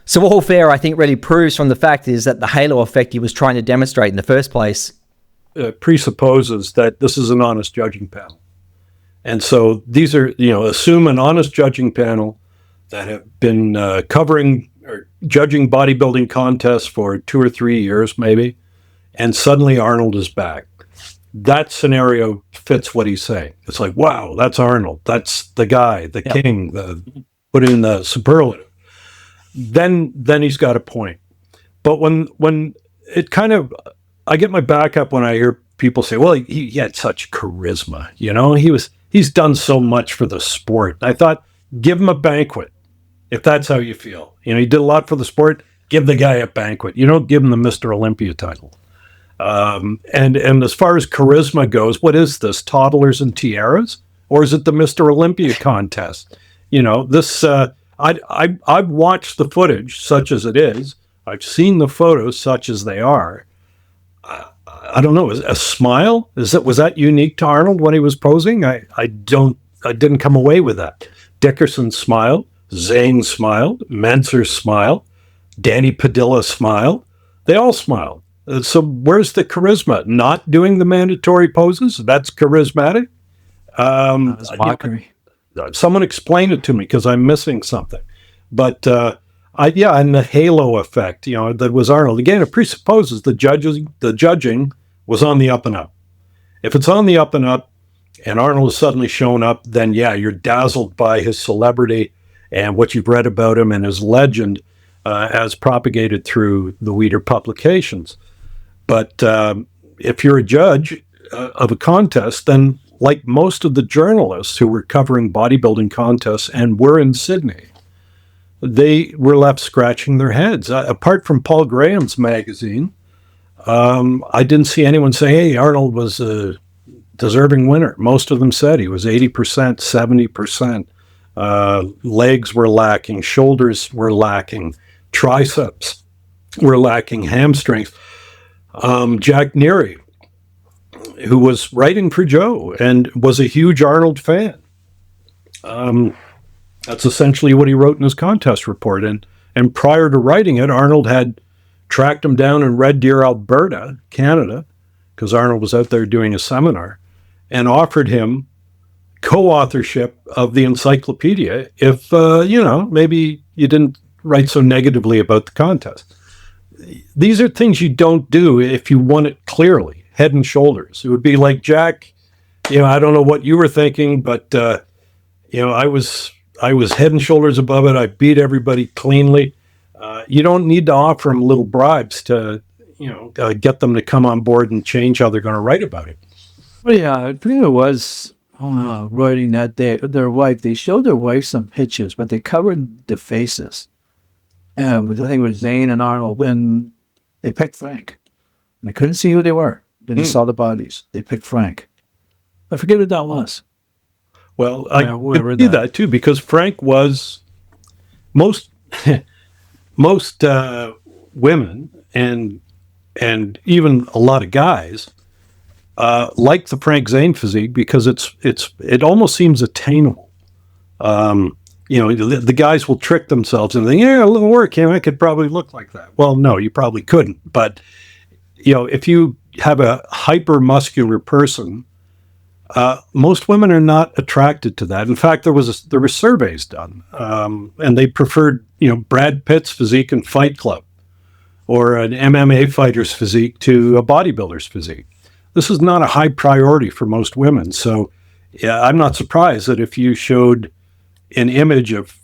Speaker 1: So all Fair, I think, really proves from the fact is that the halo effect he was trying to demonstrate in the first place
Speaker 2: presupposes that this is an honest judging panel. And so these are, assume an honest judging panel that have been covering or judging bodybuilding contests for 2 or 3 years, maybe, and suddenly Arnold is back. That scenario fits what he's saying. It's like, wow, that's Arnold. That's the guy, the king, put in the superlative. Then he's got a point. But when it kind of, I get my back up when I hear people say, well, he had such charisma, he's done so much for the sport. I thought, give him a banquet, if that's how you feel. He did a lot for the sport, give the guy a banquet. You don't give him the Mr. Olympia title. And as far as charisma goes, what is this, toddlers and tiaras? Or is it the Mr. Olympia contest? I've watched the footage, such as it is. I've seen the photos, such as they are. I don't know. A smile? Was that unique to Arnold when he was posing? I didn't come away with that. Dickerson smiled. Zane smiled. Mentzer smiled. Danny Padilla smiled. They all smiled. So where's the charisma? Not doing the mandatory poses? That's charismatic?
Speaker 3: That's mockery.
Speaker 2: Someone explain it to me, because I'm missing something. But And the halo effect, that was Arnold. Again, it presupposes the judging was on the up and up. If it's on the up and up and Arnold has suddenly shown up, then yeah, you're dazzled by his celebrity and what you've read about him and his legend as propagated through the Weider publications. But if you're a judge of a contest, then like most of the journalists who were covering bodybuilding contests and were in Sydney, they were left scratching their heads. Apart from Paul Graham's magazine, I didn't see anyone say, hey, Arnold was a deserving winner. Most of them said he was 80%, 70%. Legs were lacking, shoulders were lacking, triceps were lacking, hamstrings. Jack Neary, who was writing for Joe and was a huge Arnold fan. That's essentially what he wrote in his contest report. And prior to writing it, Arnold had tracked him down in Red Deer, Alberta, Canada, because Arnold was out there doing a seminar, and offered him co-authorship of the encyclopedia if, maybe you didn't write so negatively about the contest. These are things you don't do if you want it clearly, head and shoulders. It would be like, Jack, I don't know what you were thinking, but, I was head and shoulders above it. I beat everybody cleanly. You don't need to offer them little bribes to, get them to come on board and change how they're going to write about it.
Speaker 3: Well, yeah, I think it was writing that day. Their wife, they showed their wife some pictures, but they covered the faces. I think it was Zane and Arnold when they picked Frank. And they couldn't see who they were. Then they saw the bodies. They picked Frank. I forget what that was.
Speaker 2: Well, I could see that too, because Frank was most women and even a lot of guys like the Frank Zane physique because it almost seems attainable. The guys will trick themselves and think, yeah, a little work, I could probably look like that. Well, no, you probably couldn't. But if you have a hyper muscular person, most women are not attracted to that. In fact, there were surveys done, and they preferred, Brad Pitt's physique in Fight Club, or an MMA fighter's physique to a bodybuilder's physique. This is not a high priority for most women. So, yeah, I'm not surprised that if you showed an image of,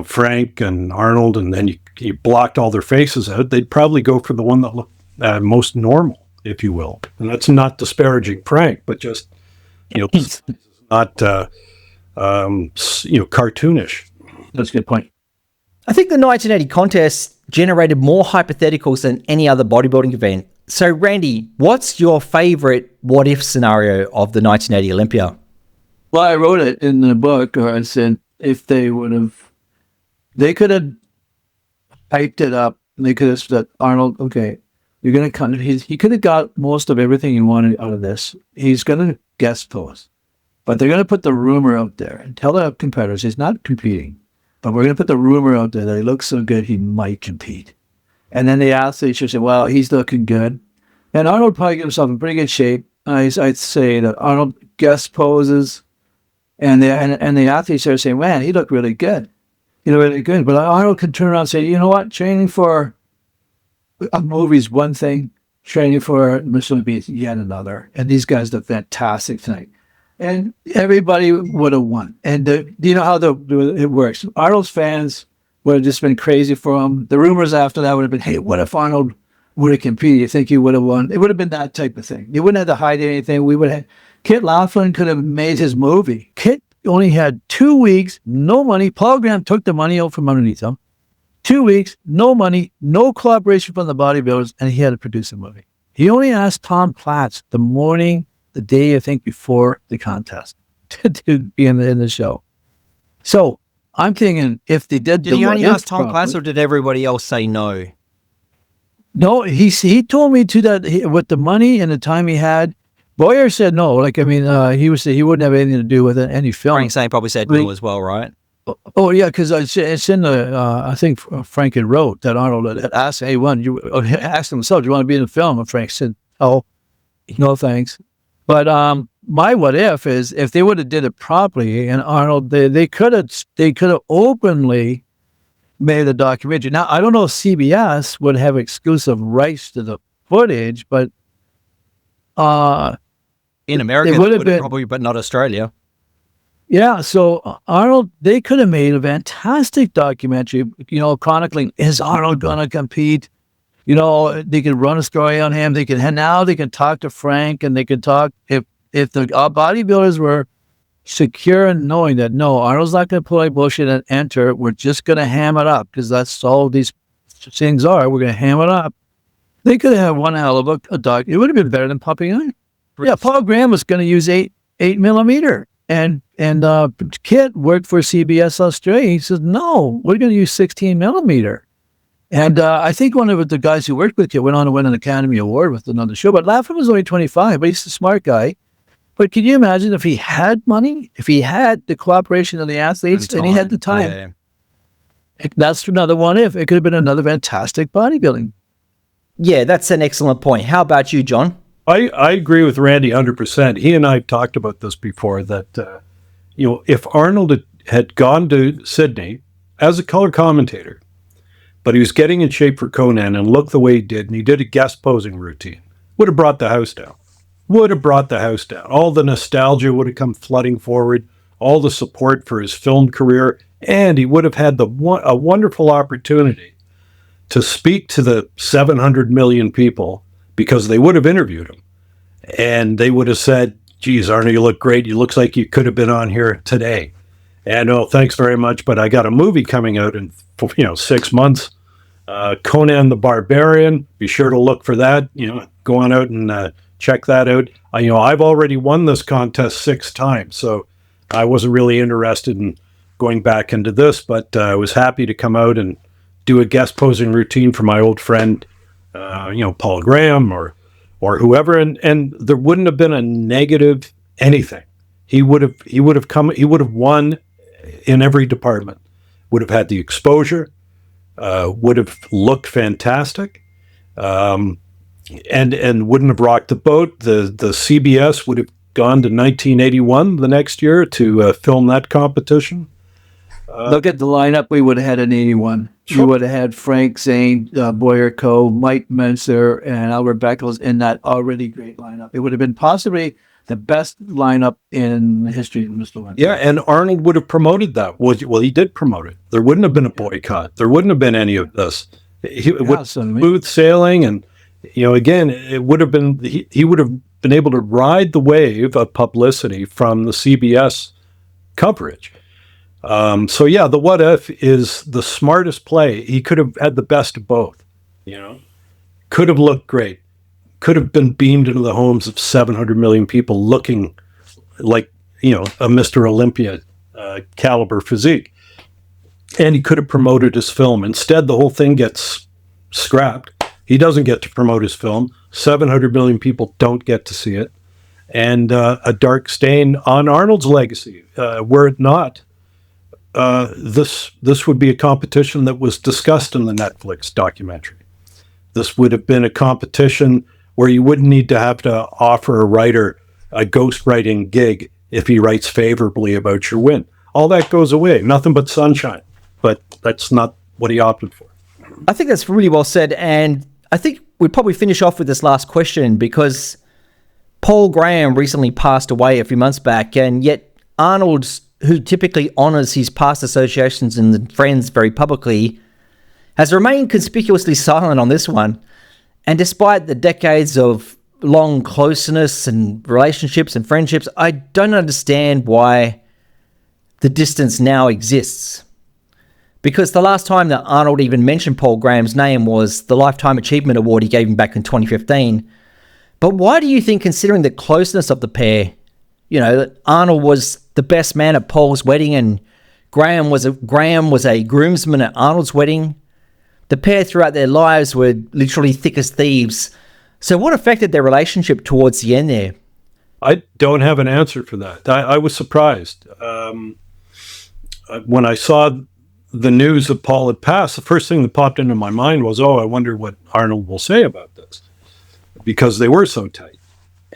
Speaker 2: Frank and Arnold, and then you blocked all their faces out, they'd probably go for the one that looked most normal, if you will. And that's not disparaging Frank, but just not cartoonish.
Speaker 3: That's a good point.
Speaker 1: I think the 1980 contest generated more hypotheticals than any other bodybuilding event. So, Randy, what's your favorite what-if scenario of the 1980 Olympia?
Speaker 3: Well, I wrote it in the book, or I said if they could have hyped it up, and they could have said, Arnold, okay, you're going to come. He could have got most of everything he wanted out of this. He's going to guest post. But they're going to put the rumor out there and tell the competitors he's not competing. But we're going to put the rumor out there that he looks so good he might compete. And then they ask each other, say, well, he's looking good. And Arnold probably get himself in pretty good shape. I'd say that Arnold guest poses, and the athletes are saying, man, he looked really good. Really good. But Arnold could turn around and say, you know what, training for a movie's one thing, training for Mr. Olympia is yet another. And these guys look fantastic tonight. And everybody would have won. And do you know how it works? Arnold's fans would have just been crazy for him. The rumors after that would have been, hey, what if Arnold would have competed? You think he would have won? It would have been that type of thing. You wouldn't have to hide anything. We would have. Kit Laughlin could have made his movie. Kit only had 2 weeks, no money. Paul Graham took the money out from underneath him. 2 weeks, no money, no collaboration from the bodybuilders, and he had to produce a movie. He only asked Tom Platz the day, I think, before the contest to be in the show. So I'm thinking if they did
Speaker 1: he only ask Tom Platz, or did everybody else say no?
Speaker 3: No, he told me with the money and the time he had. Boyer said no. He wouldn't have anything to do with any film.
Speaker 1: Frank Zane probably said no as well, right?
Speaker 3: Oh yeah, because it's in the I think Frank had wrote that Arnold had asked, hey, you asked himself, do you want to be in the film? And Frank said, oh, no thanks. But my what if is if they would have did it properly, and Arnold they could have openly made a documentary. Now, I don't know if CBS would have exclusive rights to the footage, but
Speaker 1: In America,
Speaker 3: it
Speaker 1: they
Speaker 3: would have
Speaker 1: would
Speaker 3: been
Speaker 1: probably, but not Australia.
Speaker 3: yeah. So Arnold, they could have made a fantastic documentary, chronicling, is Arnold gonna compete? They could run a story on him. They can talk to Frank, and they could talk if the bodybuilders were secure in knowing that no, Arnold's not going to play bullshit and enter. We're just going to ham it up because that's all these things are. We're going to ham it up. They could have one hell of a doc. It would have been better than pumping iron. Yeah, Paul Graham was going to use 8mm, and Kit worked for CBS Australia. He says no, we're going to use 16mm. And I think one of the guys who worked with Kit went on to win an Academy Award with another show. But Lapham was only 25, but he's a smart guy. But can you imagine if he had money, if he had the cooperation of the athletes, and he had the time? Yeah. That's another one if. It could have been another fantastic bodybuilding.
Speaker 1: Yeah, that's an excellent point. How about you, John?
Speaker 2: I agree with Randy 100%. He and I have talked about this before, that, if Arnold had gone to Sydney as a color commentator, but he was getting in shape for Conan and looked the way he did, and he did a guest posing routine, would have brought the house down. All the nostalgia would have come flooding forward, all the support for his film career, and he would have had a wonderful opportunity to speak to the 700 million people, because they would have interviewed him. And they would have said, geez, Arnold, you look great. You looks like you could have been on here today. And oh, thanks very much, but I got a movie coming out in 6 months. Conan the Barbarian. Be sure to look for that. Go on out and check that out. I've already won this contest 6 times, so I wasn't really interested in going back into this, but I was happy to come out and do a guest posing routine for my old friend, Paul Graham or whoever, and there wouldn't have been a negative anything. He would have won in every department, would have had the exposure, would have looked fantastic, and wouldn't have rocked the boat. The CBS would have gone to 1981 the next year to film that competition.
Speaker 3: Look at the lineup we would have had in 81. Sure. You would have had Frank Zane, Boyer Coe, Mike Mentzer, and Albert Beckles in that already great lineup. It would have been possibly the best lineup in the history of Mr. Olympia.
Speaker 2: Yeah, and Arnold would have promoted that. Well, he did promote it. There wouldn't have been a boycott. There wouldn't have been any of this. He would smooth sailing, and again, it would have been he would have been able to ride the wave of publicity from the CBS coverage. So yeah, the what if is the smartest play. He could have had the best of both. Could have looked great. Could have been beamed into the homes of 700 million people looking like, a Mr. Olympia caliber physique. And he could have promoted his film. Instead, the whole thing gets scrapped. He doesn't get to promote his film. 700 million people don't get to see it. And a dark stain on Arnold's legacy. Were it not, this would be a competition that was discussed in the Netflix documentary. This would have been a competition where you wouldn't need to have to offer a writer a ghostwriting gig if he writes favorably about your win. All that goes away. Nothing but sunshine. But that's not what he opted for.
Speaker 1: I think that's really well said. And I think we'd probably finish off with this last question, because Paul Graham recently passed away a few months back, and yet Arnold, who typically honors his past associations and friends very publicly, has remained conspicuously silent on this one. And despite the decades of long closeness and relationships and friendships, I don't understand why the distance now exists. Because the last time that Arnold even mentioned Paul Graham's name was the Lifetime Achievement Award he gave him back in 2015. But why do you think, considering the closeness of the pair, that Arnold was the best man at Paul's wedding and Graham was a groomsman at Arnold's wedding? The pair throughout their lives were literally thick as thieves. So what affected their relationship towards the end there?
Speaker 2: I don't have an answer for that. I was surprised. When I saw the news that Paul had passed, the first thing that popped into my mind was, I wonder what Arnold will say about this, because they were so tight.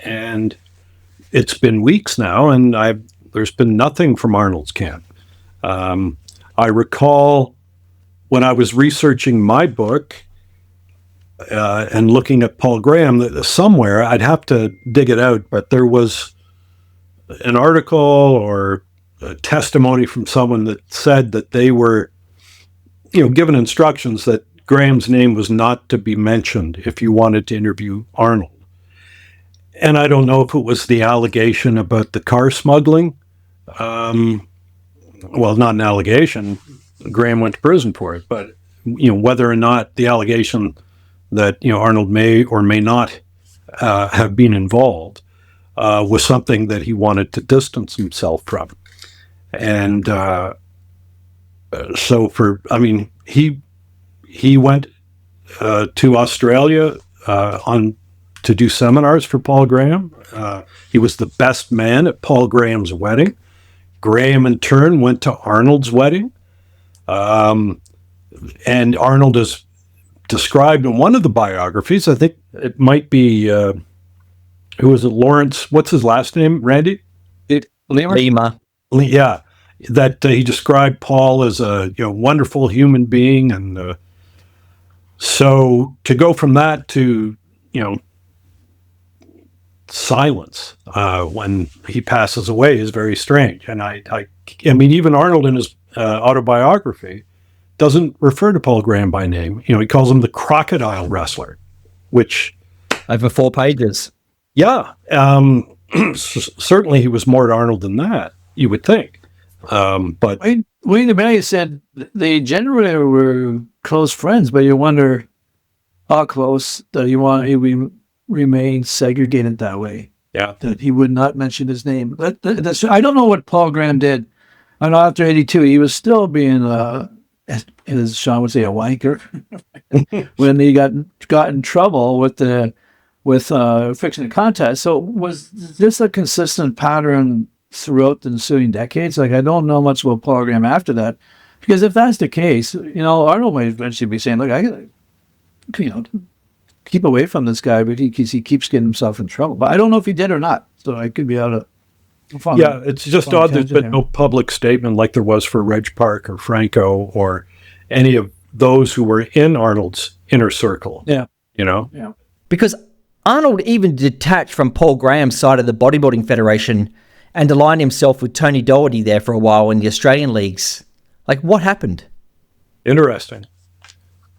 Speaker 2: And it's been weeks now, and there's been nothing from Arnold's camp. I recall when I was researching my book and looking at Paul Graham, somewhere, I'd have to dig it out, but there was an article or a testimony from someone that said that they were, given instructions that Graham's name was not to be mentioned if you wanted to interview Arnold. And I don't know if it was the allegation about the car smuggling. Well, not an allegation. Graham went to prison for it, but whether or not the allegation that Arnold may or may not have been involved was something that he wanted to distance himself from. And he went to Australia to do seminars for Paul Graham. He was the best man at Paul Graham's wedding. Graham, in turn, went to Arnold's wedding. And Arnold is described in one of the biographies. I think it might be, who was it, Lawrence? What's his last name, Randy?
Speaker 1: Lima.
Speaker 2: Yeah, that he described Paul as a wonderful human being. And so to go from that to, silence when he passes away is very strange. And I mean, even Arnold in his autobiography doesn't refer to Paul Graham by name. He calls him the crocodile wrestler, which
Speaker 1: Over 4 pages.
Speaker 2: Yeah, certainly he was more to Arnold than that, you would think. But
Speaker 3: Wayne DeMay said they generally were close friends, but you wonder how close that he remained segregated that way.
Speaker 2: yeah,
Speaker 3: That he would not mention his name. I don't know what Paul Graham did. I know after 82, he was still being, as Sean would say, a wanker. When he got in trouble with fixing the contest. So was this a consistent pattern throughout the ensuing decades? Like, I don't know much about Paul Graham after that, because if that's the case, Arnold might eventually be saying, "Look, I gotta, keep away from this guy," but he keeps getting himself in trouble. But I don't know if he did or not. So I could be out of.
Speaker 2: yeah. It's just odd there's been no public statement like there was for Reg Park or Franco or any of those who were in Arnold's inner circle.
Speaker 3: Yeah.
Speaker 2: Yeah.
Speaker 1: Because Arnold even detached from Paul Graham's side of the Bodybuilding Federation and aligned himself with Tony Doherty there for a while in the Australian leagues. Like, what happened?
Speaker 2: Interesting.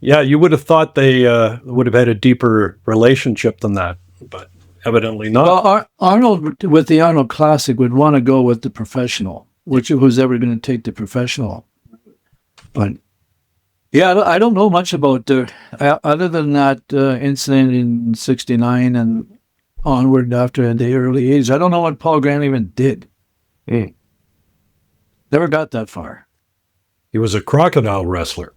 Speaker 2: Yeah, you would have thought they would have had a deeper relationship than that, but evidently not.
Speaker 3: Well, Arnold, with the Arnold Classic, would want to go with the professional, who's ever going to take the professional. But yeah, I don't know much about other than that incident in '69 and onward after the early 80s. I don't know what Paul Graham even did. Never got that far.
Speaker 2: He was a crocodile wrestler.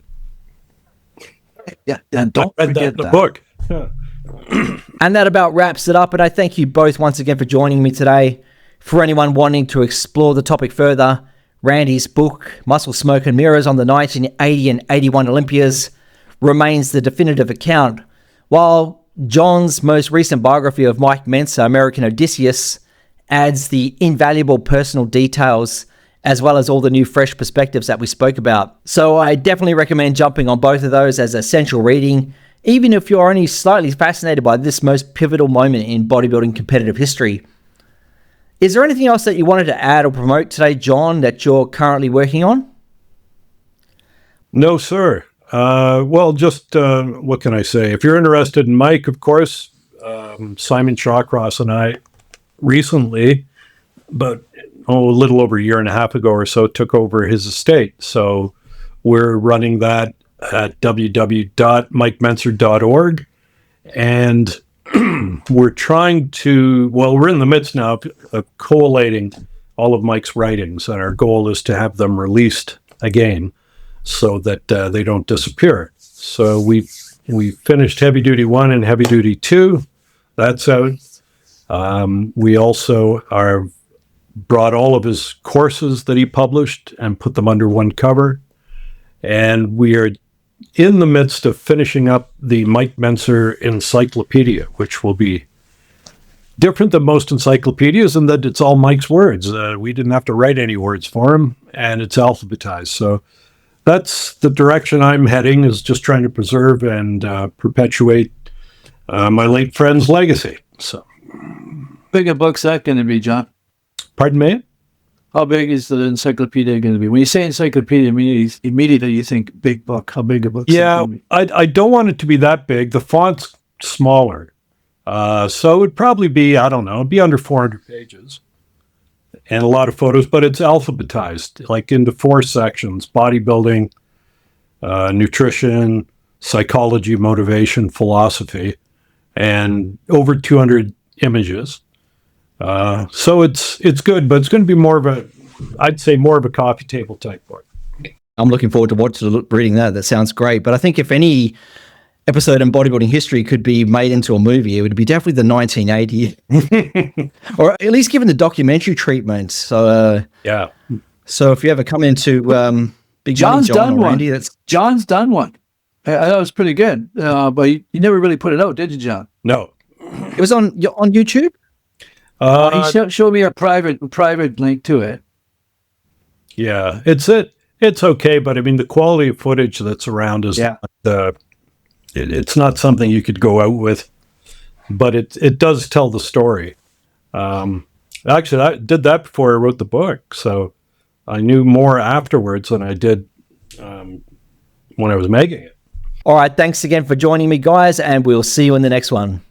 Speaker 3: Yeah, and don't
Speaker 2: I read
Speaker 3: forget
Speaker 2: that in the book. Yeah.
Speaker 1: And that about wraps it up. And I thank you both once again for joining me today. For anyone wanting to explore the topic further, Randy's book, Muscle, Smoke and Mirrors on the 1980 and 81 Olympias, remains the definitive account, while John's most recent biography of Mike Mentzer, American Odysseus, adds the invaluable personal details as well as all the new fresh perspectives that we spoke about. So I definitely recommend jumping on both of those as essential reading, even if you're only slightly fascinated by this most pivotal moment in bodybuilding competitive history. Is there anything else that you wanted to add or promote today, John, that you're currently working on?
Speaker 2: No, sir. Well, just what can I say? If you're interested in Mike, of course, Simon Shawcross and I recently, but a little over a year and a half ago or so, took over his estate. So we're running that at www.mikementzer.org. And we're trying to, we're in the midst now of collating all of Mike's writings. And our goal is to have them released again so that they don't disappear. So we finished Heavy Duty 1 and Heavy Duty 2. That's out. We also brought all of his courses that he published and put them under one cover. And we are in the midst of finishing up the Mike Mentzer Encyclopedia, which will be different than most encyclopedias in that it's all Mike's words. We didn't have to write any words for him, and it's alphabetized. So that's the direction I'm heading, is just trying to preserve and perpetuate my late friend's legacy. So,
Speaker 3: Big a book's that going to be, John?
Speaker 2: pardon me?
Speaker 3: How big is the encyclopedia going to be? When you say encyclopedia, immediately you think big book. How big a book?
Speaker 2: Yeah, I don't want it to be that big. The font's smaller. So it would probably be, I don't know, it'd be under 400 pages and a lot of photos, but it's alphabetized, like into 4 sections: bodybuilding, nutrition, psychology, motivation, philosophy, and over 200 images. So it's good, but it's going to be more of a, I'd say more of a coffee table type book.
Speaker 1: I'm looking forward to reading that. That sounds great. But I think if any episode in bodybuilding history could be made into a movie, it would be definitely the 1980, or at least given the documentary treatment. So
Speaker 2: Yeah.
Speaker 1: So if you ever come into Big
Speaker 3: John's
Speaker 1: Money John
Speaker 3: done
Speaker 1: or
Speaker 3: one.
Speaker 1: Randy, that's
Speaker 3: John's done one. I thought it was pretty good, but you never really put it out, did you, John?
Speaker 2: No.
Speaker 1: it was on YouTube.
Speaker 3: He showed me a private link to it.
Speaker 2: Yeah, it's okay, but I mean the quality of footage that's around is
Speaker 3: Yeah.
Speaker 2: not it's not something you could go out with, but it does tell the story. Actually, I did that before I wrote the book, so I knew more afterwards than I did when I was making it.
Speaker 1: All right, thanks again for joining me, guys, and we'll see you in the next one.